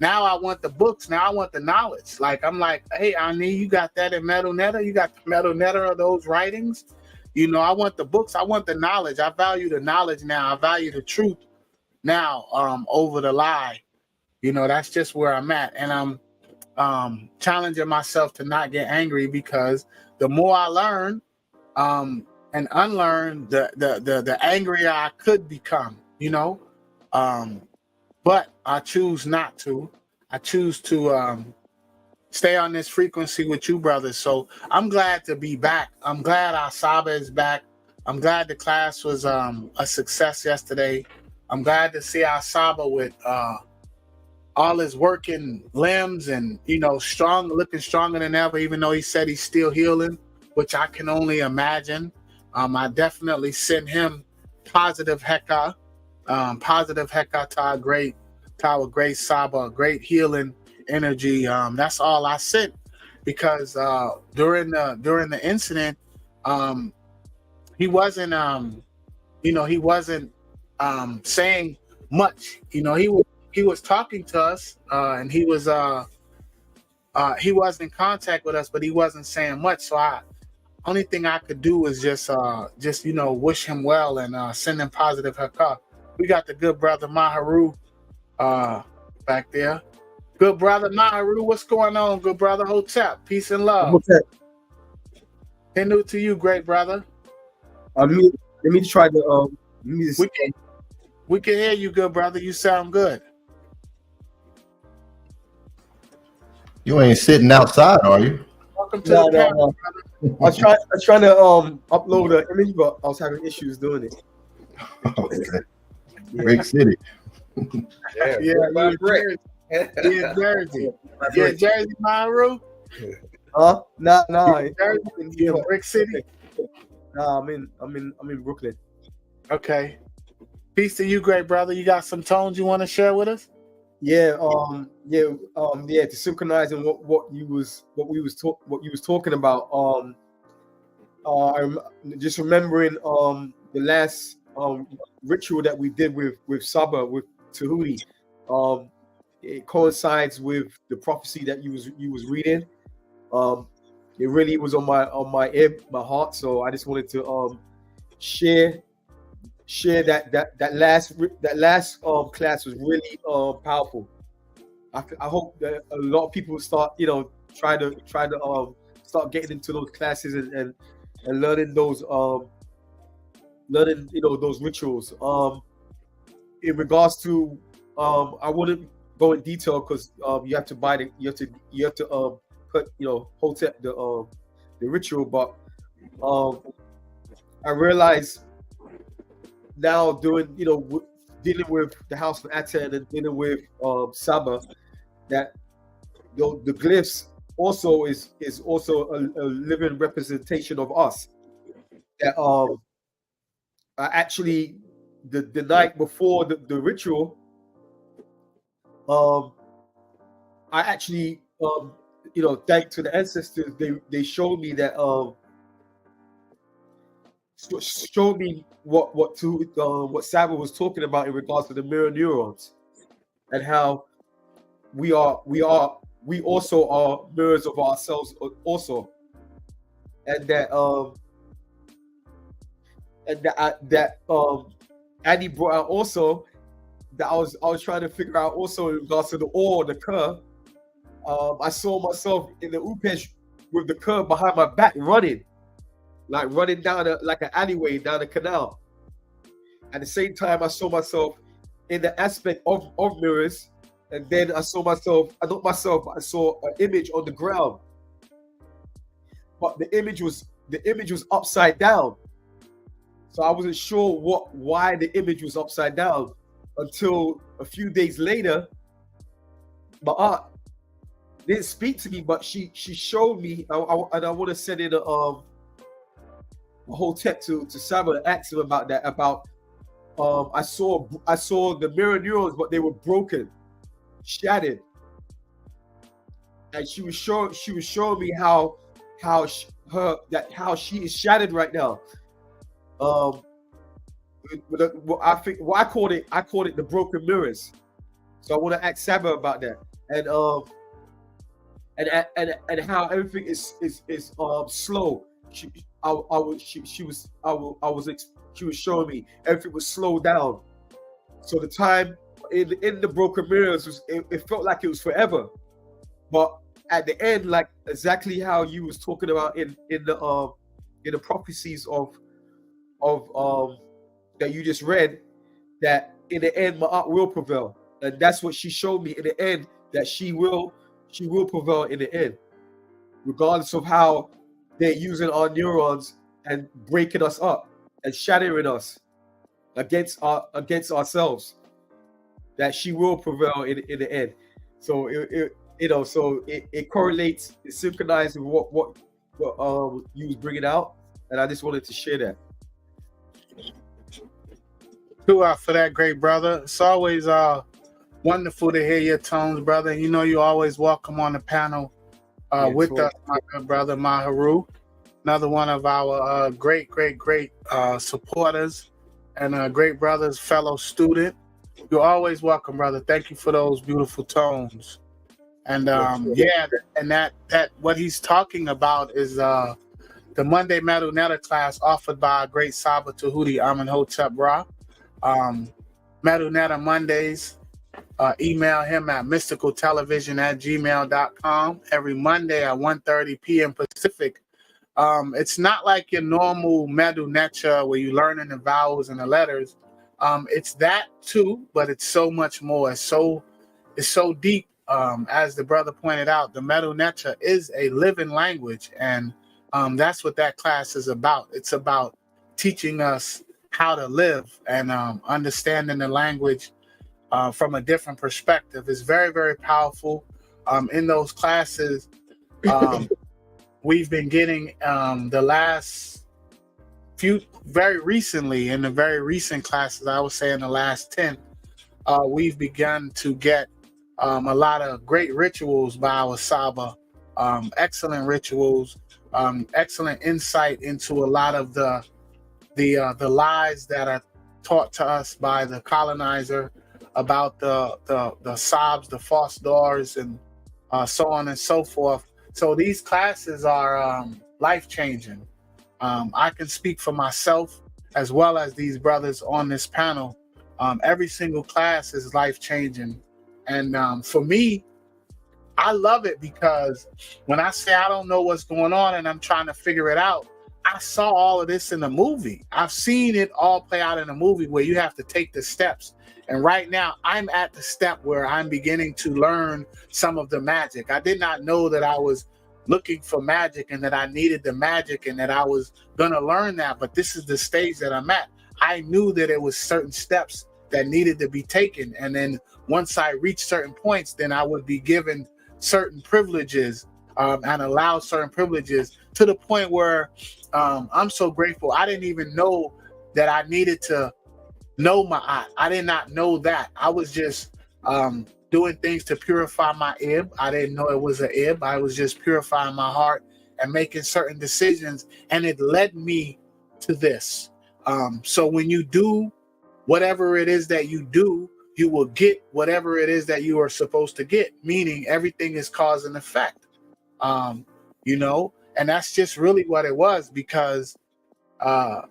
now I want the books. Now I want the knowledge. Like, I'm like, hey, Ani, you got that in Metal Netter? You got the Metal Netter of those writings? You know, I want the books. I want the knowledge. I value the knowledge now. I value the truth now over the lie. You know, that's just where I'm at. And challenging myself to not get angry, because the more I learn and unlearn, the angrier I could become, you know. But I choose not to. I choose to stay on this frequency with you, brothers. So I'm glad to be back. I'm glad our Saba is back. I'm glad the class was a success yesterday. I'm glad to see our Saba with all his working limbs and, you know, strong, looking stronger than ever, even though he said he's still healing, which I can only imagine. I definitely send him positive heka to our great Saba, great healing energy. That's all I sent, because during the incident, he wasn't saying much. You know, he was talking to us, and he was in contact with us, but he wasn't saying much. So only thing I could do was just you know, wish him well and send him positive haka. We got the good brother HERU back there. Good brother HERU, what's going on, good brother? Hotep, peace and love. Hindu to you, great brother. Let me try to we can hear you, good brother. You sound good. You ain't sitting outside, are you? Welcome to the panel, I was trying to upload an image, but I was having issues doing it. Okay. Brick City. Yeah, Jersey. Yeah, Jersey, HERU. Nah. Jersey, Brick City. Nah, I'm in Brooklyn. Okay. Peace to you, great brother. You got some tones you want to share with us? To synchronize in what you was talking about. I'm just remembering the last ritual that we did with Saba, with Tehuti. It coincides with the prophecy that you was reading. It really was on my heart, so I just wanted to share that last class was really powerful. I hope that a lot of people start, you know, try to start getting into those classes and learning those those rituals. In regards to I wouldn't go in detail because you have to buy you have to put, you know, Hotep the ritual, but I realized now dealing with the house of Aten and dealing with Saba, that the glyphs also is also a living representation of us. That I actually the night before the ritual, I actually thanks to the ancestors, they showed me that showed me what Saba was talking about in regards to the mirror neurons, and how we also are mirrors of ourselves also, and that Annie brought out also that I was trying to figure out also in regards to the ore, the curve. I saw myself in the upesh with the curve behind my back running down like an alleyway down the canal. At the same time, I saw myself in the aspect of mirrors, and then I saw myself. I saw an image on the ground, but the image was upside down. So I wasn't sure why the image was upside down until a few days later. My aunt didn't speak to me, but she showed me, and I want to send in a whole text to Saba and ask him about that. I saw the mirror neurons, but they were broken, shattered, and she was showing me how she is shattered right now. I called it the broken mirrors. So I want to ask Saba about that, and how everything is slow. She was showing me everything was slowed down. So the time in the broken mirrors it felt like it was forever, but at the end, like exactly how you was talking about in the prophecies of that you just read, that in the end Maat will prevail, and that's what she showed me in the end, that she will prevail in the end, regardless of how they're using our neurons and breaking us up and shattering us against ourselves, that she will prevail in the end. So it correlates, it synchronizes with what you was bringing out, and I just wanted to share that. Two out for that, great brother. It's always wonderful to hear your tones, brother. You know you're always welcome on the panel with us, my good brother, my HERU. Another one of our great supporters and great brothers, fellow student. You're always welcome, brother. Thank you for those beautiful tones. And and that what he's talking about is the Monday Metal Netta class offered by our great Saba Tehuti Amenhotep Ra. Metal Netta Mondays. Email him at mysticaltelevision@gmail.com every Monday at 1:30 p.m. Pacific. It's not like your normal Medu Necha where you learning the vowels and the letters. It's that too, but it's so much more. It's so deep. As the brother pointed out, the Medu Necha is a living language, and that's what that class is about. It's about teaching us how to live and understanding the language from a different perspective. Is very, very powerful. In those classes, we've been getting the last few, very recently, in the very recent classes, I would say in the last 10, we've begun to get a lot of great rituals by our Saba, excellent rituals, excellent insight into a lot of the lies that are taught to us by the colonizer about the Sabs, the false doors, and so on and so forth. So these classes are life-changing. I can speak for myself as well as these brothers on this panel. Every single class is life-changing. And for me, I love it because when I say I don't know what's going on and I'm trying to figure it out, I saw all of this in the movie. I've seen it all play out in a movie where you have to take the steps. And right now, I'm at the step where I'm beginning to learn some of the magic. I did not know that I was looking for magic and that I needed the magic and that I was going to learn that. But this is the stage that I'm at. I knew that it was certain steps that needed to be taken. And then once I reached certain points, then I would be given certain privileges and allowed certain privileges, to the point where I'm so grateful. I didn't even know that I needed to know Maat. I did not know that. I was just doing things to purify my ib. I didn't know it was an ib. I was just purifying my heart and making certain decisions, and it led me to this. So when you do whatever it is that you do, you will get whatever it is that you are supposed to get, meaning everything is cause and effect. You know, and that's just really what it was, because I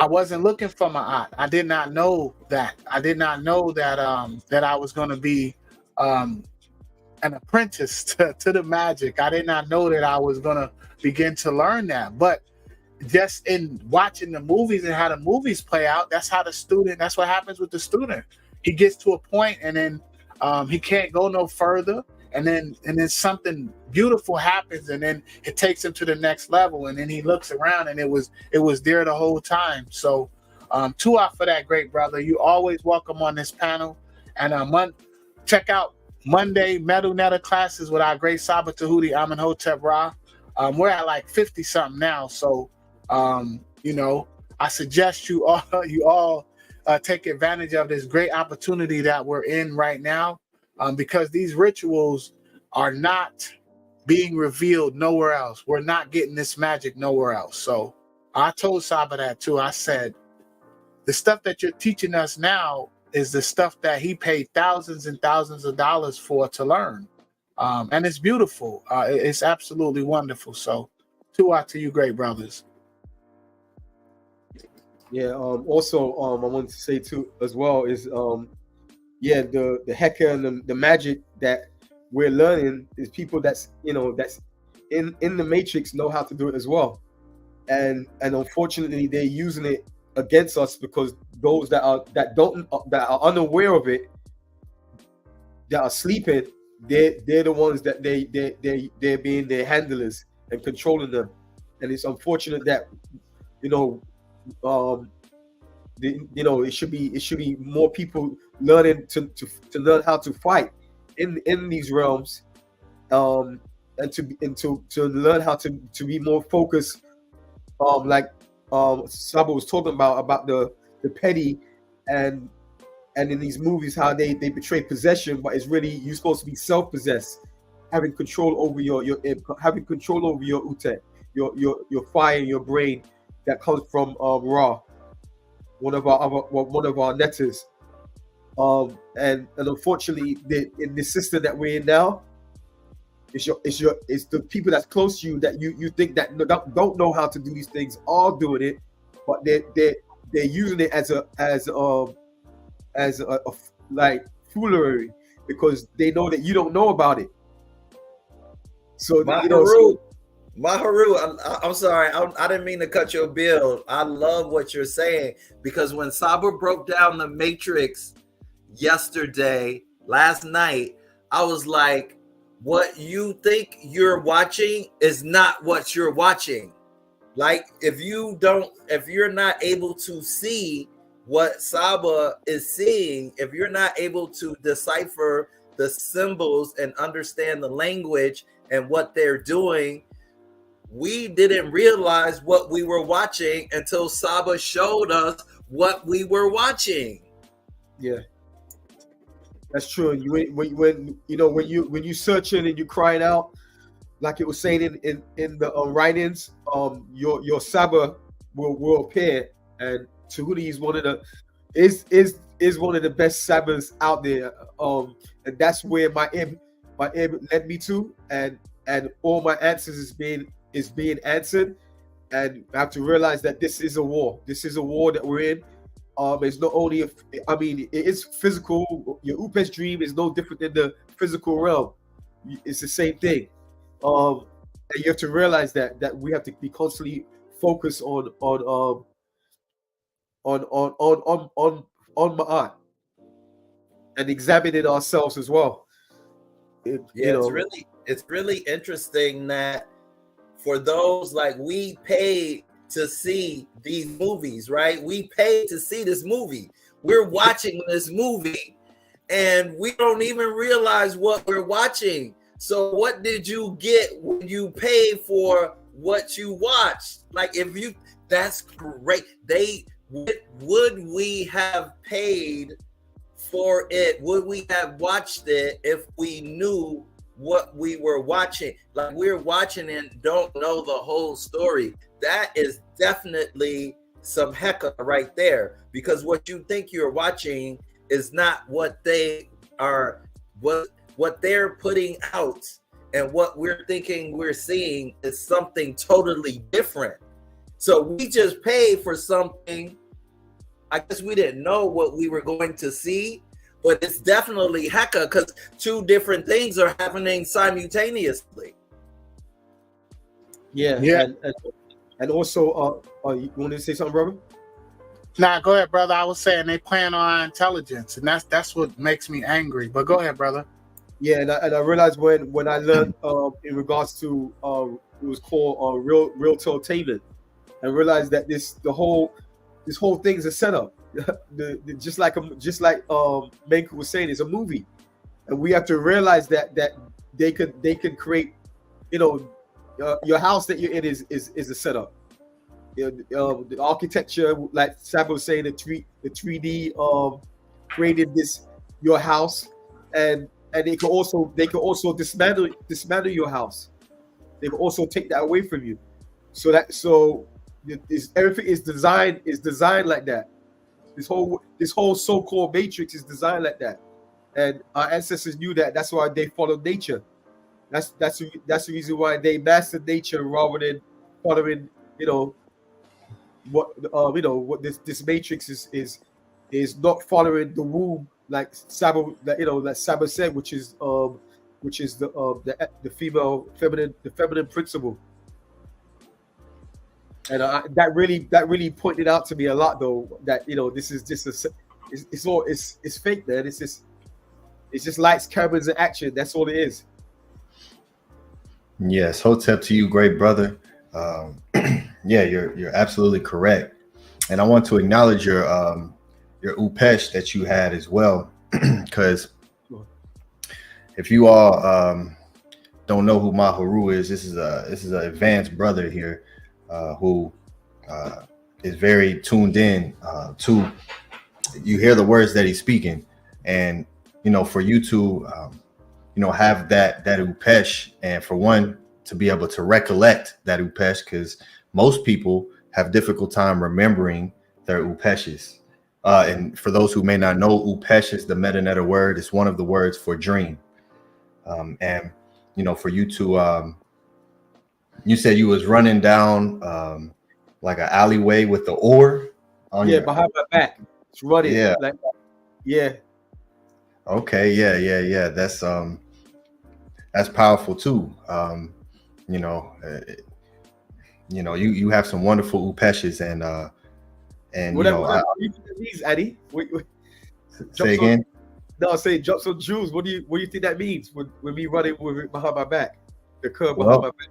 wasn't looking for Maat. I did not know that. I did not know that that I was going to be an apprentice to the magic. I did not know that I was going to begin to learn that. But just in watching the movies and how the movies play out, that's how that's what happens with the student. He gets to a point and then he can't go no further. And then something beautiful happens, and then it takes him to the next level. And then he looks around, and it was there the whole time. So, 2 out for that, great brother. You always welcome on this panel. And check out Monday Metal Netta classes with our great Saba Tehuti Amenhotep Ra. We're at like 50 something now. So, you know, I suggest you all take advantage of this great opportunity that we're in right now. Because these rituals are not being revealed nowhere else. We're not getting this magic nowhere else. So I told Saba that too. I said, the stuff that you're teaching us now is the stuff that he paid thousands and thousands of dollars for to learn. And it's beautiful. It's absolutely wonderful. So 2 out to you, great brothers. Yeah. Also, I wanted to say too as well is the Heka and the magic that we're learning is people that's that's in the matrix know how to do it as well, and unfortunately they're using it against us because those that are unaware of it, that are sleeping, they're the ones that they're being their handlers and controlling them. And it's unfortunate that it should be more people learning to learn how to fight in these realms, and to learn how to be more focused, like Saba was talking about the petty, and in these movies how they portray possession, but it's really you're supposed to be self-possessed, having control over your having control over your utek, your fire, your brain that comes from Ra, one of our netters. And unfortunately, in the system that we're in now, it's the people that's close to you that you think that don't know how to do these things are doing it, but they're using it as a like foolery, because they know that you don't know about it. So HERU, I'm sorry, I didn't mean to cut your bill. I love what you're saying, because when Saba broke down the Matrix last night, I was like, what you think you're watching is not what you're watching. Like, if you're not able to see what Saba is seeing, if you're not able to decipher the symbols and understand the language and what they're doing, we didn't realize what we were watching until Saba showed us what we were watching. Yeah, that's true. And when you searching and you crying out, like it was saying in the writings, your Saba will appear, and Tehuti is one of the best Sabas out there. And that's where my ib led me to, and all my answers is being answered. And I have to realize that this is a war. This is a war that we're in. It's not only it is physical. Your Upesh dream is no different than the physical realm. It's the same thing. And you have to realize that we have to be constantly focused on Maat and examining ourselves as well. It's really interesting that for those, like, we paid to see these movies, right? We paid to see this movie. We're watching this movie and we don't even realize what we're watching. So what did you get when you paid for what you watched? Like, that's great. Would we have paid for it? Would we have watched it if we knew what we were watching? Like, we're watching and don't know the whole story. That is definitely some hecka right there, because what you think you're watching is not what they are, what they're putting out, and what we're thinking we're seeing is something totally different. So we just paid for something. I guess we didn't know what we were going to see, but it's definitely hecka, because two different things are happening simultaneously. Yeah. And also, you want to say something, brother? Nah, go ahead, brother. I was saying they plan on our intelligence, and that's what makes me angry. But go ahead, brother. Yeah, and I realized when I learned in regards to it was called real entertainment, I realized that this whole thing is a setup. just like Menkhu was saying, it's a movie, and we have to realize that they could create, your house that you're in is a setup. The architecture, like Saba was saying, the 3D created your house, and they could also dismantle your house. They could also take that away from you. So everything is designed like that. This whole so-called matrix is designed like that, and our ancestors knew that. That's why they followed nature. That's the reason why they mastered nature rather than following what this matrix is not following the womb, like Saba, like Saba said, which is which is the feminine principle. And that really pointed out to me a lot, though, that this is just it's fake, man. It's just lights, cameras, and action. That's all it is. Yes, hotep to you, great brother. Yeah, you're absolutely correct, and I want to acknowledge your upesh that you had as well, because if you all don't know who my HERU is, this is an advanced brother here who is very tuned in to. You hear the words that he's speaking, and for you to have that upesh, and for one to be able to recollect that upesh, because most people have difficult time remembering their upeshes. And for those who may not know, upesh is the metaneta word. It's one of the words for dream. And for you to you said you was running down like an alleyway with the oar on behind my back. It's running. Yeah. Like, yeah. Okay. Yeah. That's powerful too. You have some wonderful upeshes, and what you think that means, Addy? Say again. No, I say jump some Jews. What do you think that means with me running with it behind my back? The curve behind my back.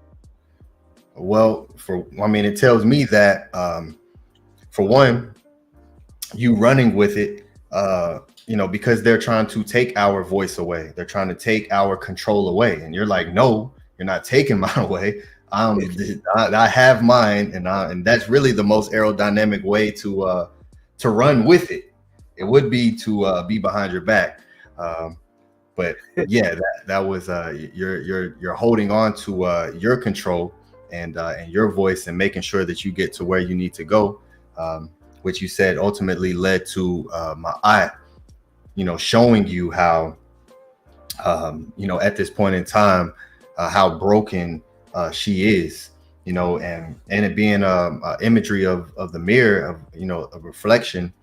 Well, it tells me that for one, you running with it, because they're trying to take our voice away. They're trying to take our control away, and you're like, no, you're not taking mine away. I have mine, and that's really the most aerodynamic way to run with it. It would be to be behind your back, but yeah, that was you're holding on to your control and your voice, and making sure that you get to where you need to go, which you said ultimately led to Maat, showing you how at this point in time how broken she is, and it being imagery of the mirror, of a reflection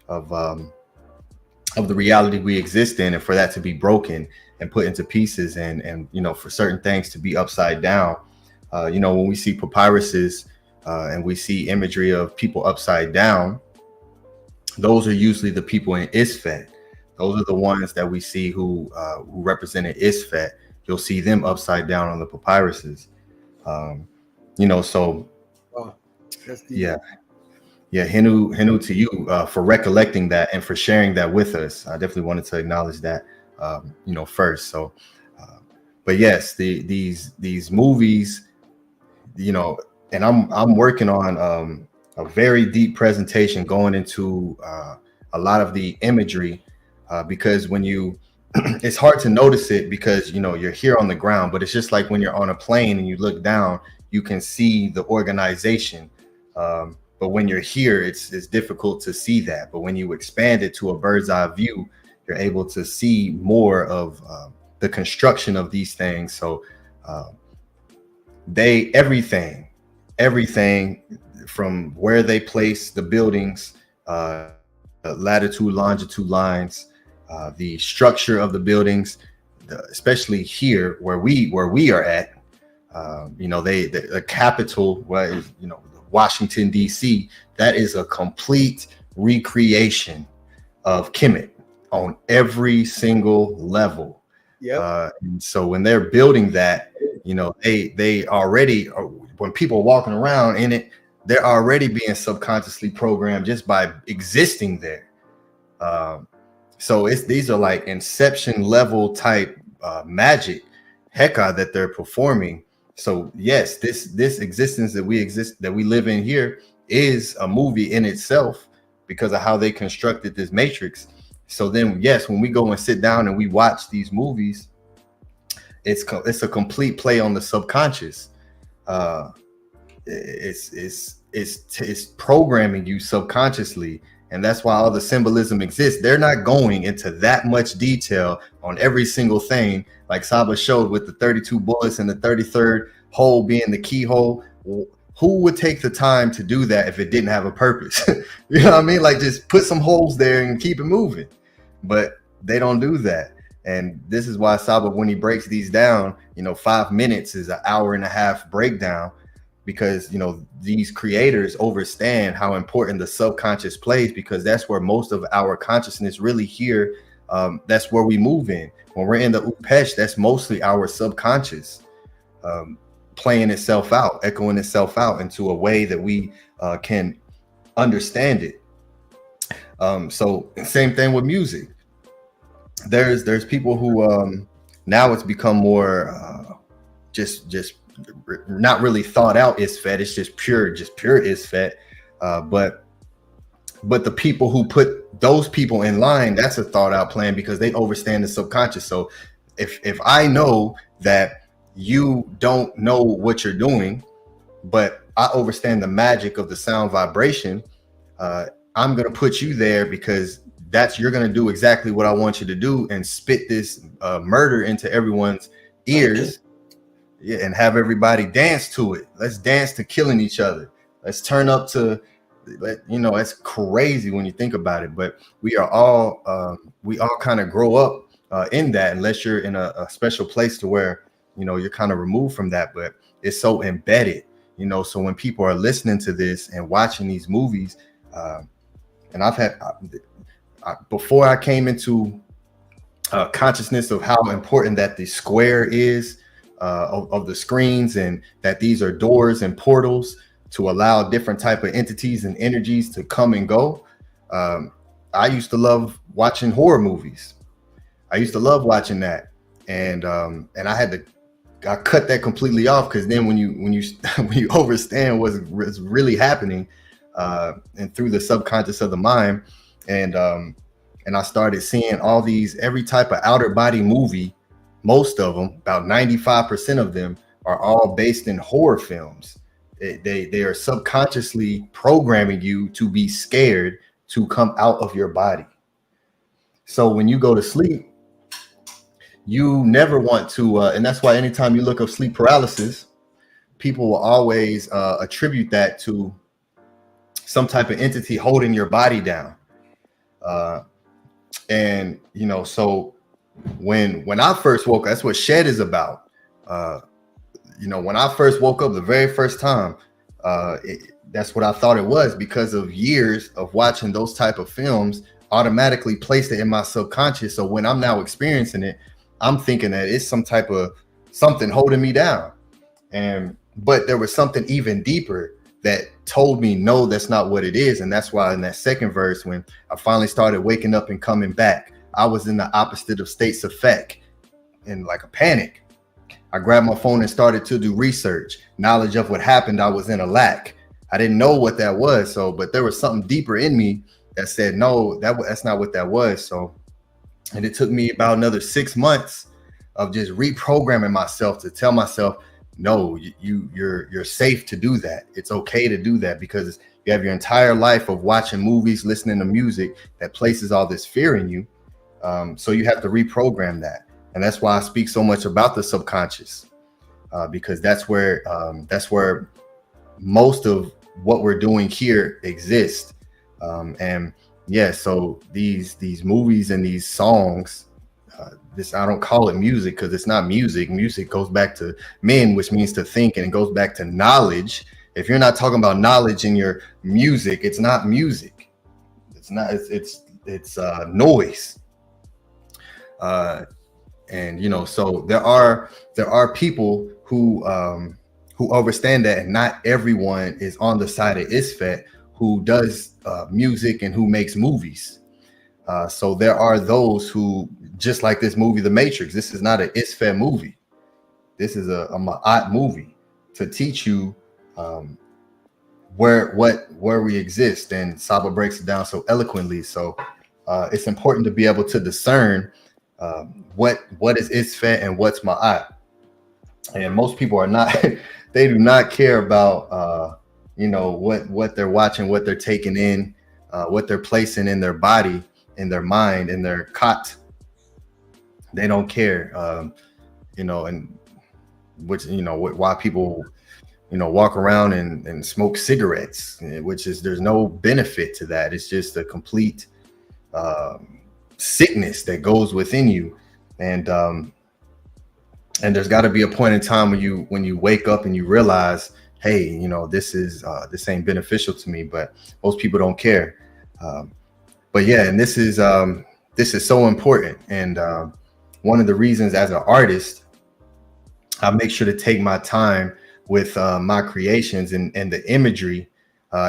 of the reality we exist in, and for that to be broken and put into pieces, and for certain things to be upside down. When we see papyruses and we see imagery of people upside down, those are usually the people in Isfet. Those are the ones that we see who represented Isfet. You'll see them upside down on the papyruses. So Henu to you for recollecting that and for sharing that with us. I definitely wanted to acknowledge that first. So but yes, these movies, and I'm working on a very deep presentation going into a lot of the imagery, because when you it's hard to notice it because you're here on the ground, but it's just like when you're on a plane and you look down, you can see the organization, but when you're here, it's difficult to see that. But when you expand it to a bird's eye view, you're able to see more of the construction of these things. So everything from where they place the buildings, latitude, longitude lines, the structure of the buildings, especially here where we are at, the capital, Washington D.C., that is a complete recreation of Kemet on every single level. Yeah. And so when they're building that, they already, when people are walking around in it, they're already being subconsciously programmed just by existing there. So these are like Inception level type magic heka that they're performing. So yes, this existence that we live in here is a movie in itself because of how they constructed this matrix. So then, yes, when we go and sit down and we watch these movies, it's a complete play on the subconscious. It's programming you subconsciously, and that's why all the symbolism exists. They're not going into that much detail on every single thing, like Saba showed with the 32 bullets and the 33rd hole being the keyhole. Who would take the time to do that if it didn't have a purpose? You know what I mean? Like, just put some holes there and keep it moving. But they don't do that. And this is why Saba, when he breaks these down, 5 minutes is an hour and a half breakdown, because these creators understand how important the subconscious plays, because that's where most of our consciousness really here. That's where we move in. When we're in the Upesh, that's mostly our subconscious playing itself out, echoing itself out into a way that we can understand it. So same thing with music. There's people who now it's become more just not really thought out isfet. It's just pure isfet. But the people who put those people in line, that's a thought out plan, because they understand the subconscious. So if I know that you don't know what you're doing, but I understand the magic of the sound vibration, I'm gonna put you there because you're gonna do exactly what I want you to do, and spit this murder into everyone's ears. Yeah, and have everybody dance to it. Let's dance to killing each other. Let's turn up to, it's crazy when you think about it. But we all kind of grow up in that, unless you're in a special place to where you're kind of removed from that. But it's so embedded, so when people are listening to this and watching these movies, and I've had before I came into consciousness of how important that the square is, of the screens, and that these are doors and portals to allow different type of entities and energies to come and go. I used to love watching horror movies. I used to love watching that, and I cut that completely off, because then when you understand what's really happening, and through the subconscious of the mind, and I started seeing all these, every type of outer body movie. Most of them, about 95% of them, are all based in horror films. They are subconsciously programming you to be scared to come out of your body. So when you go to sleep, you never want to, and that's why anytime you look up sleep paralysis, people will always attribute that to some type of entity holding your body down. And so when I first woke up, that's what Shed is about. When I first woke up the very first time, that's what I thought it was, because of years of watching those type of films automatically placed it in my subconscious. So when I'm now experiencing it, I'm thinking that it's some type of something holding me down. But there was something even deeper that told me, no, that's not what it is. And that's why in that second verse, when I finally started waking up and coming back, I was in the opposite of states of effect, in like a panic. I grabbed my phone and started to do research. Knowledge of what happened, I was in a lack. I didn't know what that was. But there was something deeper in me that said, no, that's not what that was. So, and it took me about another 6 months of just reprogramming myself to tell myself, no, you're safe to do that. It's okay to do that, because you have your entire life of watching movies, listening to music that places all this fear in you. So you have to reprogram that. And that's why I speak so much about the subconscious, because that's where most of what we're doing here exists. And yeah, so these movies and these songs, I don't call it music, because it's not music. Music goes back to men, which means to think, and it goes back to knowledge. If you're not talking about knowledge in your music, it's not music. It's not. It's noise. And so there are people who understand that, and not everyone is on the side of Isfet who does music and who makes movies. So there are those who, just like this movie, The Matrix, this is not an Isfet movie. This is a Maat movie to teach you where we exist. And Saba breaks it down so eloquently. So it's important to be able to discern what is Isfet and what's Maat. And most people are not, they do not care about what they're watching, what they're taking in, what they're placing in their body, in their mind, in their cot. They don't care, and which, why people, walk around and smoke cigarettes, which is, there's no benefit to that. It's just a complete sickness that goes within you. And there's got to be a point in time when you wake up and you realize, hey, you know, this ain't beneficial to me, but most people don't care. But yeah, and this is so important. And one of the reasons as an artist, I make sure to take my time with my creations and the imagery,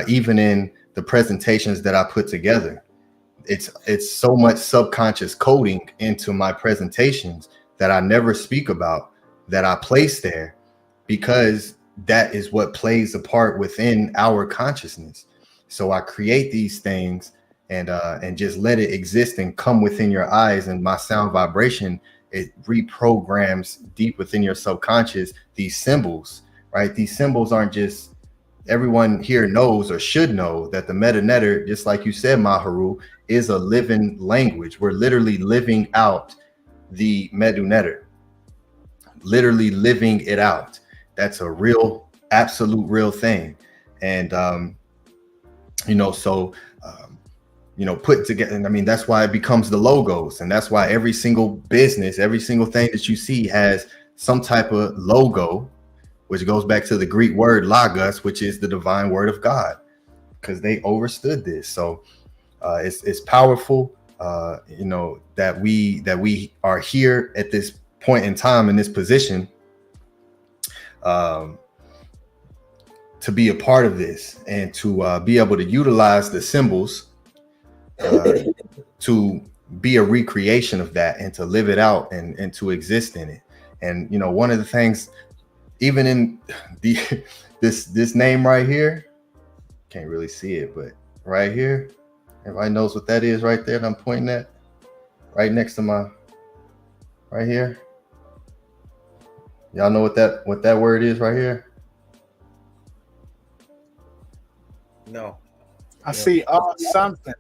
even in the presentations that I put together. It's so much subconscious coding into my presentations that I never speak about, that I place there, because that is what plays a part within our consciousness. So I create these things and just let it exist and come within your eyes, and my sound vibration, it reprograms deep within your subconscious these symbols, right? These symbols aren't just, everyone here knows or should know that the meta netter, just like you said, HERU, is a living language. We're literally living out the Medu netter, literally living it out. That's a real, absolute real thing. And, you know, so, you know, put together, and I mean, that's why it becomes the logos. And that's why every single business, every single thing that you see has some type of logo, which goes back to the Greek word logos, which is the divine word of God, because they understood this. So it's powerful, you know, that we are here at this point in time, in this position, to be a part of this, and to be able to utilize the symbols to be a recreation of that, and to live it out, and to exist in it. And, you know, one of the things, even in this name right here, can't really see it, but right here, everybody knows what that is right there that I'm pointing at, right next to my, right here. Y'all know what that word is right here? No. I see something.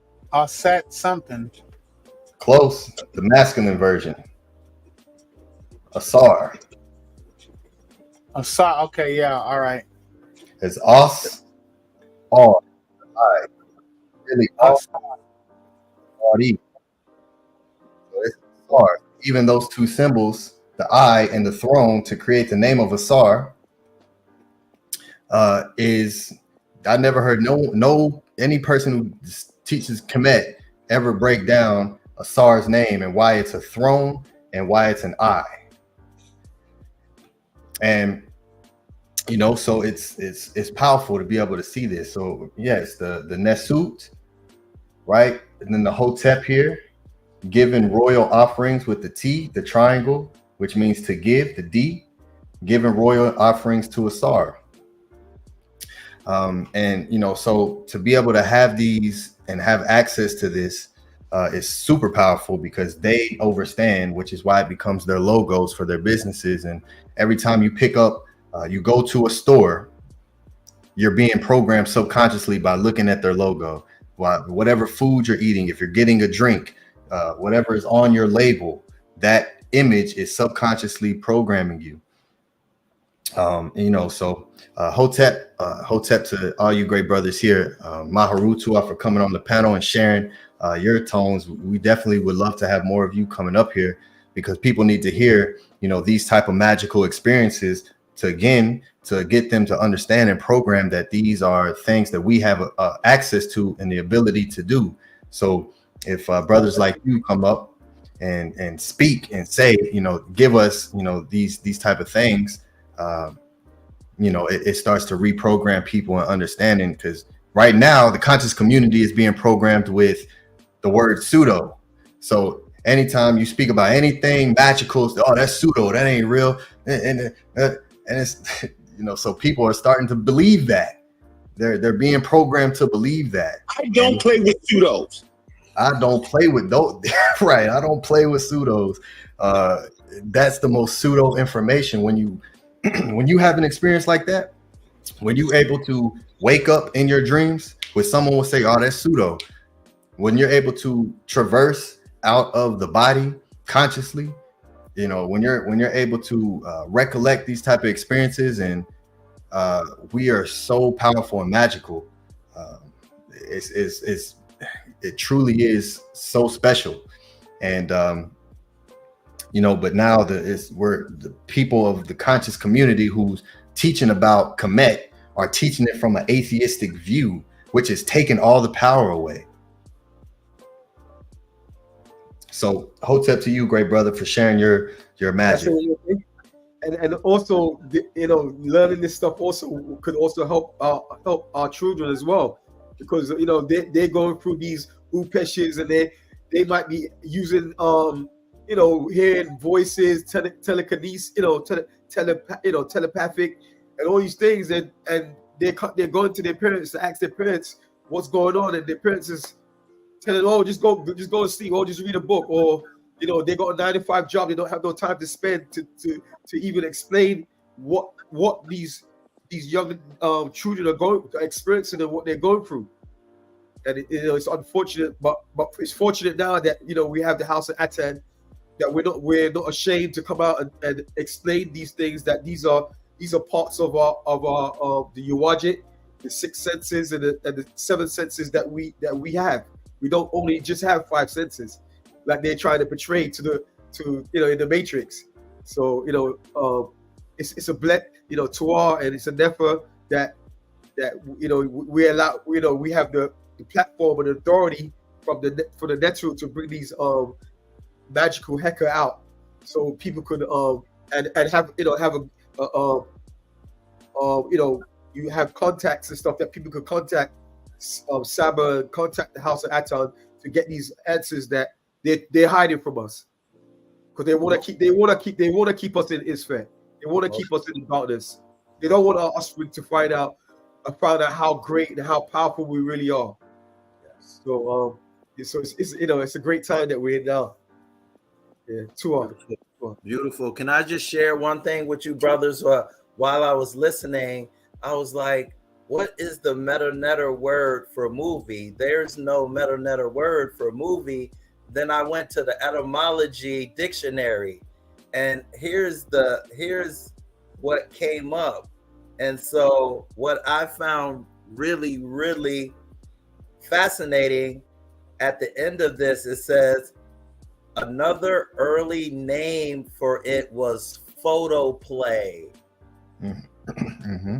Set something. Close. The masculine version. Asar. Asar. Okay, yeah, all right. It's os, all, I. Really, os, Ahati. So it's Asar. Even those two symbols, the I and the throne, to create the name of Asar, is, I never heard any person who teaches Kemet ever break down Asar's name and why it's a throne and why it's an I. And, you know, so it's powerful to be able to see this. So yes, the Nesut, right? And then the Hotep here, giving royal offerings with the T, the triangle, which means to give, the D, giving royal offerings to Asar. And, you know, so to be able to have these and have access to this is super powerful, because they understand, which is why it becomes their logos for their businesses. And every time you pick up, you go to a store, you're being programmed subconsciously by looking at their logo. Whatever food you're eating, if you're getting a drink, whatever is on your label, that image is subconsciously programming you. You know, so Hotep to all you great brothers here, HERU to for coming on the panel and sharing your tones. We definitely would love to have more of you coming up here, because people need to hear, you know, these type of magical experiences to get them to understand and program that these are things that we have access to and the ability to do. So if brothers like you come up and speak and say, you know, give us, you know, these type of things, you know, it starts to reprogram people and understanding, because right now the conscious community is being programmed with the word pseudo. So anytime you speak about anything magical, oh, that's pseudo, that ain't real, and it's, you know, so people are starting to believe that. They're being programmed to believe that. I don't play with pseudos. I don't play with those. Right, I don't play with pseudos. That's the most pseudo information. When you have an experience like that, when you're able to wake up in your dreams, where someone will say, oh, that's pseudo. When you're able to traverse out of the body consciously, you know, when you're able to recollect these type of experiences, and we are so powerful and magical. It truly is so special. And you know, but now we're the people of the conscious community who's teaching about Kemet are teaching it from an atheistic view, which is taking all the power away. So hotep to you, great brother, for sharing your magic. And also, you know, learning this stuff also could also help our children as well, because you know they're going through these upeshes, and they might be using you know, hearing voices, telekinesis, you know, telepathic, and all these things, and they're going to their parents to ask their parents what's going on, and their parents is telling, oh, just go and sleep, or just read a book, or you know, they got a 9-to-5 job, they don't have no time to spend to even explain what these young children are experiencing and what they're going through. And you know, it's unfortunate, but it's fortunate now that, you know, we have the House of Aten, that we're not ashamed to come out and explain these things, that these are parts of our the Uwajit, the 6 senses and the 7 senses that we have. We don't only just have 5 senses like they're trying to portray to you know, in the Matrix. So you know, it's a blend, you know, Tuar, and it's a Nefer that you know, we allow, you know, we have the platform and authority for the network to bring these magical hacker out, so people could and have, you know, have you know, you have contacts and stuff that people could contact Saba, contact the House of Aton to get these answers that they're hiding from us, because they want to keep us in Isfet. They want to keep us in darkness. They don't want us to find out how great and how powerful we really are. So so it's you know, it's a great time that we're in now. Yeah, Beautiful. Can I just share one thing with you, brothers? While I was listening, I was like, what is the meta-netter word for movie? There's no meta-netter word for movie. Then I went to the etymology dictionary, and here's what came up. And so what I found really, really fascinating, at the end of this, it says another early name for it was photoplay. Mm-hmm.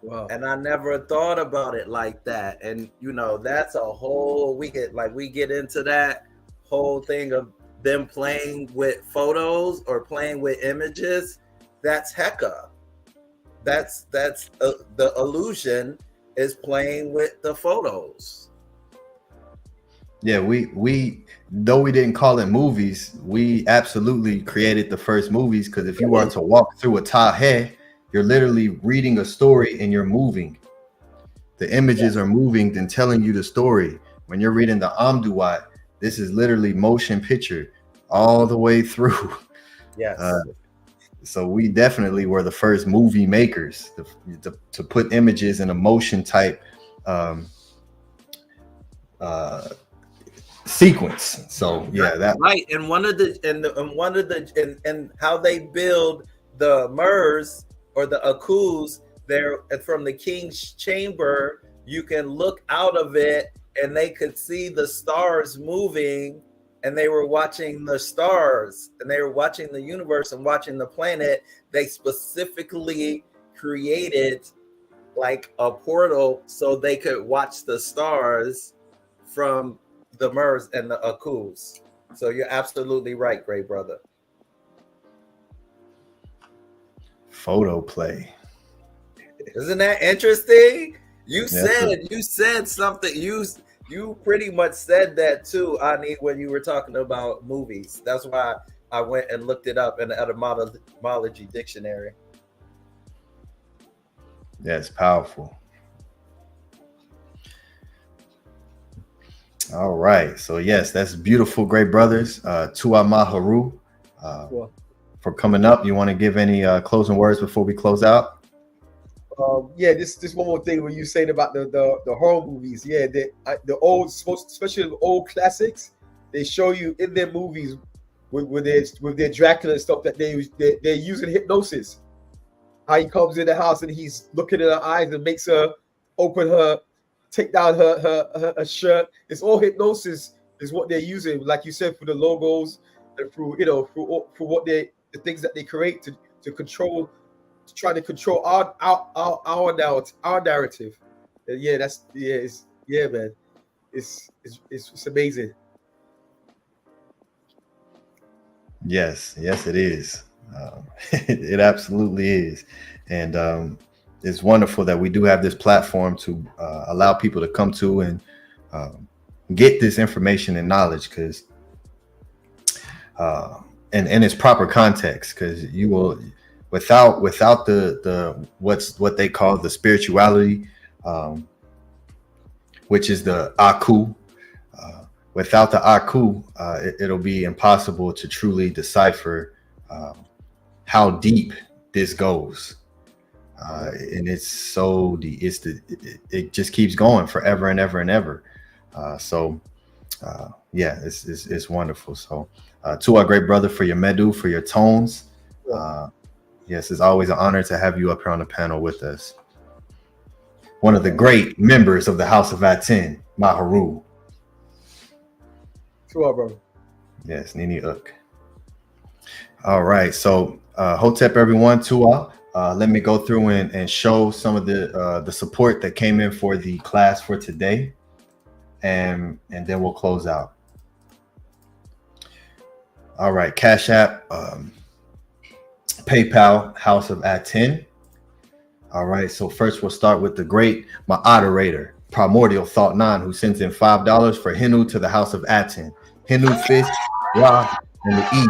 Wow. And I never thought about it like that. And you know, that's a whole, we get into that whole thing of them playing with photos or playing with images. That's Heka. That's the illusion is playing with the photos. Yeah, we though we didn't call it movies, we absolutely created the first movies, because if you were to walk through a Taheh, you're literally reading a story and you're moving. The images are moving and telling you the story. When you're reading the Amduat, this is literally motion picture all the way through. Yes. So we definitely were the first movie makers to put images in a motion type sequence. So yeah, that right. And one of the and how they build the MERS or the Akus, there from the king's chamber, you can look out of it and they could see the stars moving, and they were watching the stars and they were watching the universe and watching the planet. They specifically created like a portal so they could watch the stars from the MERS and the Akus. So you're absolutely right, great brother. Photoplay. Isn't that interesting? You said something. You pretty much said that too, Ani, when you were talking about movies. That's why I went and looked it up in the etymology dictionary. That's powerful. All right. So yes, that's beautiful, great brothers. Tuama HERU for coming up. You want to give any closing words before we close out? Yeah, this one more thing when you saying about the horror movies. Yeah, the old, especially the old classics, they show you in their movies with their Dracula and stuff that they're using hypnosis. How he comes in the house and he's looking in her eyes and makes her take down her shirt. It's all hypnosis is what they're using, like you said, for the logos and through through what the things that they create to control, to try to control our narrative. And yeah, man, it's amazing. Yes, it is. It absolutely is, and it's wonderful that we do have this platform to allow people to come to and get this information and knowledge, because in its proper context, because you will, without the what they call the spirituality, which is the Aku. Without the Aku, it'll be impossible to truly decipher how deep this goes, and it's so deep. It just keeps going forever and ever and ever. Yeah, it's wonderful. So to our great brother, for your medu, for your tones. Yes, it's always an honor to have you up here on the panel with us. One of the great members of the House of Aten, HERU. Sure, bro. Yes, Nini Uk. All right, so Hotep, everyone, Tua. Let me go through and show some of the support that came in for the class for today, and then we'll close out. All right, Cash App, PayPal, House of Aten. All right, so first we'll start with the great moderator, Primordial Thought 9, who sends in $5 for HERU to the House of Aten. HERU, Fish, Ra, and the E.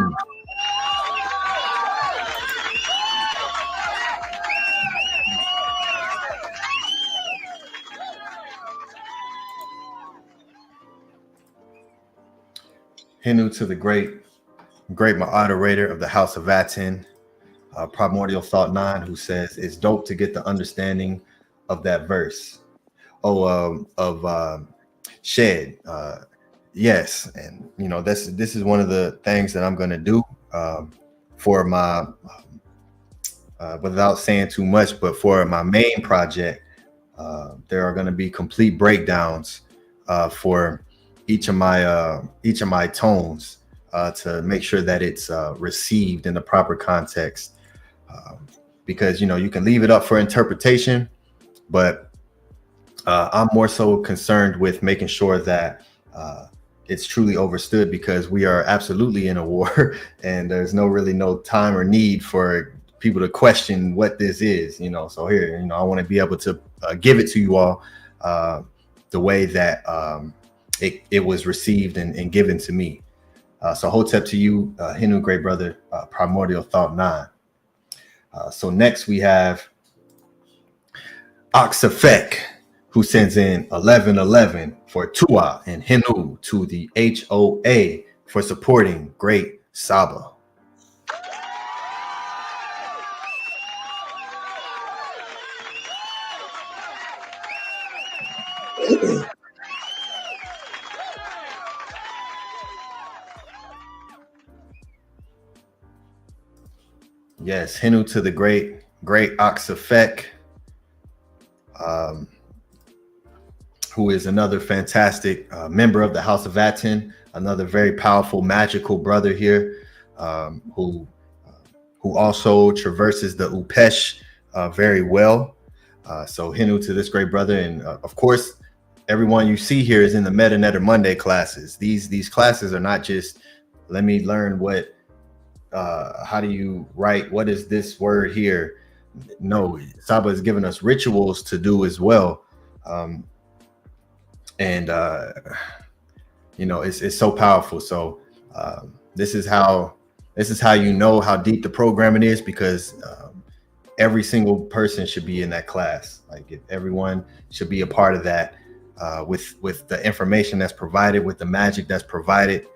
HERU to the great moderator of the House of Aten, Primordial Thought 9, who says it's dope to get the understanding of that verse. Shed. Yes, and this is one of the things that I'm going to do for my without saying too much, but for my main project, there are going to be complete breakdowns for each of my tones to make sure that it's received in the proper context, because you can leave it up for interpretation, but I'm more so concerned with making sure that it's truly understood, because we are absolutely in a war, and there's no time or need for people to question what this is. So here, I want to be able to give it to you all the way that it was received and given to me. So Hotep to you, HERU, great brother, Primordial Thought 9. So next we have Oxafek, who sends in 1111 for Tua and HERU to the HOA for supporting Great Saba. Yes, HERU to the great Oxafek, who is another fantastic member of the House of Aten, another very powerful, magical brother here, who also traverses the Upesh very well. So HERU to this great brother, and of course, everyone you see here is in the Meta Netter Monday classes. These classes are not just let me learn what. How do you write? What is this word here? No, Saba has given us rituals to do as well, and it's so powerful. So this is how you know how deep the programming is, because every single person should be in that class. Like, if everyone should be a part of that, with the information that's provided, with the magic that's provided.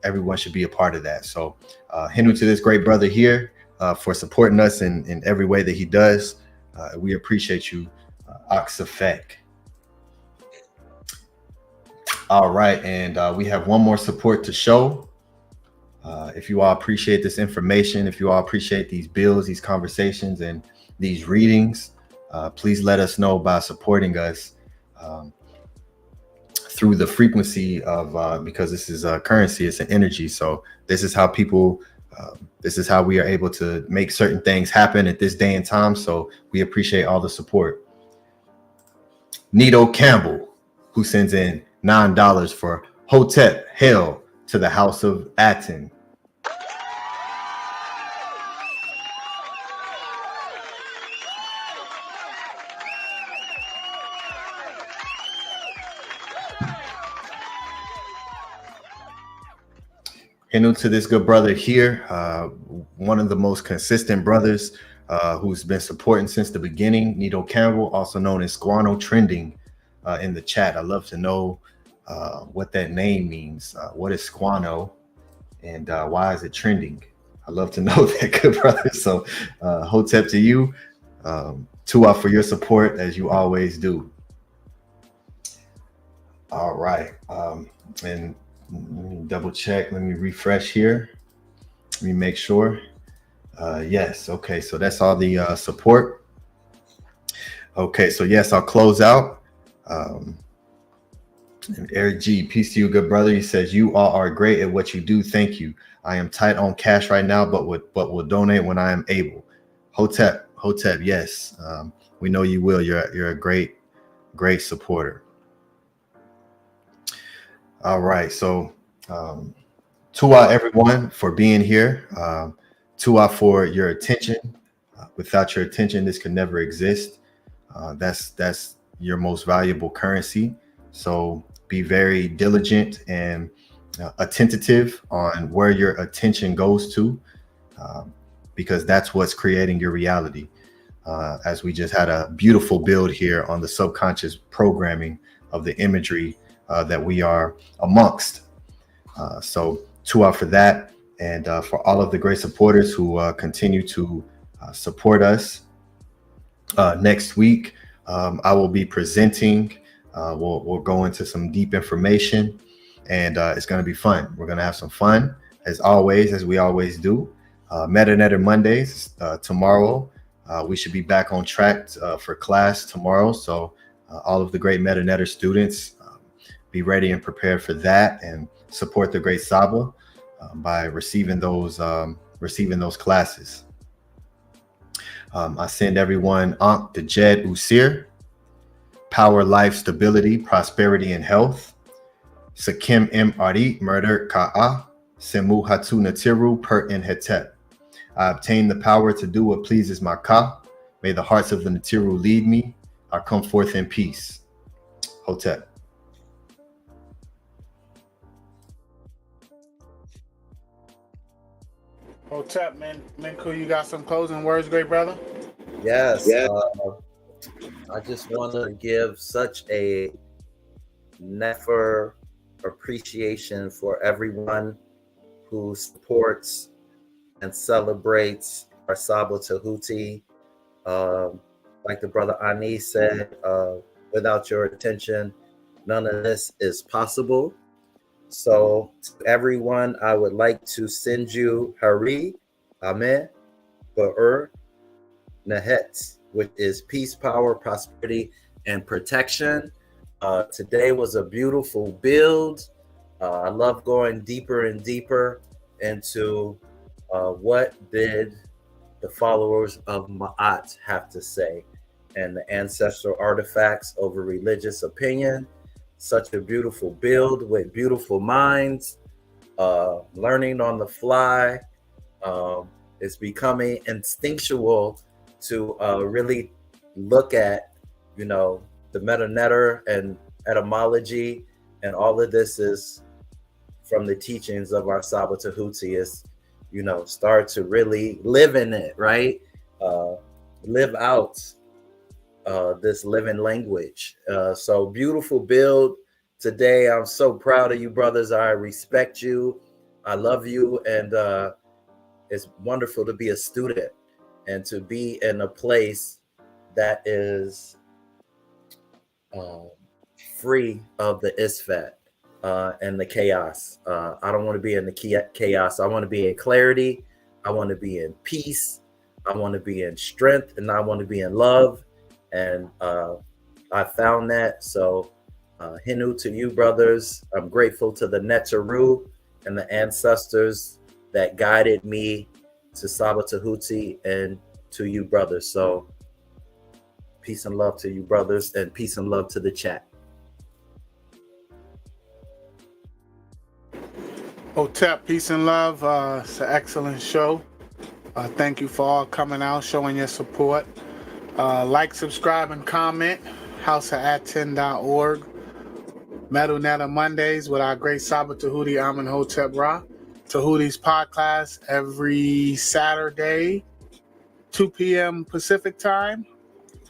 Everyone should be a part of that. So HERU to this great brother here for supporting us in every way that he does. We appreciate you, Oxafek. All right, and we have one more support to show. If you all appreciate this information, if you all appreciate these bills, these conversations, and these readings, please let us know by supporting us through the frequency of because this is a currency, it's an energy. So this is how people, this is how we are able to make certain things happen at this day and time. So we appreciate all the support. Nito Campbell, who sends in $9 for Hotep, hail to the house of Aten. Henu to this good brother here, one of the most consistent brothers who's been supporting since the beginning, Nito Campbell, also known as Squano Trending in the chat. I'd love to know what that name means. What is Squano and why is it trending? I'd love to know that, good brother. So Hotep to you, Tua for your support as you always do. All right. And let me double check. Let me refresh here. Let me make sure. Yes. Okay. So that's all the support. Okay. So yes, I'll close out. And Eric G, peace to you, good brother. He says, you all are great at what you do. Thank you. I am tight on cash right now, but will donate when I am able. Hotep, yes. We know you will. You're a great supporter. All right, so Tua everyone for being here. Tua for your attention. Without your attention, this could never exist. That's your most valuable currency. So be very diligent and attentive on where your attention goes to, because that's what's creating your reality. As we just had a beautiful build here on the subconscious programming of the imagery that we are amongst. So Tua for that, and for all of the great supporters who continue to support us. Next week, I will be presenting. We'll go into some deep information, and it's going to be fun. We're going to have some fun as always, as we always do. MetaNetter Mondays tomorrow. We should be back on track for class tomorrow. So all of the great MetaNetter students, be ready and prepared for that, and support the great Saba by receiving those classes. I send everyone Ankh the Jed Usir, power, life, stability, prosperity, and health. Sakim M. Ari, murder, Ka'a, Semu Hatu Natiru, Per in Hetep. I obtain the power to do what pleases my Ka. May the hearts of the Natiru lead me. I come forth in peace. Hotep. Hotep, man. Menkhu, you got some closing words, great brother? Yes. I just want to give such a Nefer appreciation for everyone who supports and celebrates our Saba Tehuti. Like the brother Ani said, without your attention, none of this is possible. So to everyone, I would like to send you Hari, Amen, Ba'ur, Nahet, which is peace, power, prosperity, and protection. Today was a beautiful build. I love going deeper and deeper into what did the followers of Maat have to say, and the ancestral artifacts over religious opinion. Such a beautiful build with beautiful minds, learning on the fly. It's becoming instinctual to really look at, the meta-netter and etymology, and all of this is from the teachings of our Saba Tehuti. Is, start to really live in it, right? Live out this living language. So beautiful build today. I'm so proud of you, brothers. I respect you. I love you. And it's wonderful to be a student and to be in a place that is free of the isfat and the chaos. I don't want to be in the chaos. I want to be in clarity. I want to be in peace. I want to be in strength, and I want to be in love. And I found that. So Hinu to you, brothers. I'm grateful to the Neteru and the ancestors that guided me to Saba Tehuti and to you, brothers. So peace and love to you, brothers, and peace and love to the chat. Otep, peace and love. It's an excellent show. Thank you for all coming out, showing your support. Like, subscribe, and comment. houseofaten.org. Metal Netta Mondays with our great Saba Tehuti Amen Hotep Ra. Tehuti's podcast every Saturday, 2 p.m. Pacific time.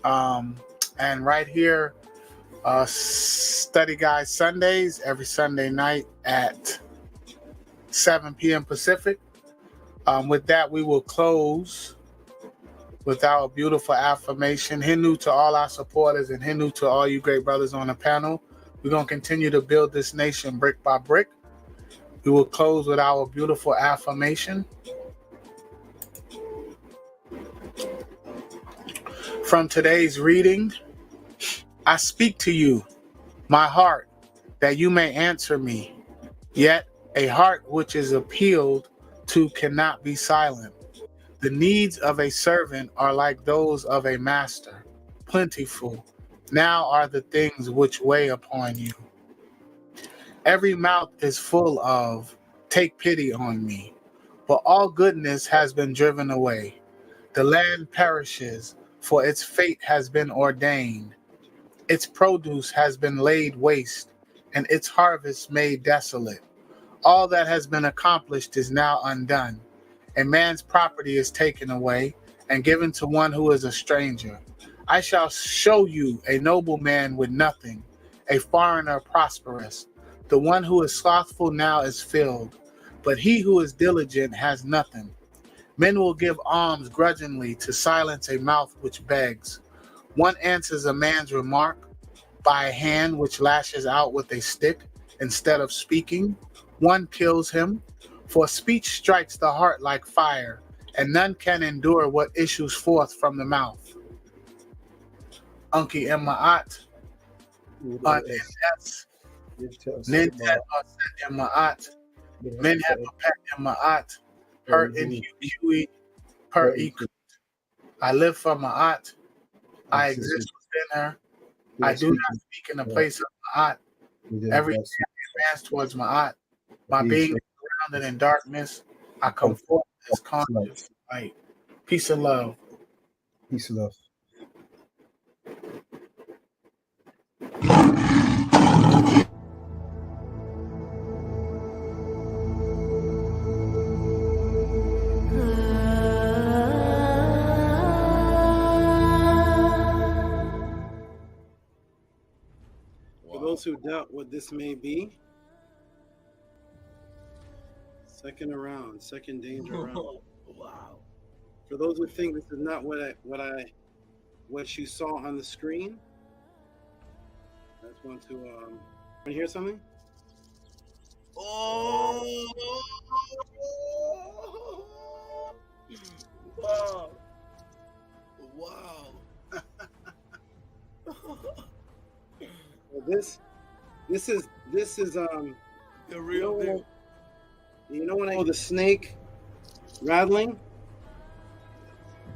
And right here, Study Guide Sundays, every Sunday night at 7 p.m. Pacific. With that, we will close with our beautiful affirmation. Hinu to all our supporters and Hinu to all you great brothers on the panel. We're going to continue to build this nation brick by brick. We will close with our beautiful affirmation. From today's reading, I speak to you, my heart, that you may answer me. Yet a heart which is appealed to cannot be silent. The needs of a servant are like those of a master, plentiful. Now are the things which weigh upon you. Every mouth is full of, take pity on me. But all goodness has been driven away. The land perishes, for its fate has been ordained. Its produce has been laid waste, and its harvest made desolate. All that has been accomplished is now undone. A man's property is taken away and given to one who is a stranger. I shall show you a noble man with nothing, a foreigner prosperous. The one who is slothful now is filled, but he who is diligent has nothing. Men will give alms grudgingly to silence a mouth which begs. One answers a man's remark by a hand which lashes out with a stick instead of speaking. One kills him, for speech strikes the heart like fire, and none can endure what issues forth from the mouth. Unki and Maat, Unes, Nintet Aset and Maat, Menhep Apet and Maat, Per Inhui, Per Ikut. I live for Maat, I exist within her. I do not speak in the place of Maat. Every day I advance towards Maat. My being is surrounded in darkness. I come forth as conscious light. Peace and love. Peace and love. For those who doubt what this may be, second round, second danger round. Wow. For those who think this is not what you saw on the screen, I just want to hear something? Oh! Wow! Wow! Well, this is the real thing. You know when I the snake rattling?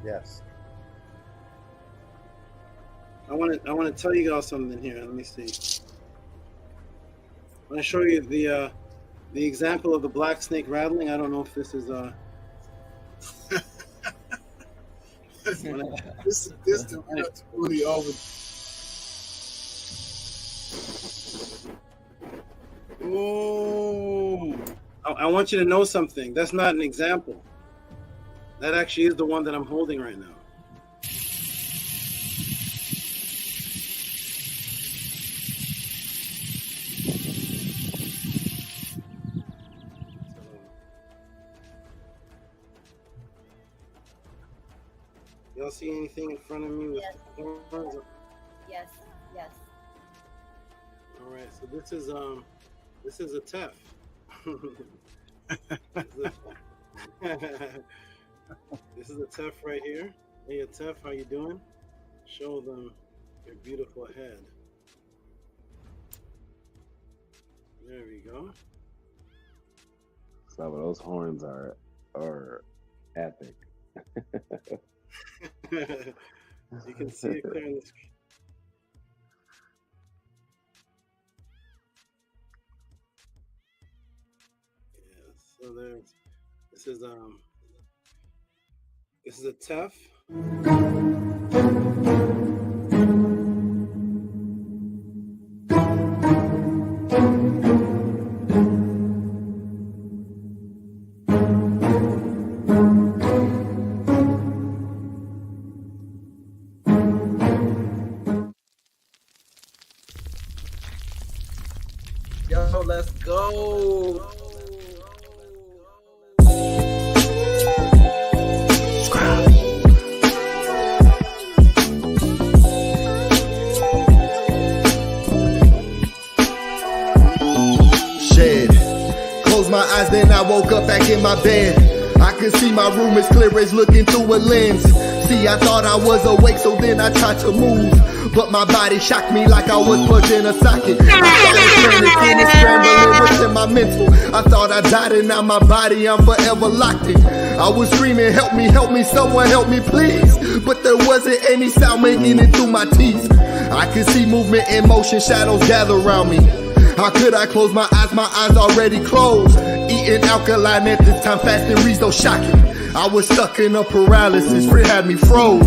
Yes. I want to tell you guys something here. Let me see. I want to show you the example of the black snake rattling. I don't know if this is this really over. Ooh. I want you to know something. That's not an example. That actually is the one that I'm holding right now. Y'all see anything in front of me with horns? Yes, yes. All right, so this is a TEF. This is a TEF right here. Hey, TEF, how you doing? Show them your beautiful head. There we go. Some of those horns are epic. You can see it clear on the screen. Yeah, so there's this is a TEF. Yo, let's go. Closed my eyes, then I woke up back in my bed. I could see my room as clear as looking through a lens. See, I thought I was awake, so then I tried to move, but my body shocked me like I was plugged in a socket. I started scrambling within my mental. I thought I died and now my body, I'm forever locked in. I was screaming, help me, someone help me please. But there wasn't any sound making it through my teeth. I could see movement in motion, shadows gather around me. How could I close my eyes already closed? Eating alkaline at this time, fasting reads though shocking. I was stuck in a paralysis, fear had me froze.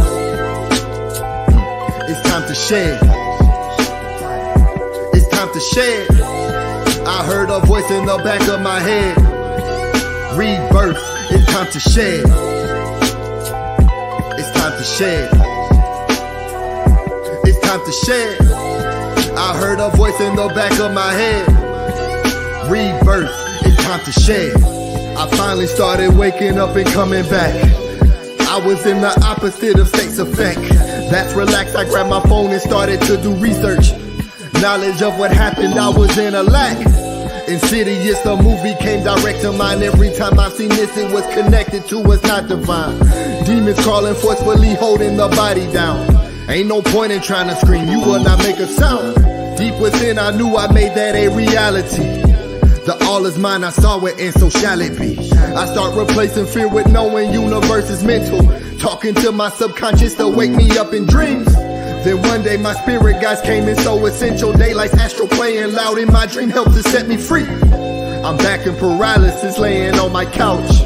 It's time to shed. It's time to shed. I heard a voice in the back of my head. Rebirth, it's time to shed. It's time to shed. It's time to shed. I heard a voice in the back of my head. Rebirth, it's time to shed. I finally started waking up and coming back. I was in the opposite of states effect. That's relaxed, I grabbed my phone and started to do research. Knowledge of what happened, I was in a lack. Insidious, the movie came direct to mind. Every time I've seen this, it was connected to what's not divine. Demons crawling, forcefully holding the body down. Ain't no point in trying to scream, you will not make a sound. Deep within, I knew I made that a reality. The all is mine, I saw it, and so shall it be. I start replacing fear with knowing universe is mental. Talking to my subconscious to wake me up in dreams. Then one day my spirit guides came in so essential. Daylight's astral playing loud in my dream helped to set me free. I'm back in paralysis laying on my couch.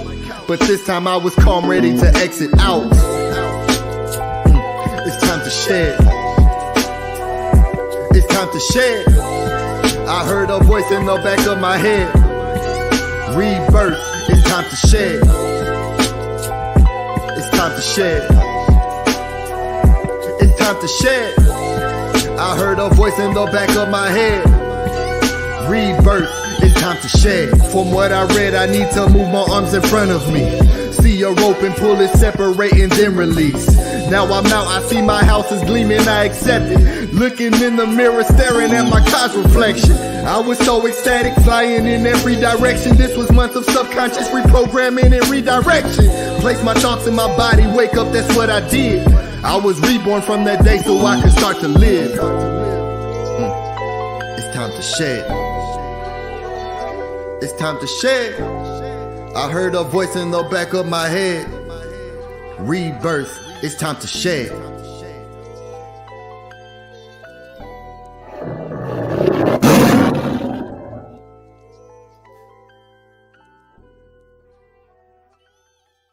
But this time I was calm, ready to exit out. It's time to shed. It's time to shed. I heard a voice in the back of my head. Rebirth, it's time to shed. It's time to shed. It's time to shed. I heard a voice in the back of my head. Rebirth, it's time to shed. From what I read, I need to move my arms in front of me. See a rope and pull it, separate and then release. Now I'm out, I see my house is gleaming, I accept it. Looking in the mirror, staring at my car's reflection. I was so ecstatic, flying in every direction. This was months of subconscious reprogramming and redirection. Place my thoughts in my body, wake up, that's what I did. I was reborn from that day so I could start to live. It's time to shed. It's time to shed. I heard a voice in the back of my head. Rebirth, it's time to shed.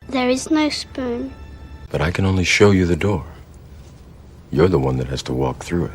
There is no spoon. But I can only show you the door. You're the one that has to walk through it.